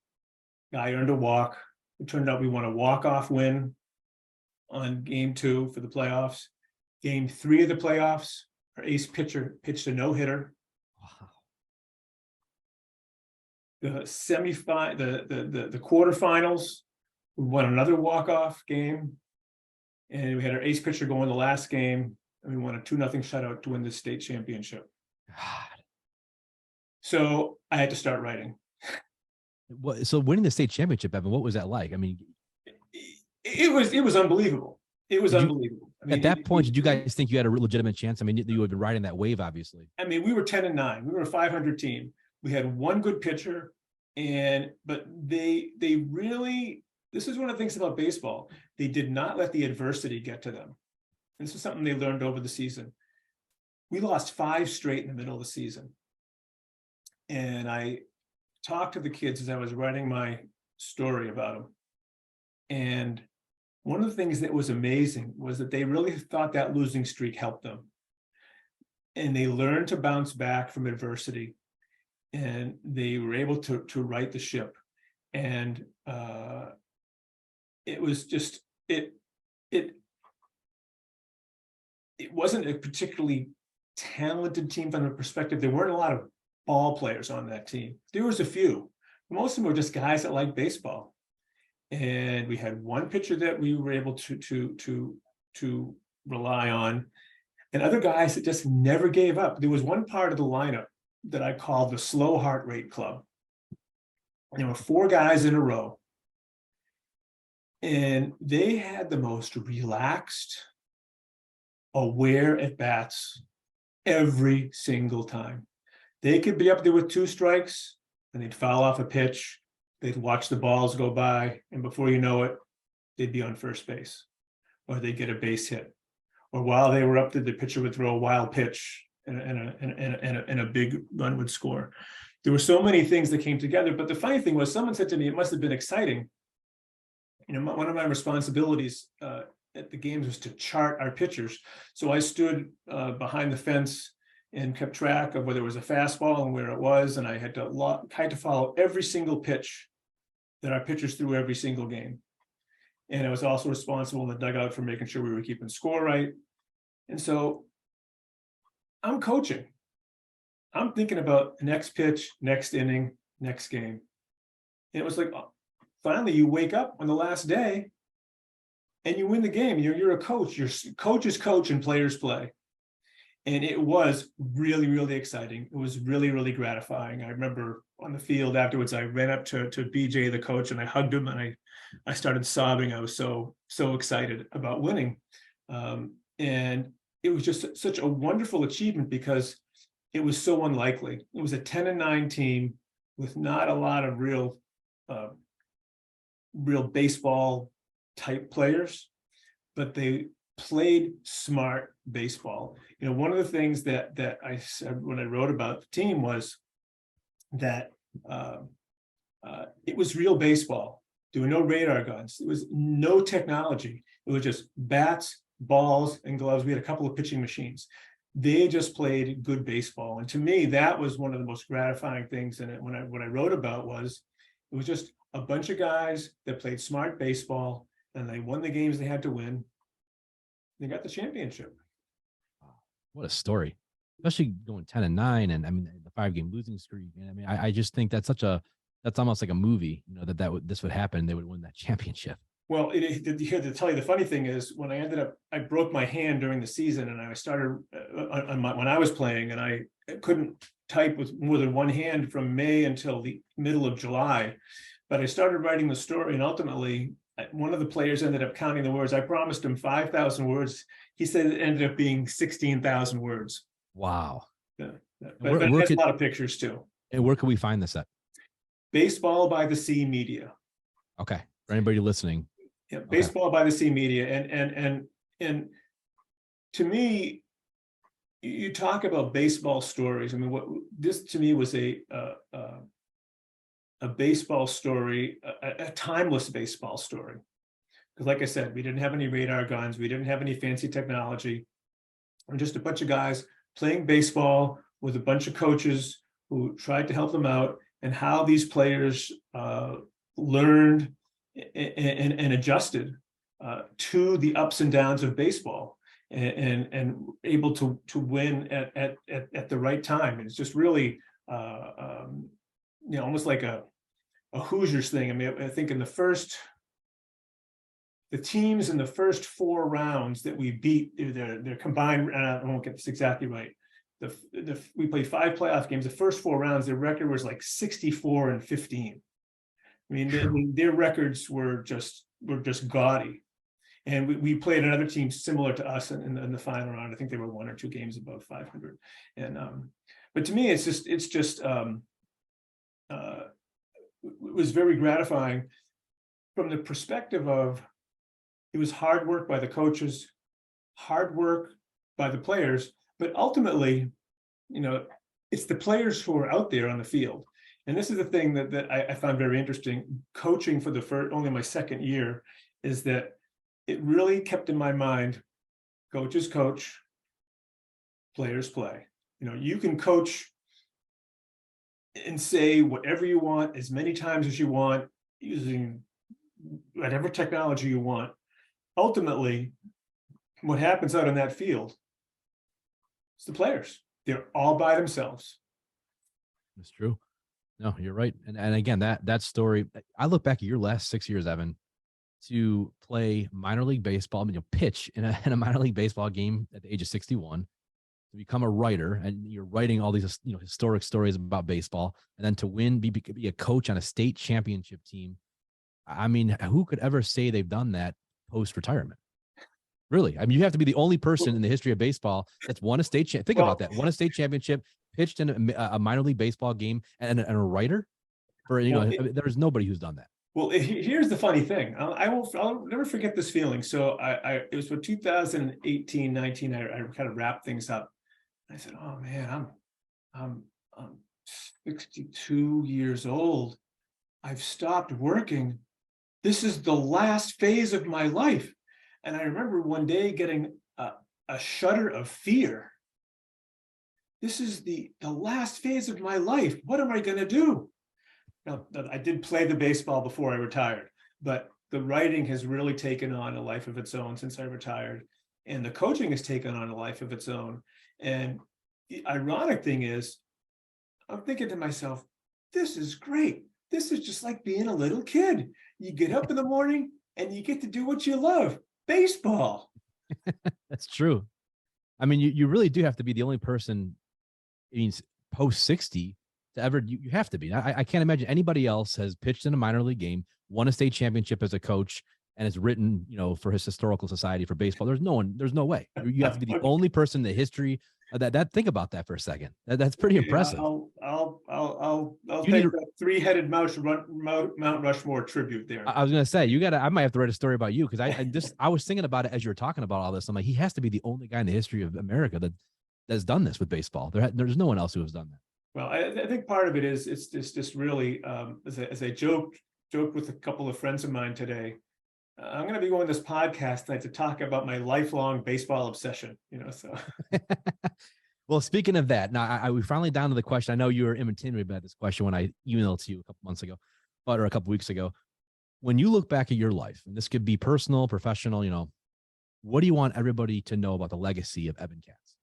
Guy earned a walk. It turned out we won a walk-off win on game 2 for the playoffs. Game 3 of the playoffs, our ace pitcher pitched a no-hitter. Wow. The the quarterfinals, we won another walk-off game. And we had our ace pitcher go in the last game, and we won a 2-0 shutout to win the state championship. God. So I had to start writing. So winning the state championship, Evan, what was that like? I mean, It was unbelievable. It was unbelievable. I mean, at that point, did you guys think you had a legitimate chance? I mean, you had been riding that wave, obviously. I mean, we were 10-9. We were a 500 team. We had one good pitcher, but they really, this is one of the things about baseball. They did not let the adversity get to them. And this is something they learned over the season. We lost 5 straight in the middle of the season. And I talked to the kids as I was writing my story about them. And one of the things that was amazing was that they really thought that losing streak helped them. And they learned to bounce back from adversity. And they were able to right the ship. And it was just, it wasn't a particularly talented team from the perspective. There weren't a lot of ball players on that team. There was a few. Most of them were just guys that liked baseball. And we had one pitcher that we were able to rely on, and other guys that just never gave up. There was one part of the lineup that I called the slow heart rate club. There were 4 guys in a row, and they had the most relaxed, aware at bats every single time. They could be up there with 2 strikes and they'd foul off a pitch. They'd watch the balls go by, and before you know it, they'd be on first base, or they'd get a base hit. Or while they were up there, the pitcher would throw a wild pitch and a big run would score. There were so many things that came together. But the funny thing was, someone said to me, it must have been exciting. You know, one of my responsibilities at the games was to chart our pitchers. So I stood behind the fence and kept track of whether it was a fastball and where it was. And I had to follow every single pitch that our pitchers threw every single game. And I was also responsible in the dugout for making sure we were keeping score right. And so I'm coaching. I'm thinking about the next pitch, next inning, next game. And it was like, finally you wake up on the last day and you win the game. You're a coach. Your coaches coach and players play. And it was really, really exciting. It was really, really gratifying. I remember on the field afterwards, I ran up to BJ, the coach, and I hugged him, and I started sobbing. I was so excited about winning. And it was just such a wonderful achievement because it was so unlikely. It was a 10-9 team with not a lot of real baseball type players, but they played smart baseball. You know, one of the things that I said when I wrote about the team was that it was real baseball. There were no radar guns. There was no technology. It was just bats, balls, and gloves. We had a couple of pitching machines. They just played good baseball. And to me, that was one of the most gratifying things. And what I wrote about was, it was just a bunch of guys that played smart baseball, and they won the games they had to win. They got the championship. What a story, especially going 10-9, and I mean the 5-game losing streak. And I mean, I just think that's that's almost like a movie. You know, this would happen. They would win that championship. Well, to tell you the funny thing is, when I broke my hand during the season, and I started when I was playing, and I couldn't type with more than one hand from May until the middle of July. But I started writing the story, and ultimately one of the players ended up counting the words. I promised him 5,000 words. He said it ended up being 16,000 words. Wow. Yeah. Where, But it where has a could lot of pictures too. and where can we find this at? Baseball by the Sea Media. Okay, for anybody listening. Yeah, Okay. Baseball by the Sea Media, and to me, you talk about baseball stories. I mean, what this to me was a baseball story, a timeless baseball story. Because, like I said, we didn't have any radar guns, we didn't have any fancy technology. We're just a bunch of guys playing baseball with a bunch of coaches who tried to help them out, and how these players learned and adjusted to the ups and downs of baseball, and able to win at the right time. And it's just really almost like a Hoosiers thing. I mean, I think in the teams in the first 4 rounds that we beat, they're combined, and I won't get this exactly right. We played 5 playoff games. The first 4 rounds, their record was like 64-15. I mean, their records were just gaudy. And we played another team similar to us in the final round. I think they were 1 or 2 games above 500. And but to me, it was very gratifying from the perspective of, it was hard work by the coaches, hard work by the players, but ultimately, it's the players who are out there on the field. And this is the thing that I found very interesting, coaching for only my 2nd year, is that it really kept in my mind, coaches coach, players play. You can coach and say whatever you want, as many times as you want, using whatever technology you want. Ultimately, what happens out on that field, it's the players. They're all by themselves. That's true. No, you're right. And again, that story, I look back at your last 6 years, Evan, to play minor league baseball, pitch in a minor league baseball game at the age of 61, to become a writer, and you're writing all these, historic stories about baseball, and then to win, be a coach on a state championship team. I mean, who could ever say they've done that post-retirement? Really? I mean, you have to be the only person in the history of baseball that's won a state think about that. Won a state championship, pitched in a minor league baseball game, and a writer for, there's nobody who's done that. Well, here's the funny thing. I'll never forget this feeling. So it was for 2018, 19, I kind of wrapped things up. I said, oh man, I'm 62 years old. I've stopped working. This is the last phase of my life. And I remember one day getting a shudder of fear. This is the last phase of my life. What am I going to do? Now, I did play the baseball before I retired, but the writing has really taken on a life of its own since I retired. And the coaching has taken on a life of its own. And the ironic thing is, I'm thinking to myself, this is great. This is just like being a little kid. You get up in the morning and you get to do what you love, baseball. That's true. I mean, you really do have to be the only person, it means post 60 to ever, you have to be. I can't imagine anybody else has pitched in a minor league game, won a state championship as a coach, and has written, for his historical society for baseball. There's no way. You have to be the only person in the history of that. Think about that for a second. That's pretty impressive. I'll take that 3-headed Mount Rushmore tribute there. I was going to say, I might have to write a story about you, because I was thinking about it as you were talking about all this. I'm like, he has to be the only guy in the history of America that's done this with baseball. There's no one else who has done that. Well, I think part of it is it's just really, as I joked with a couple of friends of mine today, I'm going to be going this podcast tonight to talk about my lifelong baseball obsession, so. Well, speaking of that, now we finally down to the question. I know you were intimidated by this question when I emailed it to you a couple months ago, or a couple weeks ago. When you look back at your life, and this could be personal, professional, what do you want everybody to know about the legacy of Evan Katz?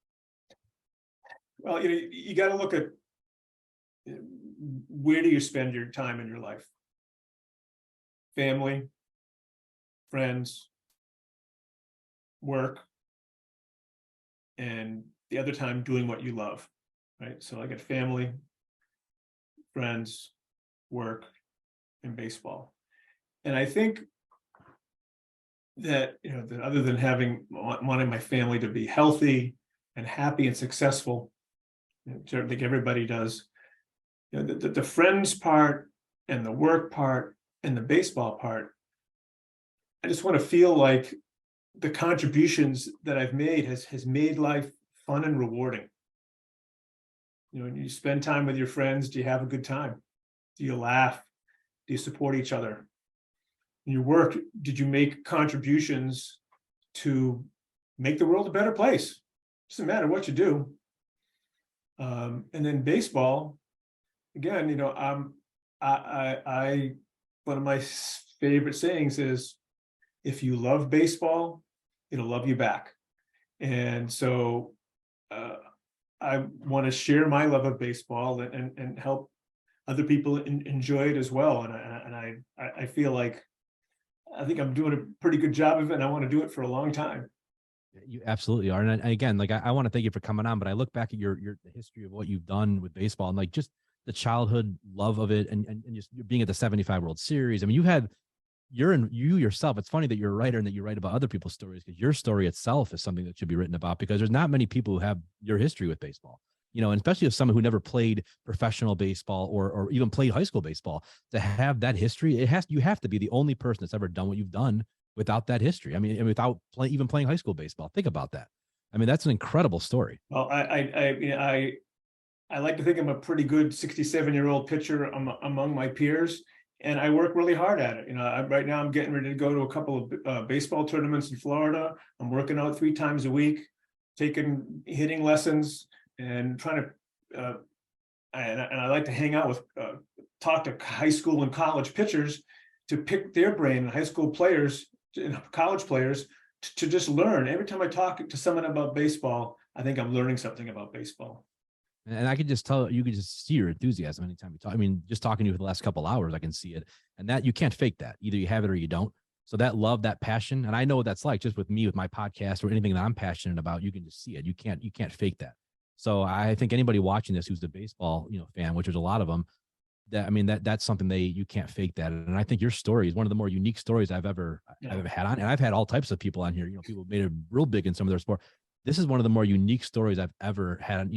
Well, you got to look at, where do you spend your time in your life? Family, friends, work, and the other time doing what you love, right? So I got family, friends, work, and baseball. And I think that, that other than wanting my family to be healthy and happy and successful, which I think everybody does, the friends part and the work part and the baseball part, I just want to feel like the contributions that I've made has made life fun and rewarding. When you spend time with your friends, do you have a good time? Do you laugh? Do you support each other? In your work, did you make contributions to make the world a better place? Doesn't matter what you do. And then baseball, again, I one of my favorite sayings is, if you love baseball, it'll love you back. And so I want to share my love of baseball and help other people enjoy it as well. And I feel like, I think I'm doing a pretty good job of it, and I want to do it for a long time. You absolutely are. And again, like I want to thank you for coming on, but I look back at the history of what you've done with baseball and like just the childhood love of it and just being at the 75 World Series. I mean, you yourself, it's funny that you're a writer and that you write about other people's stories, because your story itself is something that should be written about, because there's not many people who have your history with baseball, and especially as someone who never played professional baseball or even played high school baseball, to have that history, you have to be the only person that's ever done what you've done without that history. I mean, and without even playing high school baseball. Think about that. I mean, that's an incredible story. Well, I like to think I'm a pretty good 67-year-old pitcher among my peers, and I work really hard at it. Right now I'm getting ready to go to a couple of baseball tournaments in Florida. I'm working out 3 times a week, taking hitting lessons, and trying to. And I like to hang out with, talk to high school and college pitchers to pick their brain, and high school players and college players to just learn. Every time I talk to someone about baseball, I think I'm learning something about baseball. And I could just tell, you could just see your enthusiasm anytime you talk. I mean, just talking to you for the last couple of hours, I can see it. And that you can't fake that. Either you have it or you don't. So that love, that passion, and I know what that's like just with me, with my podcast or anything that I'm passionate about, you can just see it. You can't fake that. So I think anybody watching this who's the baseball, fan, which there's a lot of them, that's something you can't fake that. And I think your story is one of the more unique stories I've ever had on. And I've had all types of people on here, people made it real big in some of their sport. This is one of the more unique stories I've ever had,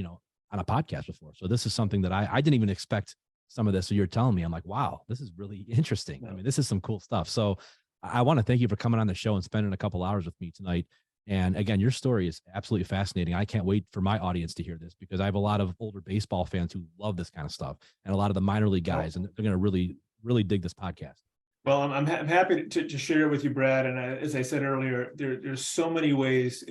on a podcast before. So this is something that I didn't even expect some of this. So you're telling me, I'm like, wow, this is really interesting. I mean, this is some cool stuff. So I want to thank you for coming on the show and spending a couple hours with me tonight. And again, your story is absolutely fascinating. I can't wait for my audience to hear this, because I have a lot of older baseball fans who love this kind of stuff, and a lot of the minor league guys, and they're going to really, really dig this podcast. Well, I'm happy to share with you, Brad. And as I said earlier, there's so many ways,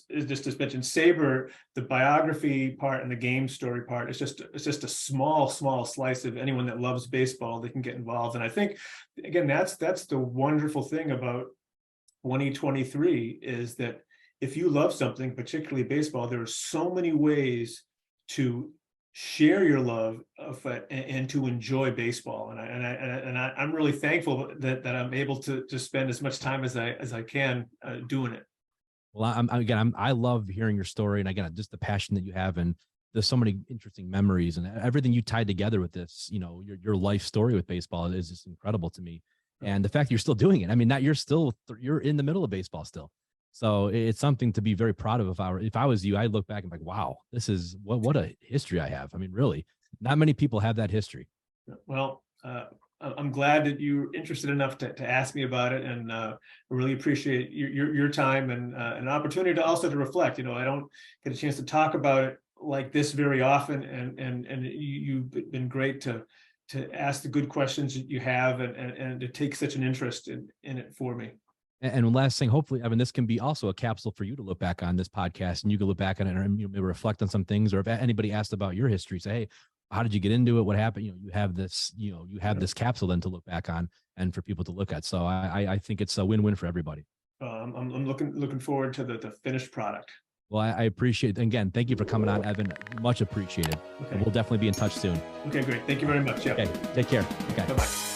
just to mention Saber, the biography part and the game story part, it's just a small slice of anyone that loves baseball. They can get involved. And I think, again, that's the wonderful thing about 2023 is that if you love something, particularly baseball, there are so many ways to share your love of it and to enjoy baseball. And I'm really thankful that I'm able to spend as much time as I can doing it. Well, I love hearing your story, and again, just the passion that you have, and there's so many interesting memories and everything you tied together with this. Your life story with baseball is just incredible to me. And the fact that you're still doing it, I mean, you're in the middle of baseball still. So it's something to be very proud of. If I was you, I'd look back and be like, wow, this is what a history I have. I mean, really, not many people have that history. Well, I'm glad that you're interested enough to ask me about it, and I really appreciate your time and an opportunity to also to reflect. I don't get a chance to talk about it like this very often, and you've been great to ask the good questions that you have and to take such an interest in it for me. And last thing, hopefully, Evan, this can be also a capsule for you to look back on this podcast, and you can look back on it and maybe reflect on some things. Or if anybody asked about your history, say, hey, how did you get into it? What happened? You have this, you have this capsule then to look back on and for people to look at. So I think it's a win-win for everybody. I'm looking forward to the finished product. Well, I appreciate it. Again, thank you for coming on, Evan. Much appreciated. Okay. And we'll definitely be in touch soon. Okay, great. Thank you very much. Yeah. Okay. Take care. Okay. Bye-bye.